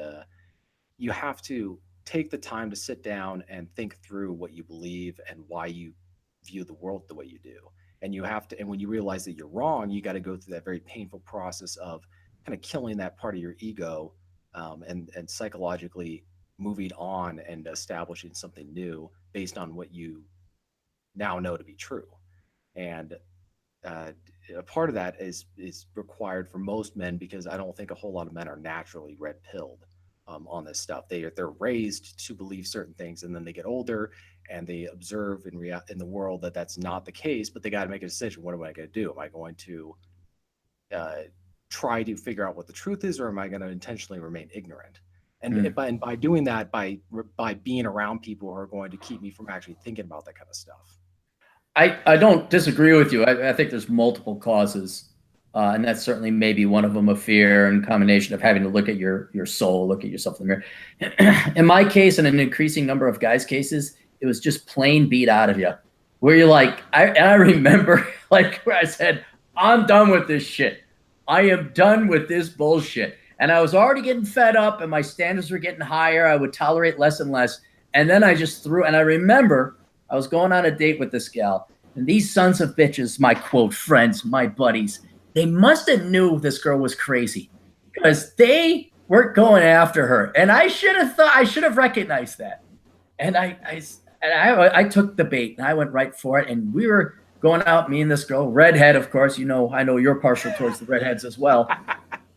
you have to take the time to sit down and think through what you believe and why you view the world the way you do. And you have to, and when you realize that you're wrong, you got to go through that very painful process of kind of killing that part of your ego, and psychologically moving on and establishing something new based on what you now know to be true. And uh, a part of that is required for most men because I don't think a whole lot of men are naturally red pilled. on this stuff. They're raised to believe certain things, and then they get older and they observe in the world that that's not the case. But they got to make a decision. What am I going to do? Am I going to uh, try to figure out what the truth is, or am I going to intentionally remain ignorant? And by doing that, by being around people who are going to keep me from actually thinking about that kind of stuff. I don't disagree with you. I think there's multiple causes, and that's certainly maybe one of them, a fear and combination of having to look at your soul, look at yourself in the mirror. In my case, and an increasing number of guys' cases, it was just plain beat out of you, where you're like, I remember like where I said, I'm done with this shit. I am done with this bullshit. And I was already getting fed up, and my standards were getting higher. I would tolerate less and less. And then I just threw, and I remember I was going on a date with this gal, and these sons of bitches, my quote friends, my buddies, they must have knew this girl was crazy because they weren't going after her. And I should have recognized that. And I took the bait and I went right for it. And we were going out, me and this girl, redhead, of course. You know, I know you're partial towards the redheads as well.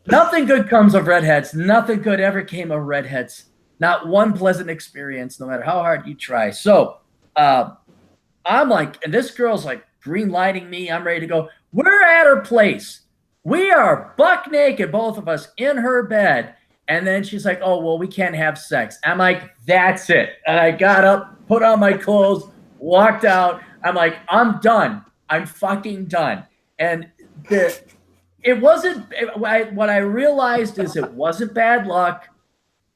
Nothing good comes of redheads. Nothing good ever came of redheads. Not one pleasant experience, no matter how hard you try. So I'm like, and this girl's like green lighting me. I'm ready to go. We're at her place. We are buck naked, both of us in her bed. And then she's like, oh, well, we can't have sex. I'm like, that's it. And I got up, put on my clothes, walked out. I'm like, I'm done. I'm fucking done. And it wasn't, what I realized is it wasn't bad luck.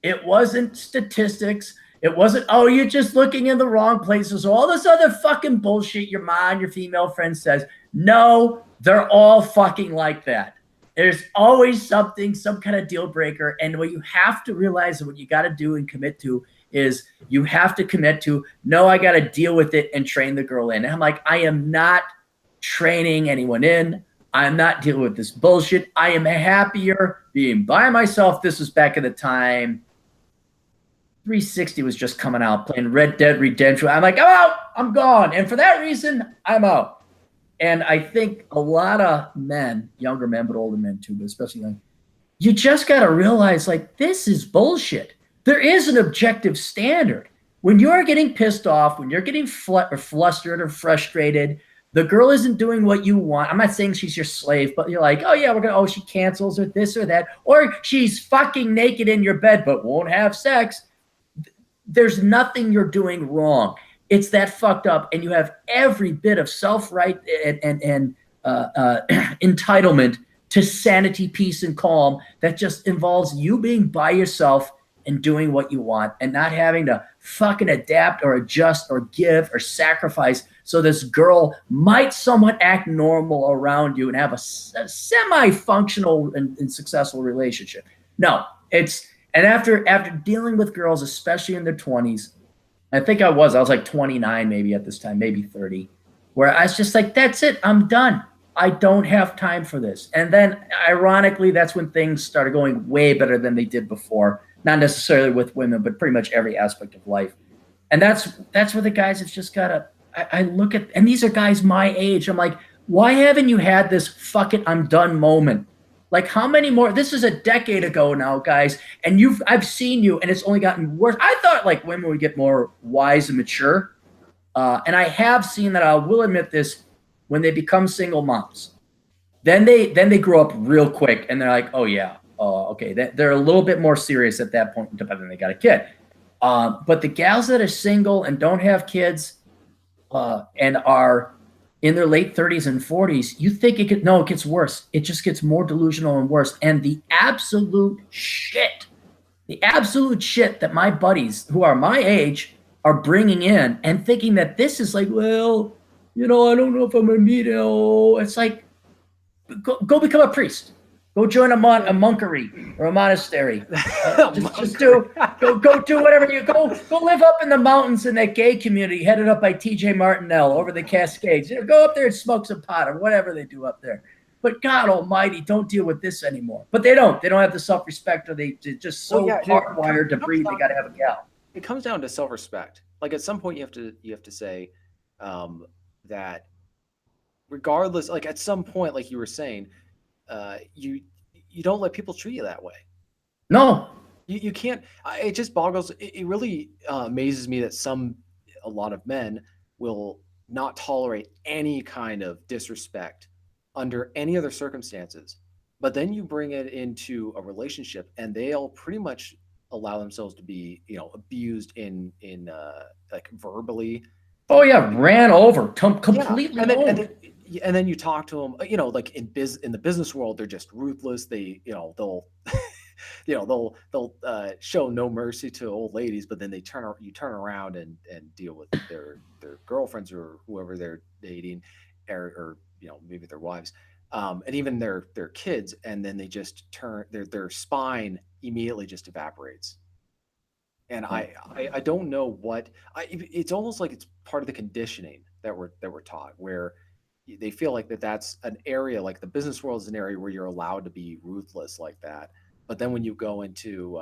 It wasn't statistics. It wasn't, oh, you're just looking in the wrong places. All this other fucking bullshit your mom, your female friend says. No, they're all fucking like that. There's always something, some kind of deal breaker. And what you have to realize and what you got to do and commit to is you have to commit to, no, I got to deal with it and train the girl in. And I'm like, I am not training anyone in. I'm not dealing with this bullshit. I am happier being by myself. This was back at the time 360 was just coming out, playing Red Dead Redemption. I'm like, I'm out. I'm gone. And for that reason, I'm out. And I think a lot of men, younger men, but older men too, but especially young, you just got to realize, like, this is bullshit. There is an objective standard. When you're getting pissed off, when you're getting flustered or frustrated, the girl isn't doing what you want. I'm not saying she's your slave, but you're like, oh, yeah, she cancels or this or that. Or she's fucking naked in your bed, but won't have sex. There's nothing you're doing wrong. It's that fucked up. And you have every bit of self-right and entitlement to sanity, peace, and calm that just involves you being by yourself and doing what you want and not having to fucking adapt or adjust or give or sacrifice so this girl might somewhat act normal around you and have a semi-functional and successful relationship. No, it's, and after dealing with girls, especially in their 20s, I think I was like 29 maybe at this time, maybe 30, where I was just like, that's it, I'm done. I don't have time for this. And then ironically, that's when things started going way better than they did before. Not necessarily with women, but pretty much every aspect of life. And that's where the guys have just got to, I look at, and these are guys my age. I'm like, why haven't you had this fuck it, I'm done moment? Like, how many more? This is a decade ago now, guys. And I've seen you, and it's only gotten worse. I thought like women would get more wise and mature. And I have seen that. I will admit this, when they become single moms, then they grow up real quick, and they're like, oh yeah, okay. They're a little bit more serious at that point, than they got a kid. But the gals that are single and don't have kids, and are in their late 30s and 40s, you think it gets worse. It just gets more delusional and worse. And the absolute shit that my buddies who are my age are bringing in and thinking that this is like, well, I don't know if I'm going to meet it. Oh, it's like, go become a priest. Go join a monkery or a monastery. Go do whatever you go live up in the mountains in that gay community headed up by TJ Martinell over the Cascades. Go up there and smoke some pot or whatever they do up there. But God Almighty, don't deal with this anymore. But they don't. They don't have the self-respect, or they're just so hardwired to breathe. They got to have a gal. It comes down to self-respect. Like at some point, you have to say that regardless. Like at some point, like you were saying. You don't let people treat you that way. No, You can't. It just boggles. It really amazes me that a lot of men will not tolerate any kind of disrespect under any other circumstances. But then you bring it into a relationship, and they'll pretty much allow themselves to be, abused in like verbally. Oh They'll yeah, be ran over, Yeah, completely and then and owned. then and then you talk to them, like in the business world, they're just ruthless. They'll they'll show no mercy to old ladies, but then you turn around and deal with their girlfriends or whoever they're dating, or maybe their wives, and even their kids, and then they just turn their spine immediately just evaporates. And I don't know it's almost like it's part of the conditioning that we're taught, where they feel like that's an area, like the business world is an area where you're allowed to be ruthless like that. But then when you go into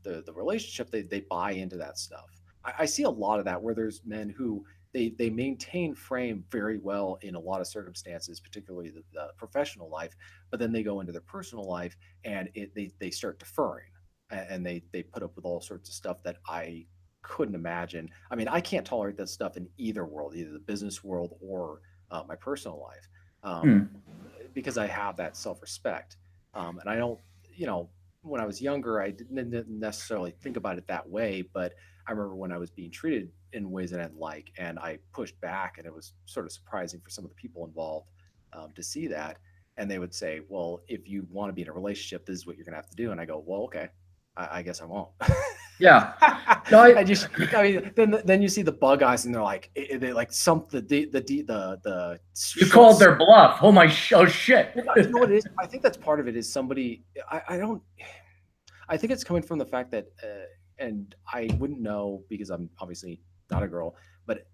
the relationship, they buy into that stuff. I see a lot of that, where there's men who they maintain frame very well in a lot of circumstances, particularly the professional life, but then they go into their personal life, and they start deferring, and they put up with all sorts of stuff that I couldn't imagine. I mean, I can't tolerate that stuff in either world, either the business world or my personal life, um, Hmm. because I have that self respect, and I don't, you know. When I was younger, I didn't necessarily think about it that way, but I remember when I was being treated in ways that I didn't like, and I pushed back, and it was sort of surprising for some of the people involved to see that. And they would say, "Well, if you want to be in a relationship, this is what you're going to have to do." And I go, "Well, okay, I guess I won't." Yeah. No, I mean, then you see the bug eyes, and they're like, they like some the you short. called their bluff. Oh my, oh shit. Well, you know what it is? I think that's part of it. Is somebody I don't. I think it's coming from the fact that, and I wouldn't know because I'm obviously not a girl, but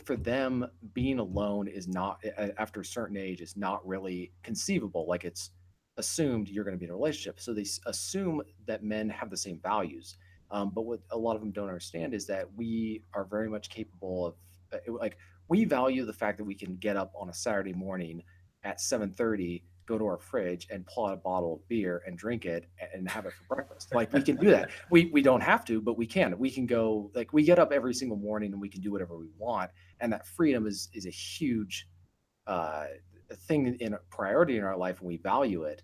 for them, being alone is not, after a certain age, is not really conceivable. Like, it's assumed you're going to be in a relationship. So they assume that men have the same values. But what a lot of them don't understand is that we are very much capable of, like, we value the fact that we can get up on a Saturday morning at 7:30, go to our fridge and pull out a bottle of beer and drink it and have it for breakfast. Like, we can do that. We don't have to, but we can. We can go, like, we get up every single morning and we can do whatever we want. And that freedom is a huge uh, thing, in a priority in our life, and we value it.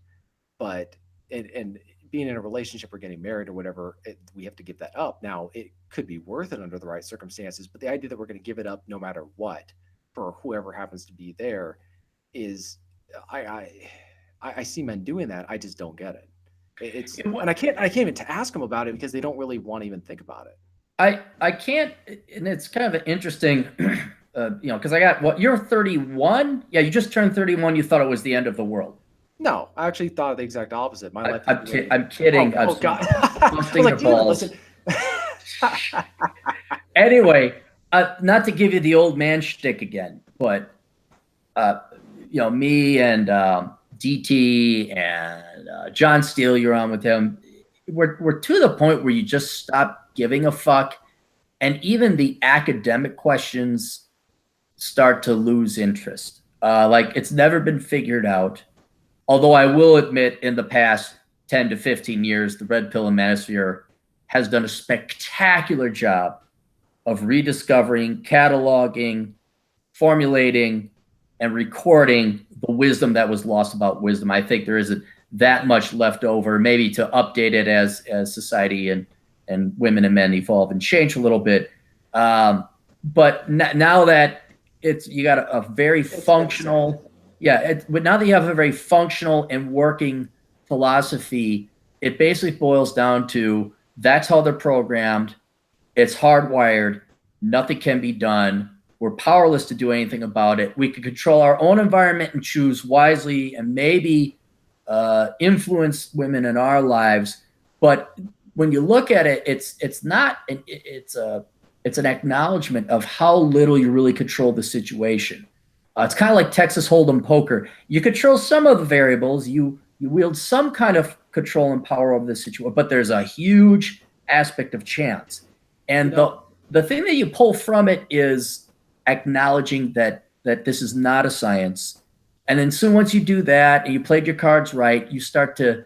But and being in a relationship or getting married or whatever, we have to give that up. Now, it could be worth it under the right circumstances, but the idea that we're going to give it up no matter what for whoever happens to be there is, I I I see men doing that. I just don't get it. It's, and I can't even ask them about it because they don't really want to even think about it. I can't, and it's kind of an interesting, because I got what, you're 31. Yeah, you just turned 31. You thought it was the end of the world. No, I actually thought the exact opposite. My life is great. I'm Oh, kidding. I'm oh God! I was busting your like, you didn't balls. listen. Anyway, not to give you the old man shtick again, but uh, me and DT and John Steele, you're on with him. We're to the point where you just stop giving a fuck, and even the academic questions start to lose interest. Like, it's never been figured out. Although I will admit, in the past 10 to 15 years, the Red Pill and Manosphere has done a spectacular job of rediscovering, cataloging, formulating, and recording the wisdom that was lost about wisdom. I think there isn't that much left over, maybe to update it as society and women and men evolve and change a little bit. But now that you got a very functional, yeah. But now that you have a very functional and working philosophy, it basically boils down to that's how they're programmed. It's hardwired. Nothing can be done. We're powerless to do anything about it. We can control our own environment and choose wisely and maybe influence women in our lives. But when you look at it, it's not. It's an acknowledgement of how little you really control the situation. It's kind of like Texas Hold'em poker. You control some of the variables. You wield some kind of control and power over the situation, but there's a huge aspect of chance. You And know, the thing that you pull from it is acknowledging that this is not a science. And then soon, once you do that and you played your cards right, you start to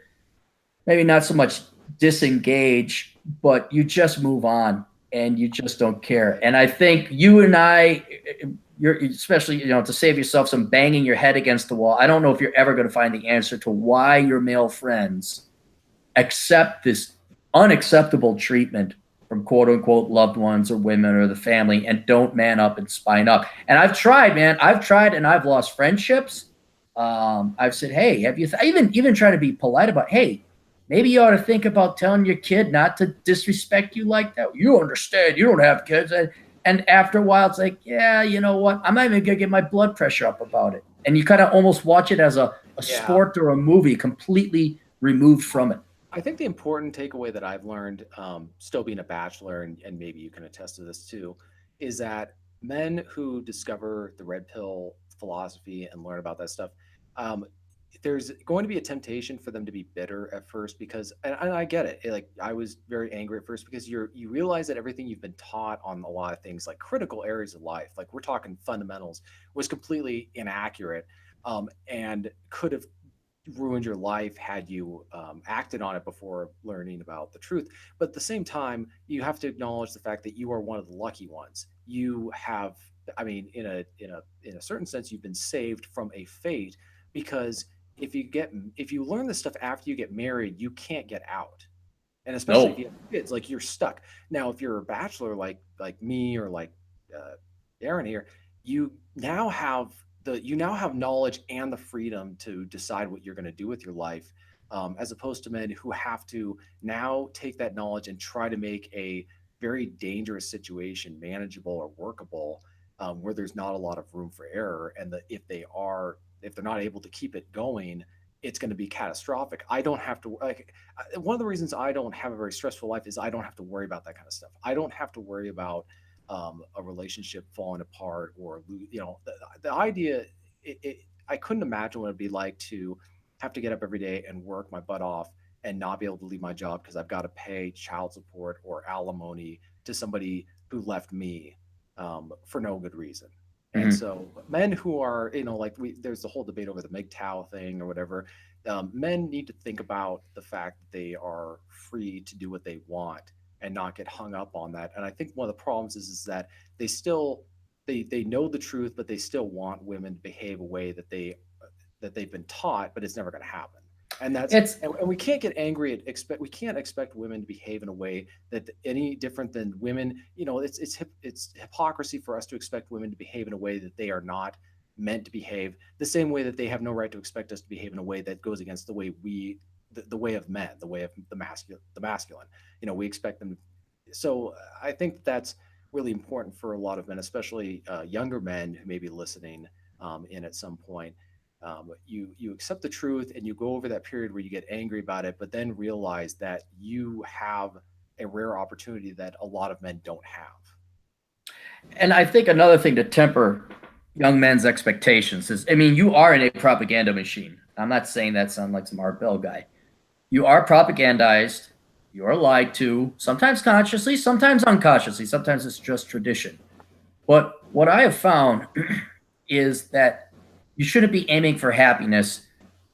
maybe not so much disengage, but you just move on and you just don't care. And I think you and I, you're especially, to save yourself some banging your head against the wall. I don't know if you're ever going to find the answer to why your male friends accept this unacceptable treatment from quote unquote loved ones or women or the family and don't man up and spine up. And I've tried, man. I've tried and I've lost friendships. I've said, hey, have you even try to be polite about, hey, maybe you ought to think about telling your kid not to disrespect you like that. You understand, you don't have kids. And after a while, it's like, yeah, you know what? I'm not even gonna get my blood pressure up about it. And you kind of almost watch it as a sport or a movie, completely removed from it. I think the important takeaway that I've learned, still being a bachelor, and maybe you can attest to this too, is that men who discover the red pill philosophy and learn about that stuff, um, there's going to be a temptation for them to be bitter at first because, and I get it. Like I was very angry at first because you realize that everything you've been taught on a lot of things, like critical areas of life, like we're talking fundamentals, was completely inaccurate, and could have ruined your life had you acted on it before learning about the truth. But at the same time, you have to acknowledge the fact that you are one of the lucky ones. You have, I mean, in a certain sense, you've been saved from a fate because if you learn this stuff after you get married, you can't get out. And especially if No. you have kids, like you're stuck. Now, if you're a bachelor, like me or like uh, Darren here, you now have you now have knowledge and the freedom to decide what you're going to do with your life, as opposed to men who have to now take that knowledge and try to make a very dangerous situation manageable or workable, where there's not a lot of room for error, and that if they're not able to keep it going, it's going to be catastrophic. I don't have to like one of the reasons I don't have a very stressful life is I don't have to worry about that kind of stuff. I don't have to worry about a relationship falling apart or the idea. I couldn't imagine what it'd be like to have to get up every day and work my butt off and not be able to leave my job because I've got to pay child support or alimony to somebody who left me, for no good reason. And Mm-hmm. so men who are, like there's the whole debate over the MGTOW thing or whatever. Men need to think about the fact that they are free to do what they want and not get hung up on that. And I think one of the problems is that they still they know the truth, but they still want women to behave a way that they've been taught, but it's never going to happen. And that's It's and we can't get angry at expect we can't expect women to behave in a way that any different than women. It's hypocrisy for us to expect women to behave in a way that they are not meant to behave. The same way that they have no right to expect us to behave in a way that goes against the way the way of men, the way of the masculine. We expect them. So I think that's really important for a lot of men, especially younger men who may be listening in at some point. You accept the truth and you go over that period where you get angry about it, but then realize that you have a rare opportunity that a lot of men don't have. and I think another thing to temper young men's expectations is, I mean, you are in a propaganda machine. I'm not saying that sound like some Art Bell guy. You are propagandized. You are lied to, sometimes consciously, sometimes unconsciously, sometimes it's just tradition. But what I have found is that you shouldn't be aiming for happiness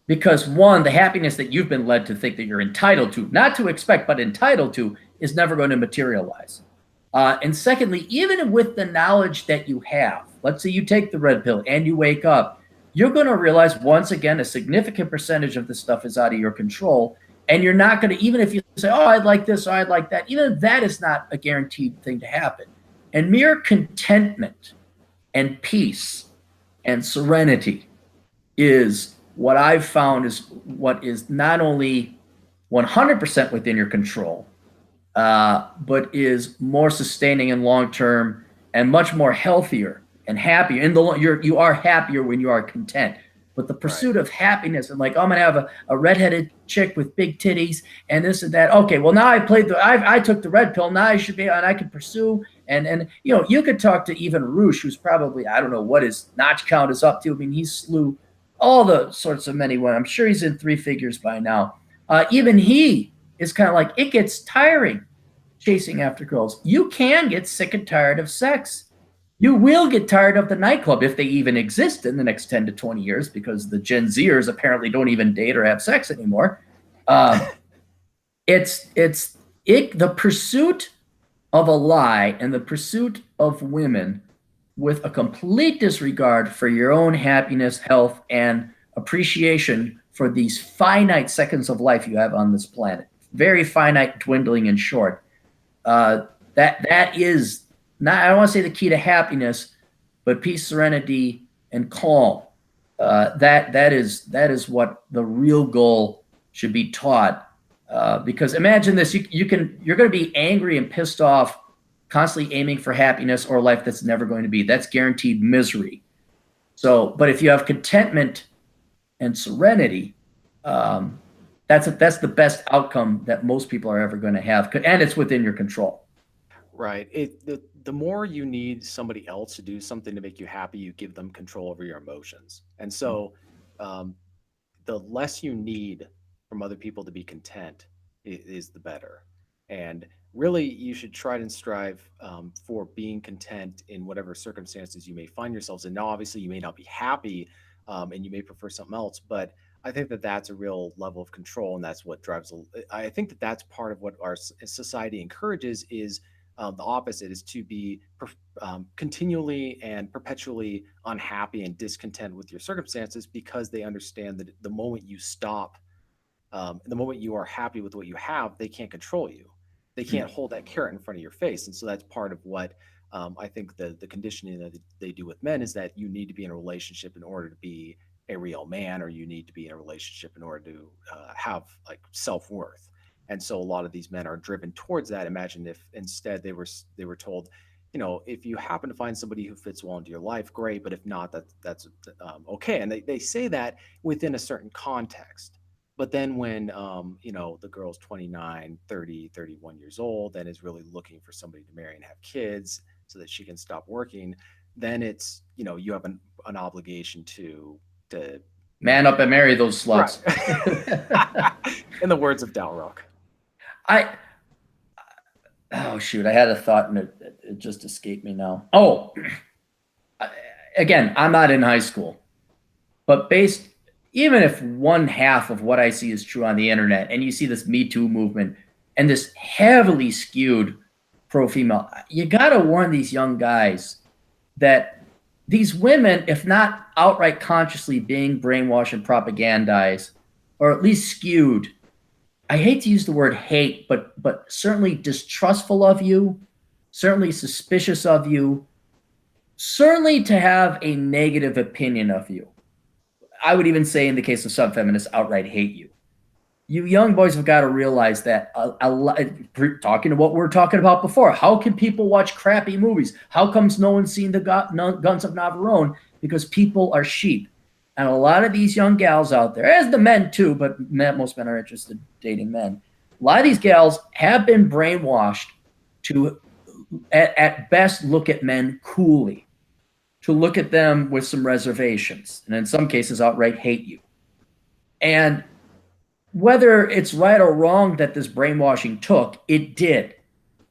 because, one, the happiness that you've been led to think that you're entitled to, not to expect, but entitled to, is never going to materialize. And secondly, even with the knowledge that you have, let's say you take the red pill and you wake up, you're going to realize once again a significant percentage of the stuff is out of your control. And you're not going to, even if you say, oh, I'd like this or I'd like that, even that is not a guaranteed thing to happen. And mere contentment and peace and serenity is what I've found is what is not only 100% within your control, but is more sustaining and long term and much more healthier and happier. You are happier when you are content. But the Right. pursuit of happiness and like, oh, I'm gonna have a redheaded chick with big titties and this and that. Okay, well now I took the red pill. Now I should be and I can pursue and you could talk to even Roosh, who's probably, I don't know what his notch count is up to. I mean, he slew all the sorts of many women. I'm sure he's in three figures by now. Even he is kind of like, it gets tiring chasing after girls. You can get sick and tired of sex. You will get tired of the nightclub if they even exist in the next 10 to 20 years because the Gen Zers apparently don't even date or have sex anymore. Um, it's the pursuit of a lie and the pursuit of women with a complete disregard for your own happiness, health, and appreciation for these finite seconds of life you have on this planet. Very finite, dwindling, and short. Uh, that is not, I don't want to say the key to happiness, but peace, serenity, and calm. That is what the real goal should be taught. Because imagine this: you're going to be angry and pissed off, constantly aiming for happiness or a life that's never going to be. That's guaranteed misery. So, but if you have contentment and serenity, um, that's the best outcome that most people are ever going to have, and it's within your control. Right. The more you need somebody else to do something to make you happy, you give them control over your emotions. And so, um, the less you need from other people to be content is the better. And really, you should try and strive for being content in whatever circumstances you may find yourselves in. Now, obviously, you may not be happy, and you may prefer something else, but I think that that's a real level of control, and that's what drives. I think that that's part of what our society encourages is the opposite is to be continually and perpetually unhappy and discontent with your circumstances because they understand that the moment you stop, the moment you are happy with what you have, they can't control you. They can't hold that carrot in front of your face. And so that's part of what I think the conditioning that they do with men is that you need to be in a relationship in order to be a real man, or you need to be in a relationship in order to have like self worth. And so a lot of these men are driven towards that. Imagine if instead they were told, you know, if you happen to find somebody who fits well into your life, great. But if not, that's okay. And they say that within a certain context. But then when you know, the girl's 29, 30, 31 years old and is really looking for somebody to marry and have kids so that she can stop working, then it's, you know, you have an obligation to you Man know, up and marry those right. sluts. In the words of Dalrock. I Oh shoot, I had a thought and it just escaped me now. Oh, again, I'm not in high school, but based, even if one half of what I see is true on the internet, and you see this Me Too movement and this heavily skewed pro female, you got to warn these young guys that these women, if not outright consciously being brainwashed and propagandized, or at least skewed, I hate to use the word hate, but certainly distrustful of you, certainly suspicious of you, certainly to have a negative opinion of you. I would even say, in the case of some feminists, outright hate you. You young boys have got to realize that talking to what we were talking about before, how can people watch crappy movies? How comes no one's seen the Guns of Navarone? Because people are sheep. And a lot of these young gals out there, as the men too, but most men are interested in dating men. A lot of these gals have been brainwashed to, at best, look at men coolly, to look at them with some reservations, and in some cases, outright hate you. And whether it's right or wrong that this brainwashing took, it did.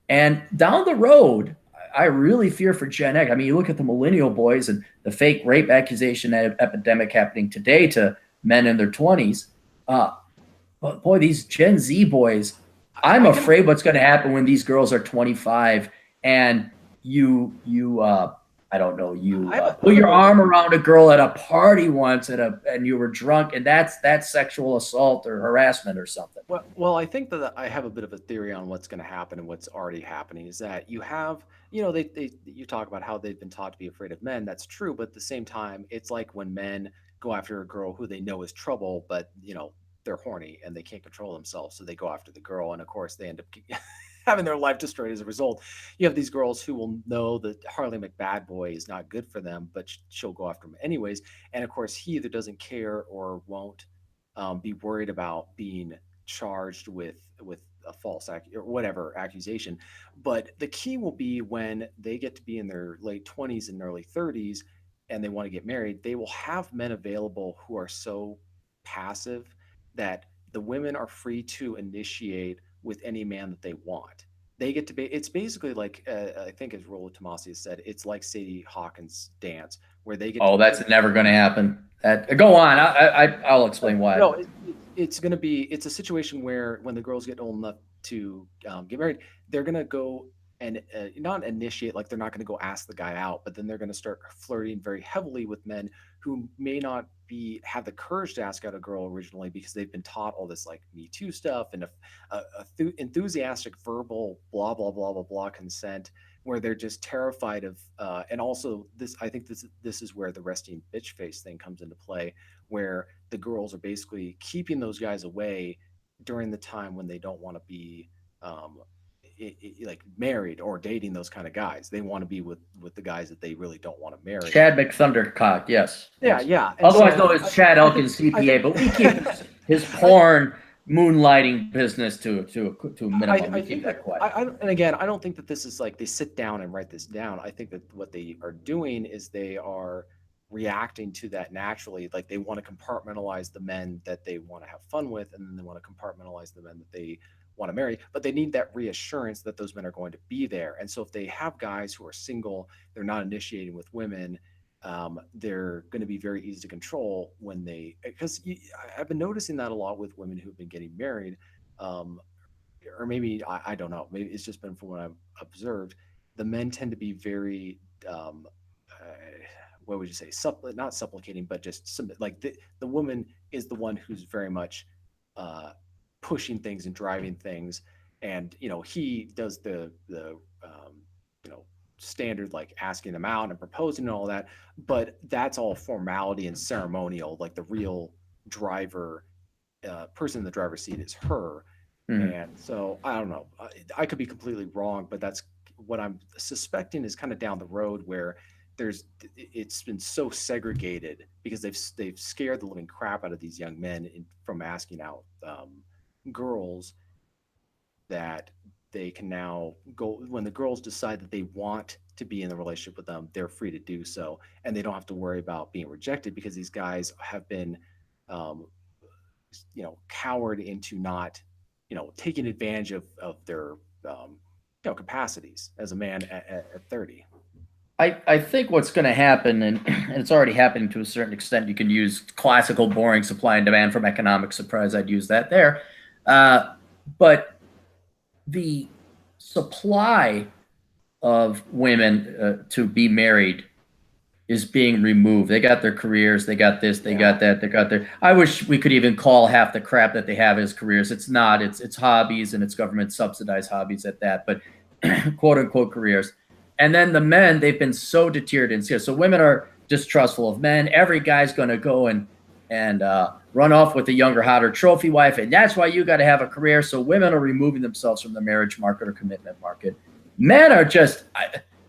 And down the road, I really fear for Gen X. I mean, you look at the millennial boys and the fake rape accusation epidemic happening today to men in their 20s. But boy, these Gen Z boys, I'm afraid what's going to happen when these girls are 25 and I don't know, put your arm around a girl at a party once and you were drunk, and that's sexual assault or harassment or something. Well, I think that I have a bit of a theory on what's going to happen and what's already happening is that you have, you know, you talk about how they've been taught to be afraid of men. That's true, but at the same time, it's like when men go after a girl who they know is trouble, but you know they're horny and they can't control themselves, so they go after the girl, and of course they end up having their life destroyed as a result. You have these girls who will know that Harley McBadboy is not good for them, but she'll go after him anyways, and of course he either doesn't care or won't be worried about being charged with a or whatever accusation. But the key will be when they get to be in their late 20s and early 30s and they want to get married, they will have men available who are so passive that the women are free to initiate with any man that they want. They get to be, it's basically like, I think as Rollo Tomasi has said, it's like Sadie Hawkins' dance, where they get to Oh, pick. that's never going to happen. Go on. I'll explain why. No, it's a situation where when the girls get old enough to get married, they're going to go and not initiate, like they're not going to go ask the guy out, but then they're going to start flirting very heavily with men who may not have the courage to ask out a girl originally because they've been taught all this like Me Too stuff and enthusiastic verbal blah blah blah blah blah consent, where they're just terrified of and also this, I think this is where the resting bitch face thing comes into play, where the girls are basically keeping those guys away during the time when they don't want to be um, like married or dating those kind of guys. They want to be with the guys that they really don't want to marry. Chad McThundercock, yes. Yeah, yes. yeah. And otherwise known as Chad Elkins CPA, but we keep his porn moonlighting business to a minimum. We keep that quiet. And again, I don't think that this is like they sit down and write this down. I think that what they are doing is they are reacting to that naturally. Like they want to compartmentalize the men that they want to have fun with, and then they want to compartmentalize the men that they want to marry, but they need that reassurance that those men are going to be there. And so if they have guys who are single, they're not initiating with women, they're going to be very easy to control when because I've been noticing that a lot with women who've been getting married, or maybe I don't know, maybe it's just been from what I've observed. The men tend to be very what would you say, not supplicating, but just like the woman is the one who's very much pushing things and driving things, and he does the standard like asking them out and proposing and all that, but that's all formality and ceremonial. Like the real driver person in the driver's seat is her. And so I don't know, I could be completely wrong, but that's what I'm suspecting is kind of down the road where it's been so segregated because they've scared the living crap out of these young men from asking out girls, that they can now go, when the girls decide that they want to be in the relationship with them, they're free to do so, and they don't have to worry about being rejected because these guys have been cowered into not taking advantage of their capacities as a man at 30. I think what's going to happen, and it's already happening to a certain extent, you can use classical boring supply and demand from economic surprise. I'd use that there. But the supply of women to be married is being removed. They got their careers. They got this. They got that. They got their. I wish we could even call half the crap that they have as careers. It's not. It's hobbies, and it's government subsidized hobbies at that. But quote unquote careers. And then the men, they've been so deteriorated. So women are distrustful of men. Every guy's going to go and run off with a younger, hotter trophy wife, and that's why you got to have a career. So women are removing themselves from the marriage market or commitment market. Men are just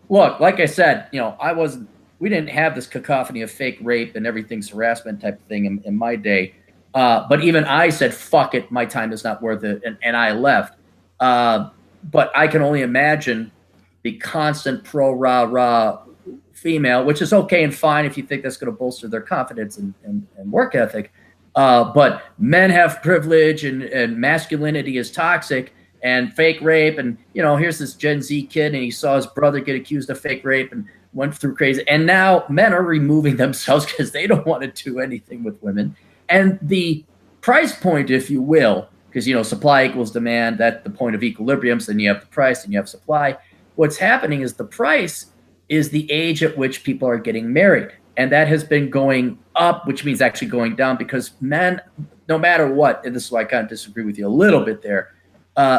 look, like I said, we didn't have this cacophony of fake rape and everything's harassment type of thing in my day. But even I said, fuck it, my time is not worth it, and I left. But I can only imagine the constant pro rah female, which is okay and fine if you think that's going to bolster their confidence and work ethic. But men have privilege and masculinity is toxic and fake rape. And, here's this Gen Z kid and he saw his brother get accused of fake rape and went through crazy. And now men are removing themselves because they don't want to do anything with women. And the price point, if you will, because, supply equals demand, that's the point of equilibrium. So then you have the price and you have supply. What's happening is the price is the age at which people are getting married. And that has been going up, which means actually going down, because men, no matter what, and this is why I kind of disagree with you a little bit there,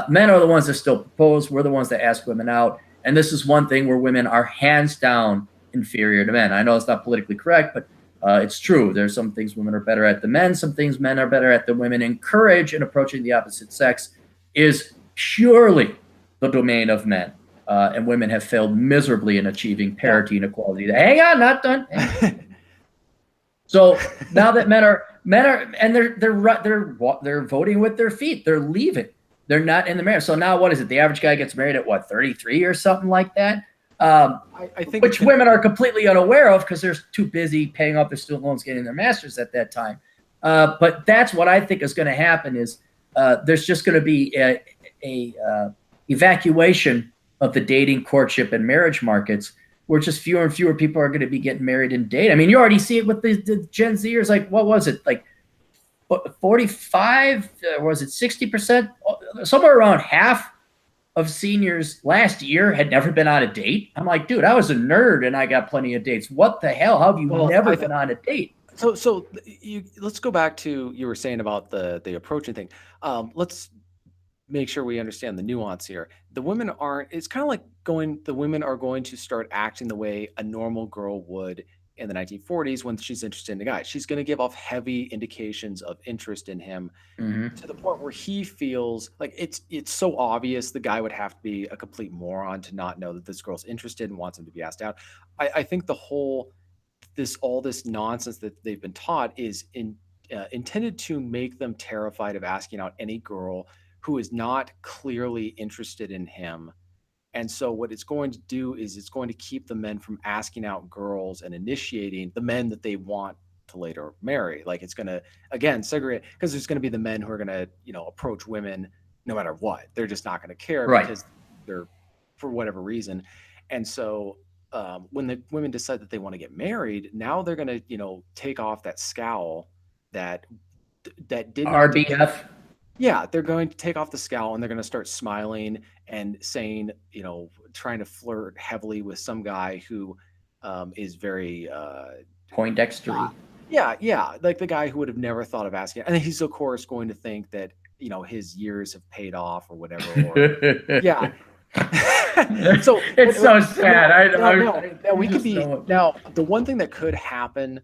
men are the ones that still propose. We're the ones that ask women out. And this is one thing where women are hands down inferior to men. I know it's not politically correct, but it's true. There's some things women are better at than men. Some things men are better at than women. And courage in approaching the opposite sex is purely the domain of men. And women have failed miserably in achieving parity and equality. Hang on, not done. So now that men are, and they're voting with their feet. They're leaving. They're not in the marriage. So now what is it? The average guy gets married at 33 or something like that. I think which women are completely unaware of because they're too busy paying off their student loans, getting their masters at that time. But that's what I think is going to happen is there's just going to be a evacuation of the dating, courtship, and marriage markets, where just fewer and fewer people are going to be getting married and date. I mean, you already see it with the Gen Zers. Like, what was it? Like 45, was it 60%? Somewhere around half of seniors last year had never been on a date. I'm like, dude, I was a nerd and I got plenty of dates. What the hell? How have you Well, never been on a date? so you let's go back to you were saying about the approaching thing. Let's make sure we understand the nuance here. The women aren't, it's kind of like the women are going to start acting the way a normal girl would in the 1940s when she's interested in a guy. She's going to give off heavy indications of interest in him Mm-hmm. to the point where he feels like it's so obvious the guy would have to be a complete moron to not know that this girl's interested and wants him to be asked out. I think the whole all this nonsense that they've been taught is intended to make them terrified of asking out any girl who is not clearly interested in him. And so what it's going to do is it's going to keep the men from asking out girls and initiating the men that they want to later marry. Like it's going to again segregate because there's going to be the men who are going to, approach women no matter what. They're just not going to care Right. because they're for whatever reason. And so when the women decide that they want to get married, now they're going to, take off that scowl that that did not depict. RBF. Yeah, they're going to take off the scowl and they're going to start smiling and saying, trying to flirt heavily with some guy who is very, Poindextery. yeah, yeah, like the guy who would have never thought of asking. And he's, of course, going to think that, his years have paid off or whatever. Or, yeah. So it's so sad. now we could be now the one thing that could happen,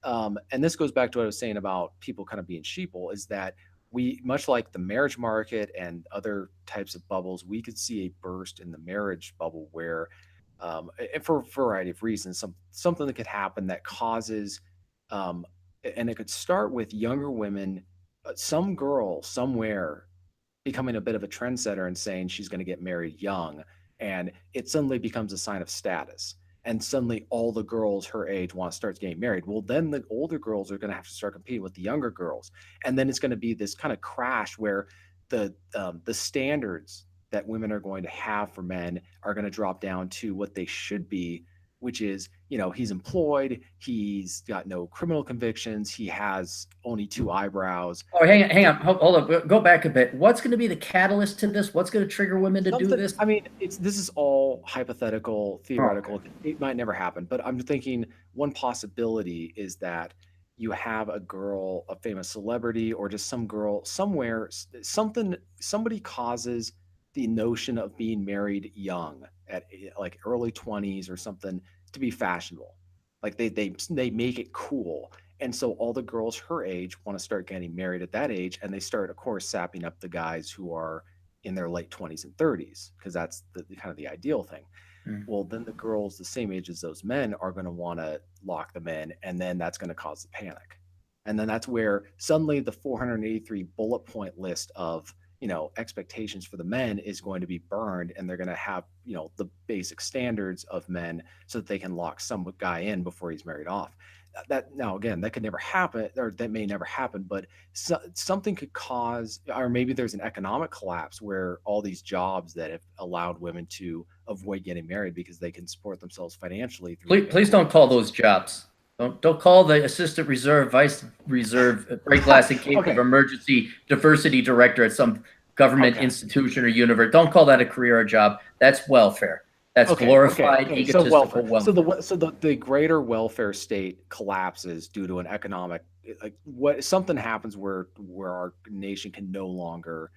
and this goes back to what I was saying about people kind of being sheeple, is that we much like the marriage market and other types of bubbles, we could see a burst in the marriage bubble where, and for a variety of reasons, something that could happen that causes, and it could start with younger women, some girl somewhere becoming a bit of a trendsetter and saying she's going to get married young, and it suddenly becomes a sign of status, and suddenly all the girls her age want to start getting married. Well, then the older girls are going to have to start competing with the younger girls, and then it's going to be this kind of crash where the standards that women are going to have for men are going to drop down to what they should be, which is, he's employed, he's got no criminal convictions, he has only two eyebrows. Oh, hang on, hold up, go back a bit. What's going to be the catalyst to this? What's going to trigger women to do Something, this? I mean, this is all hypothetical, Oh, theoretical. okay. It might never happen, but I'm thinking one possibility is that you have a girl, a famous celebrity, or just some girl somewhere, somebody causes the notion of being married young at like early 20s or something to be fashionable. Like they make it cool. And so all the girls her age want to start getting married at that age, and they start, of course, sapping up the guys who are in their late 20s and 30s because that's the kind of the ideal thing. Mm. Well, then the girls the same age as those men are going to want to lock them in, and then that's going to cause the panic. And then that's where suddenly the 483 bullet point list of, expectations for the men is going to be burned, and they're going to have, the basic standards of men so that they can lock some guy in before he's married off. That now again, that could never happen, or that may never happen, but something could cause, or maybe there's an economic collapse where all these jobs that have allowed women to avoid getting married because they can support themselves financially through Please don't call those jobs. Don't call the assistant reserve, vice reserve, break glass in case okay. of emergency diversity director at some government Okay. institution or universe. Don't call that a career or job. That's welfare. That's glorified, egotistical So the greater welfare state collapses due to an economic, like what something happens where our nation can no longer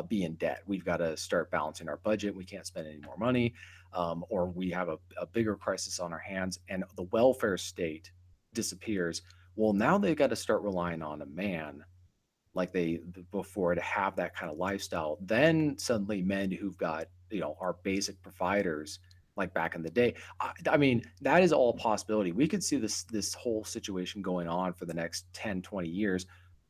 be in debt. We've got to start balancing our budget. We can't spend any more money, or we have a bigger crisis on our hands, and the welfare state disappears. Well, now they've got to start relying on a man like they before to have that kind of lifestyle. Then suddenly men who've got, our basic providers like back in the day. I mean, that is all possibility. We could see this whole situation going on for the next 10, 20 years,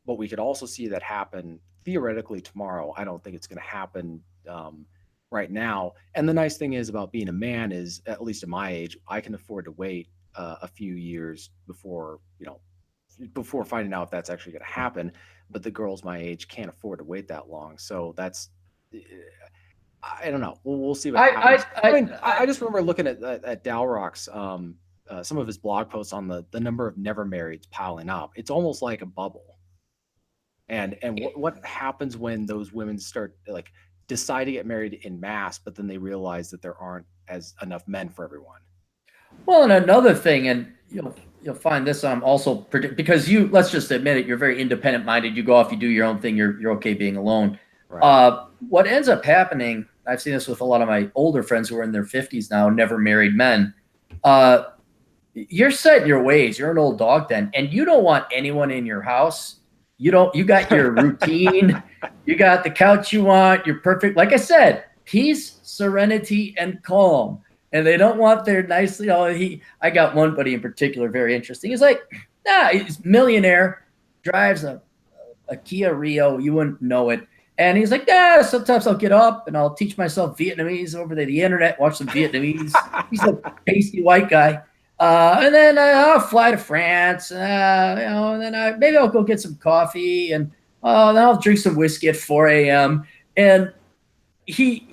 but we could also see that happen theoretically tomorrow. I don't think it's going to happen right now. And the nice thing is about being a man is, at least at my age, I can afford to wait a few years before, before finding out if that's actually going to happen. But the girls my age can't afford to wait that long. So that's, I don't know. We'll see what happens. I just remember looking at Dalrock's, some of his blog posts on the number of never marrieds piling up. It's almost like a bubble. And what happens when those women start like decide to get married in mass, but then they realize that there aren't as enough men for everyone. Well, and another thing, and you'll find this also because you, let's just admit it, you're very independent minded. You go off, you do your own thing. You're okay being alone. Right. What ends up happening, I've seen this with a lot of my older friends who are in their 50s now, never married men. Uh, you're set in your ways. You're an old dog then, and you don't want anyone in your house. You don't. You got your routine. You got the couch you want. You're perfect. Like I said, peace, serenity, and calm. And they don't want their nicely. Oh, I got one buddy in particular, very interesting. He's like, nah, he's millionaire, drives a Kia Rio. You wouldn't know it. And he's like, yeah, sometimes I'll get up and I'll teach myself Vietnamese over the internet, watch some Vietnamese. He's a pasty white guy. And then I'll fly to France, and then maybe I'll go get some coffee, and then I'll drink some whiskey at 4 a.m. And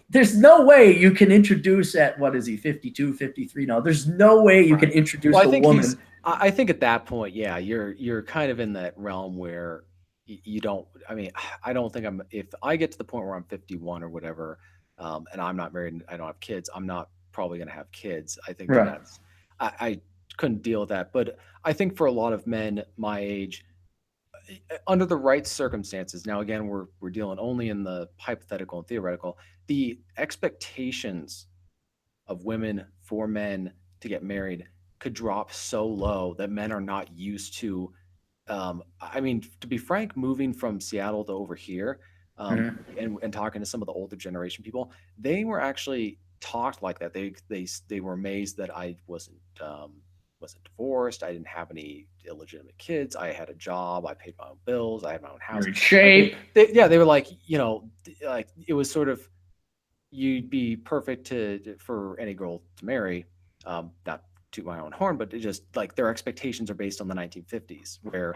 there's no way you can introduce at, what is he, 52, 53 now? There's no way you can Right. introduce Well, a woman. I think at that point, yeah, you're kind of in that realm where you don't. I mean, I don't think I'm. If I get to the point where I'm 51 or whatever, and I'm not married and I don't have kids, I'm not probably going to have kids. I think that Right. that's. I couldn't deal with that, but I think for a lot of men my age, under the right circumstances. Now, again, we're dealing only in the hypothetical and theoretical. The expectations of women for men to get married could drop so low that men are not used to. I mean, to be frank, moving from Seattle to over here, Mm-hmm. and talking to some of the older generation people, they were actually talked like that. They were amazed that I wasn't divorced. I didn't have any illegitimate kids. I had a job. I paid my own bills. I had my own house. You're in Like shape. yeah, they were like, like it was sort of you'd be perfect for any girl to marry. Not to my own horn, but it just like their expectations are based on the 1950s, where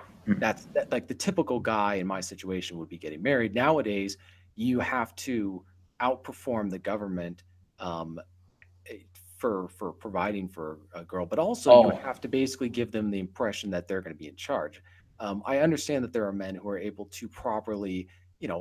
like the typical guy in my situation would be getting married. Nowadays, you have to outperform the government um, for providing for a girl, but also you Oh, have to basically give them the impression that they're going to be in charge. I understand that there are men who are able to properly,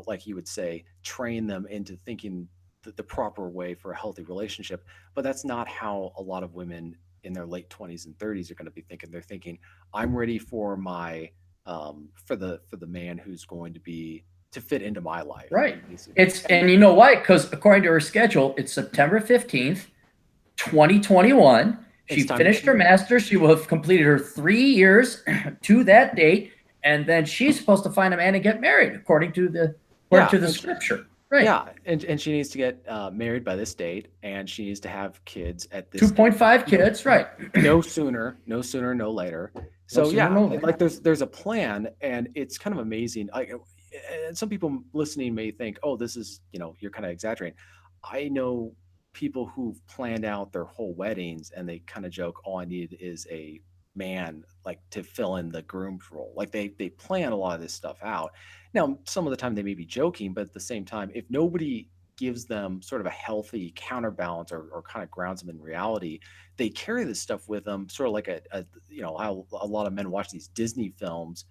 like you would say, train them into thinking the proper way for a healthy relationship, but that's not how a lot of women in their late 20s and 30s are going to be thinking. They're thinking, I'm ready for my for the man who's going to be to fit into my life, right. and basically, It's, and you know why? Because according to her schedule, it's September 15th, 2021. it's She time to get finished her married. master's. She will have completed her 3 years to that date, and then she's supposed to find a man and get married according Yeah, to the and scripture. Right. yeah, and she needs to get married by this date, and she needs to have kids at this date. 2.5 kids. Right. No sooner, no later. No So sooner, yeah, no later. like there's a plan, and it's kind of amazing. And some people listening may think, oh, this is you're kind of exaggerating. I know people who've planned out their whole weddings, and they kind of joke, all I need is a man like to fill in the groom's role. Like they plan a lot of this stuff out. Now, some of the time they may be joking, but at the same time, if nobody gives them sort of a healthy counterbalance or kind of grounds them in reality, they carry this stuff with them, sort of like how a lot of men watch these Disney films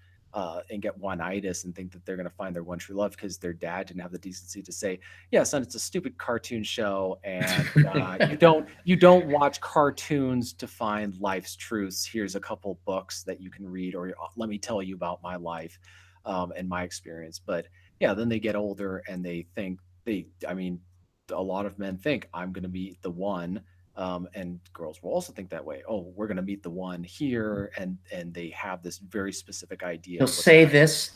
and get one-itis and think that they're going to find their one true love because their dad didn't have the decency to say, "Yeah, son, it's a stupid cartoon show, and you don't watch cartoons to find life's truths. Here's a couple books that you can read, or let me tell you about my life and my experience." But yeah, then they get older and they think I mean, a lot of men think I'm going to meet the one, and girls will also think that way. Oh, we're going to meet the one here, and they have this very specific idea He'll of what the say perfect. this.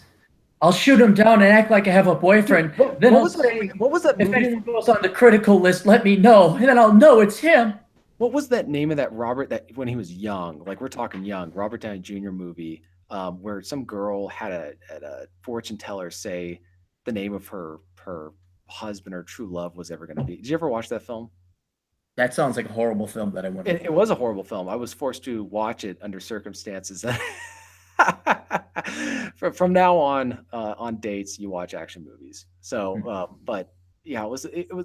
I'll shoot him down and act like I have a Dude, boyfriend. what, Then what he'll was that? say, What was that if movie? anyone goes on the critical list, let me know. And then I'll know it's him. What was that name of that Robert that when he was young, like we're talking young, Robert Downey Jr. movie, where some girl had a fortune teller say the name of her husband or true love was ever going to be. Did you ever watch that film? That sounds like a horrible film that I wouldn't It watch. was a horrible film. I was forced to watch it under circumstances that from now on dates you watch action movies. So, but yeah,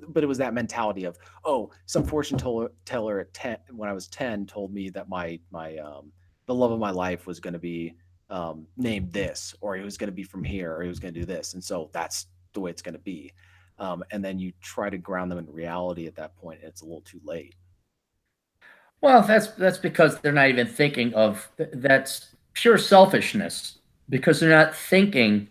but it was that mentality of, oh, some fortune teller at 10 when I was 10 told me that my the love of my life was going to be named this, or he was going to be from here, or he was going to do this, and so that's the way it's going to be. And then you try to ground them in reality at that point, and it's a little too late. Well, that's because they're not even thinking of that's pure selfishness because they're not thinking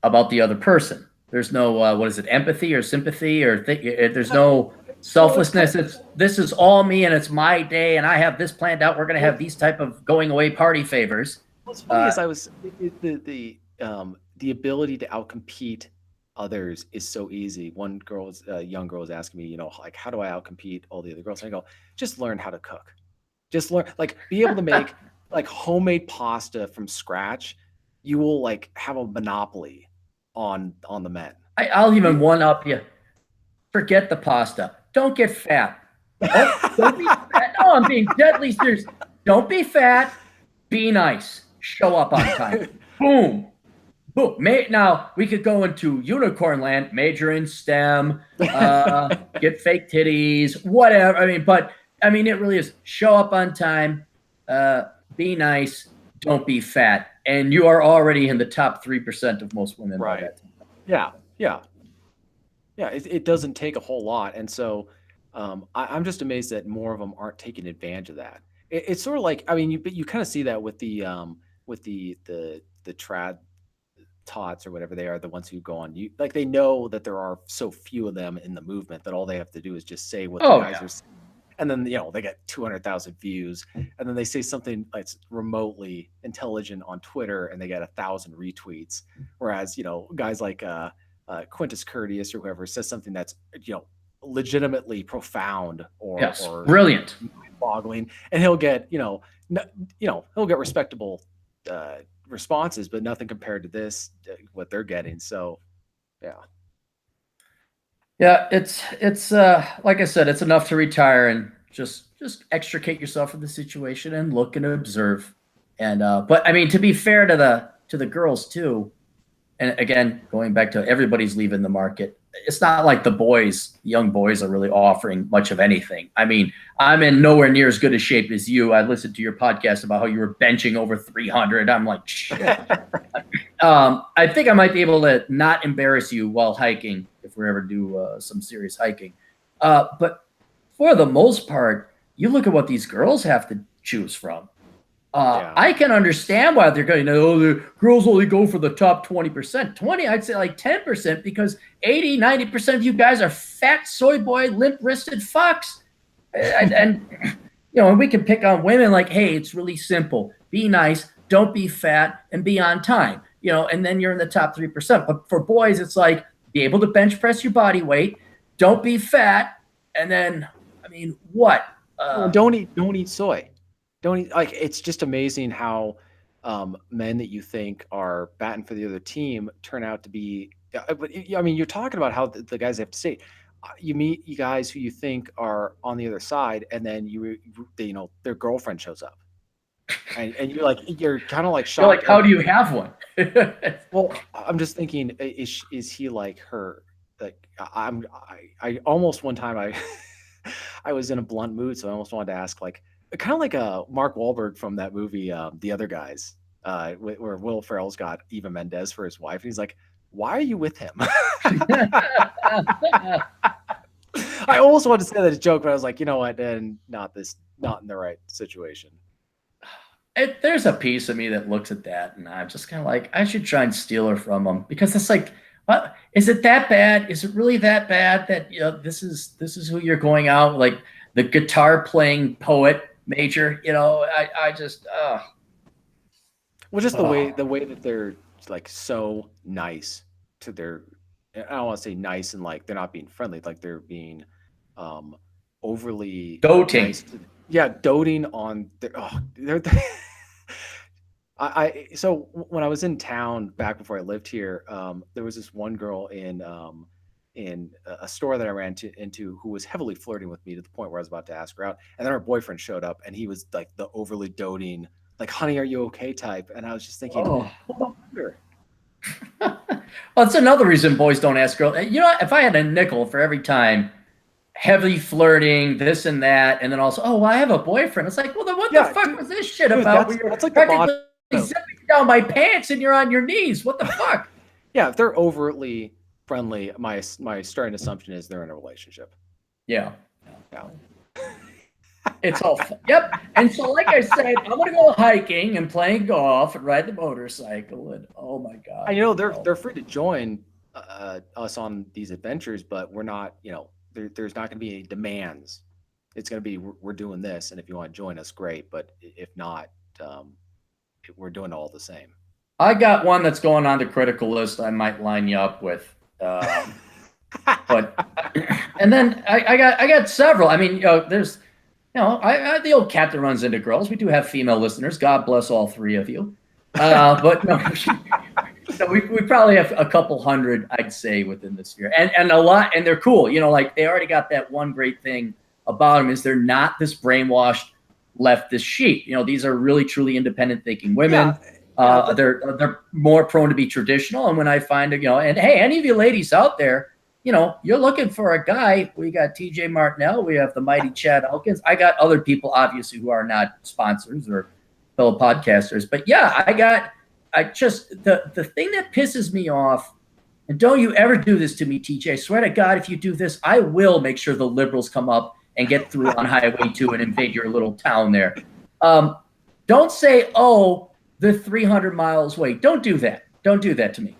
about the other person. There's no what is it, empathy or sympathy or there's no selflessness. It's this is all me and it's my day and I have this planned out. We're going to have these type of going away party favors. What's funny is the ability to outcompete others is so easy. One girl's young girl was asking me, like, how do I outcompete all the other girls? And I go, just learn how to cook. Just learn, like, be able to make like homemade pasta from scratch. You will like have a monopoly on the men. I'll even one up you. Forget the pasta. Don't get fat. Don't be fat. No, I'm being deadly serious. Don't be fat. Be nice. Show up on time. Boom. Boom. Now we could go into unicorn land, major in STEM, get fake titties, whatever. I mean, it really is show up on time, be nice, don't be fat. And you are already in the top 3% of most women. Right. Yeah. It doesn't take a whole lot. And so I'm just amazed that more of them aren't taking advantage of that. It's sort of like, I mean, you kind of see that with the trad tots or whatever they are, the ones who go on you, like they know that there are so few of them in the movement that all they have to do is just say what the guys are saying. And then, they get 200,000 views, and then they say something that's remotely intelligent on Twitter and they get 1,000 retweets. Whereas, guys like Quintus Curtius or whoever says something that's, legitimately profound or brilliant, boggling, and he'll get, he'll get respectable responses, but nothing compared to this, what they're getting. So, yeah, it's like I said, it's enough to retire and just extricate yourself from the situation and look and observe. And but I mean, to be fair to the girls too, and again, going back to everybody's leaving the market, it's not like the young boys are really offering much of anything. I mean, I'm in nowhere near as good a shape as you. I listened to your podcast about how you were benching over 300. I'm like, shit. I think I might be able to not embarrass you while hiking if we ever do some serious hiking. But for the most part, you look at what these girls have to choose from. I can understand why they're going, the girls only go for the top 20%. 20, I'd say like 10% because 80, 90% of you guys are fat soy boy, limp-wristed fucks. And we can pick on women like, hey, it's really simple. Be nice, don't be fat, and be on time. And then you're in the top 3%. But for boys, it's like, be able to bench press your body weight, don't be fat, and then, I mean, what? Don't eat soy. Don't eat, like, it's just amazing how men that you think are batting for the other team turn out to be. But I mean, you're talking about how the guys have to say. You meet you guys who you think are on the other side, and then their girlfriend shows up, and you're kind of like shocked. You're like, how do you have one? Well, I'm just thinking, is he like her? Like I almost one time I was in a blunt mood, so I almost wanted to ask, like, kind of like Mark Wahlberg from that movie, The Other Guys, where Will Ferrell's got Eva Mendes for his wife. And he's like, why are you with him? I almost wanted to say that as a joke, but I was like, you know what? And not in the right situation. There's a piece of me that looks at that, and I'm just kind of like, I should try and steal her from him because it's like, what is it that bad? Is it really that bad that this is who you're going out like the guitar playing poet major? I just well, just the way that they're like so nice to their. I don't want to say nice and like they're not being friendly, like they're being overly doting. Nice doting on their. So when I was in town back before I lived here, there was this one girl in a store that I ran into who was heavily flirting with me to the point where I was about to ask her out. And then her boyfriend showed up and he was like the overly doting, like, honey, are you okay type. And I was just thinking, well, it's another reason boys don't ask girls. If I had a nickel for every time heavily flirting, this and that, and then also, I have a boyfriend. It's like, well, then what the fuck was this shit about? That's like the zipping down my pants and you're on your knees. What the fuck? Yeah, if they're overtly friendly, my starting assumption is they're in a relationship. Yeah. Yeah. It's all fun. Yep. And so, like I said, I'm gonna go hiking and playing golf and ride the motorcycle. And oh my god, And you know they're free to join us on these adventures, but we're not. There's not going to be any demands. It's going to be we're doing this, and if you want to join us, great. But if not, we're doing it all the same. I got one that's going on the critical list. I might line you up with. But and then I got several. I mean, there's. I the old cat that runs into girls. We do have female listeners. God bless all three of you. But no, we probably have a couple hundred, I'd say, within the sphere, and a lot, and they're cool. Like they already got that one great thing about them is they're not this brainwashed leftist sheep. These are really truly independent thinking women. They're more prone to be traditional. And when I find and hey, any of you ladies out there, you're looking for a guy. We got TJ Martinell. We have the mighty Chad Elkins. I got other people, obviously, who are not sponsors or fellow podcasters. But yeah, the thing that pisses me off, and don't you ever do this to me, TJ. I swear to God, if you do this, I will make sure the liberals come up and get through on Highway 2 and invade your little town there. Don't say, oh, they're 300 miles away. Don't do that. Don't do that to me.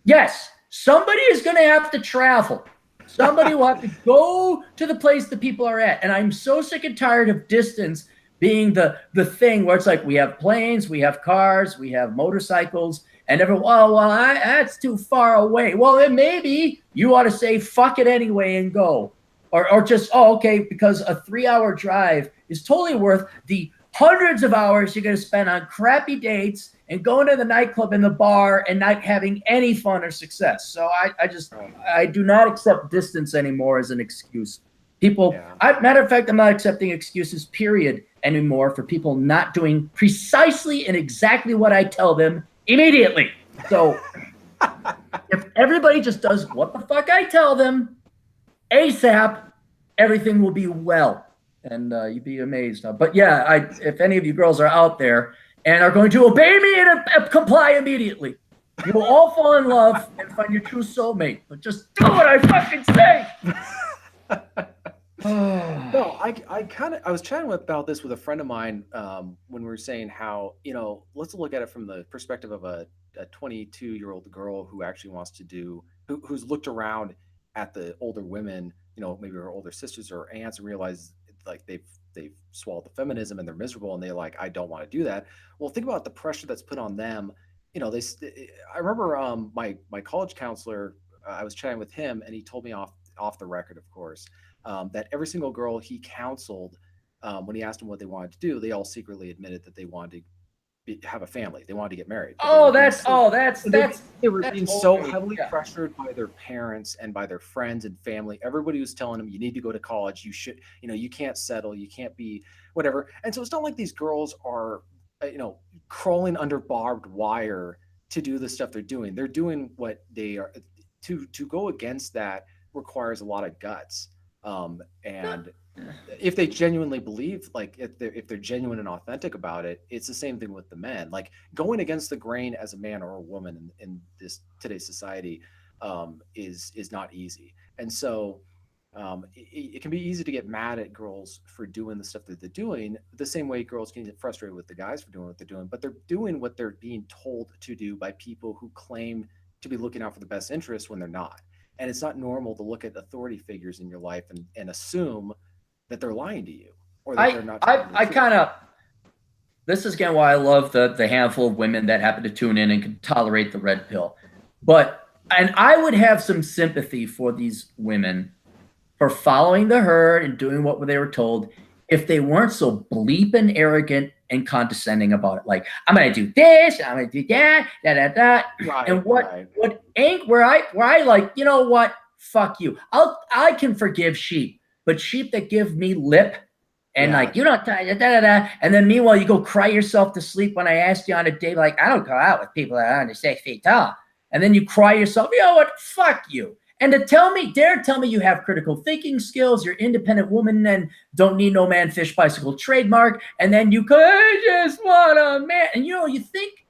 Yes. Somebody is going to have to travel. Somebody will have to go to the place the people are at. And I'm so sick and tired of distance being the thing where it's like we have planes, we have cars, we have motorcycles, and everyone, that's too far away. Well, then maybe you ought to say, fuck it anyway and go. Or just, okay, because a 3-hour drive is totally worth the hundreds of hours you're going to spend on crappy dates and going to the nightclub and the bar and not having any fun or success. So I do not accept distance anymore as an excuse. Matter of fact, I'm not accepting excuses, period, anymore for people not doing precisely and exactly what I tell them immediately. So if everybody just does what the fuck I tell them ASAP, everything will be well. And you'd be amazed. But yeah, if any of you girls are out there and are going to obey me and comply immediately, you will all fall in love and find your true soulmate. But just do what I fucking say. No, I was chatting about this with a friend of mine when we were saying how, let's look at it from the perspective of a 22-year-old girl who actually wants to who's looked around at the older women, maybe her older sisters or aunts, and realized like they've swallowed the feminism and they're miserable and they're like, I don't want to do that. Well, think about the pressure that's put on them. I remember my college counselor, I was chatting with him and he told me off the record, of course, that every single girl he counseled, when he asked them what they wanted to do, they all secretly admitted that they wanted to have a family. They wanted to get married. They were being so heavily pressured by their parents and by their friends and family. Everybody was telling them, you need to go to college. You should, you can't settle. You can't be whatever. And so it's not like these girls are, crawling under barbed wire to do the stuff they're doing. They're doing what they are. To go against that requires a lot of guts. And if they genuinely believe, like if they're genuine and authentic about it, it's the same thing with the men. Like going against the grain as a man or a woman in this today's society is not easy. And so it can be easy to get mad at girls for doing the stuff that they're doing, the same way girls can get frustrated with the guys for doing what they're doing, but they're doing what they're being told to do by people who claim to be looking out for the best interests when they're not. And it's not normal to look at authority figures in your life and assume that they're lying to you or that they're not. This is again why I love the handful of women that happen to tune in and can tolerate the red pill. And I would have some sympathy for these women for following the herd and doing what they were told if they weren't so bleeping arrogant and condescending about it. Like, I'm going to do this, I'm going to do that, da. Right, and where I like, you know what? Fuck you. I can forgive sheep, but sheep that give me lip and like, you don't, da. And then meanwhile, you go cry yourself to sleep when I asked you on a date, like, I don't go out with people that are under 6 feet tall. And then you cry yourself, you know what? Fuck you. And to dare tell me you have critical thinking skills, you're an independent woman and don't need no man, fish, bicycle trademark. And then you could just want a man. And you think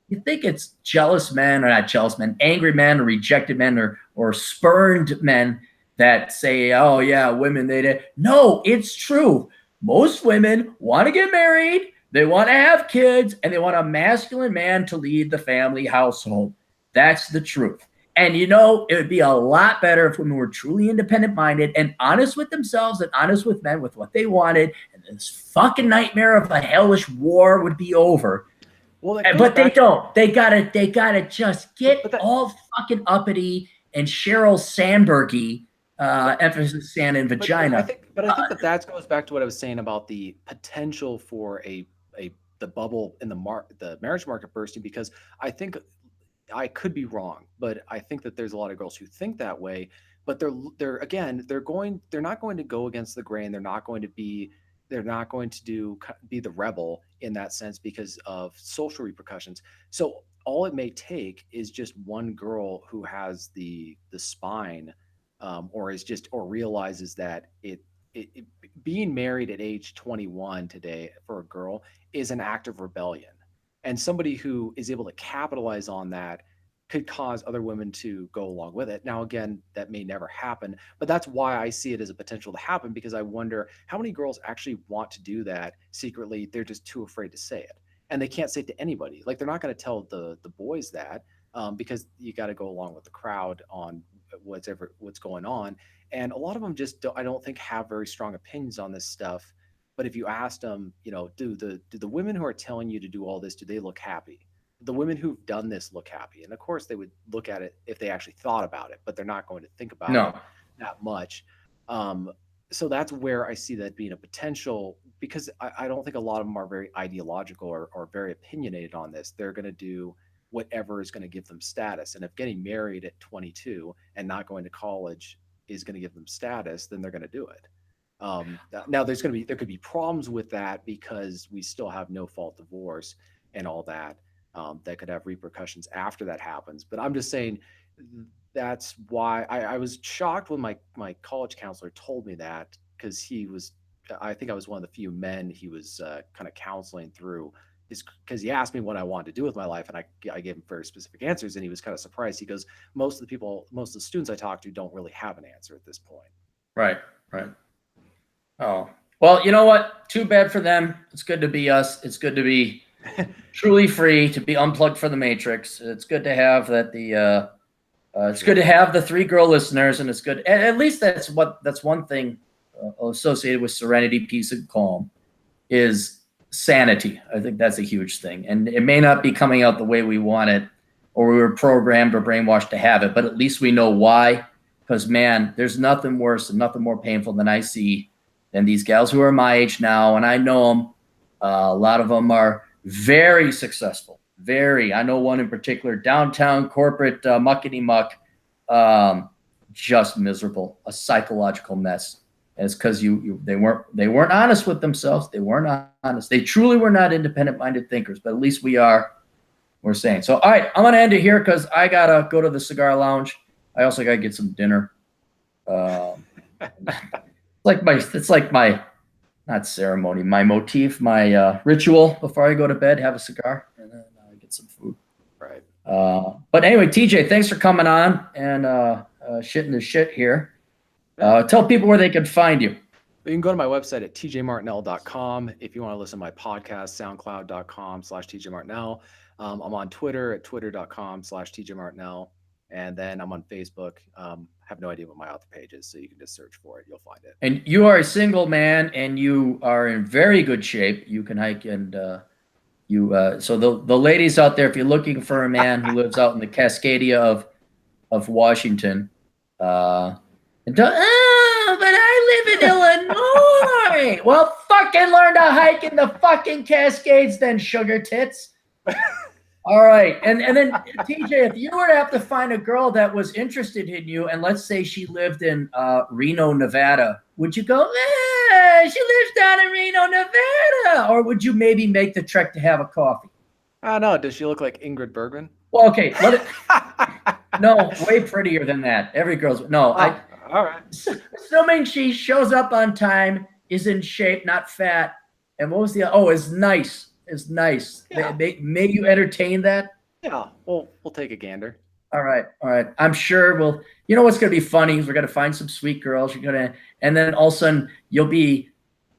You think it's jealous men, or not jealous men, angry men, or rejected men, or spurned men that say, "Oh yeah, women they did." No, it's true. Most women want to get married, they want to have kids, and they want a masculine man to lead the family household. That's the truth. And you know, it would be a lot better if women were truly independent minded and honest with themselves and honest with men with what they wanted, and this fucking nightmare of a hellish war would be over. Well, But they don't. They gotta just get all fucking uppity and Sheryl Sandbergy, emphasis sand and vagina. But I think that goes back to what I was saying about the potential for the bubble in the marriage market bursting, because I think I could be wrong, but I think that there's a lot of girls who think that way, but they're not going to go against the grain. They're not going to be the rebel in that sense because of social repercussions. So all it may take is just one girl who has the spine, or realizes that being married at age 21 today for a girl is an act of rebellion, and somebody who is able to capitalize on that could cause other women to go along with it. Now, again, that may never happen, but that's why I see it as a potential to happen, because I wonder how many girls actually want to do that secretly. They're just too afraid to say it, and they can't say it to anybody. Like, they're not going to tell the boys that, because you got to go along with the crowd on what's going on. And a lot of them just don't, I don't think, have very strong opinions on this stuff. But if you asked them, do the women who are telling you to do all this, do they look happy? The women who've done this look happy. And of course they would look at it if they actually thought about it, but they're not going to think about it that much. So that's where I see that being a potential, because I don't think a lot of them are very ideological or very opinionated on this. They're going to do whatever is going to give them status. And if getting married at 22 and not going to college is going to give them status, then they're going to do it. Now there could be problems with that, because we still have no fault divorce and all that. That could have repercussions after that happens. But I'm just saying, that's why I was shocked when my college counselor told me that, because I think I was one of the few men he was kind of counseling through, because he asked me what I wanted to do with my life, and I gave him very specific answers, and he was kind of surprised. He goes, most of the students I talk to don't really have an answer at this point. Right. Oh, well, you know what? Too bad for them. It's good to be us. It's good to be truly free, to be unplugged from the matrix. It's good to have that it's good to have the 3 girl listeners, and it's good. At least that's one thing associated with serenity, peace, and calm is sanity. I think that's a huge thing, and it may not be coming out the way we want it, or we were programmed or brainwashed to have it, but at least we know why. Because man, there's nothing worse and nothing more painful than I see than these gals who are my age now, and I know them. A lot of them are very successful. I know one in particular, downtown corporate muckety muck, just miserable, a psychological mess. And it's because they weren't honest with themselves. They weren't honest. They truly were not independent-minded thinkers. But at least we're saying. So, all right, I'm gonna end it here because I gotta go to the cigar lounge. I also gotta get some dinner. It's like my not ceremony, my motif, my ritual before I go to bed, have a cigar, and then get some food. Right. But anyway, TJ, thanks for coming on and shitting the shit here. Tell people where they can find you. You can go to my website at tjmartinell.com. If you want to listen to my podcast, soundcloud.com/tjmartinell. I'm on Twitter at twitter.com/tjmartinell. And then I'm on Facebook. Have no idea what my author page is, so you can just search for it. You'll find it. And you are a single man, and you are in very good shape. You can hike, and so the ladies out there, if you're looking for a man who lives out in the Cascadia of Washington, but I live in Illinois. Well, fucking learn to hike in the fucking Cascades, then, sugar tits. All right, and then TJ, if you were to have to find a girl that was interested in you, and let's say she lived in Reno, Nevada, would you go, she lives down in Reno, Nevada, or would you maybe make the trek to have a coffee? I don't know. Does she look like Ingrid Bergman? Well, okay, no, way prettier than that. Every girl's all right. Assuming she shows up on time, is in shape, not fat, and what was is nice. Is nice. Yeah. May you entertain that? Yeah, we'll take a gander. All right, all right. I'm sure we'll. You know what's going to be funny is we're going to find some sweet girls. You're gonna, and then all of a sudden you'll be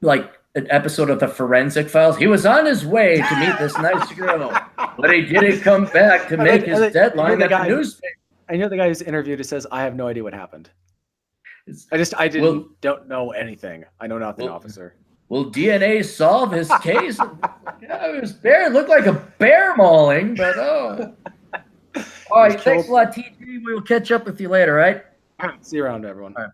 like an episode of the Forensic Files. He was on his way to meet this nice girl, but he didn't come back to make his deadline at the newspaper. I know the guy who's interviewed who says, "I have no idea what happened. I don't know anything. I know nothing, officer." Will DNA solve his case? Yeah, it was bear. It looked like a bear mauling, but oh. All right, thanks a lot, TJ. We will catch up with you later, right? See you around, everyone. All right.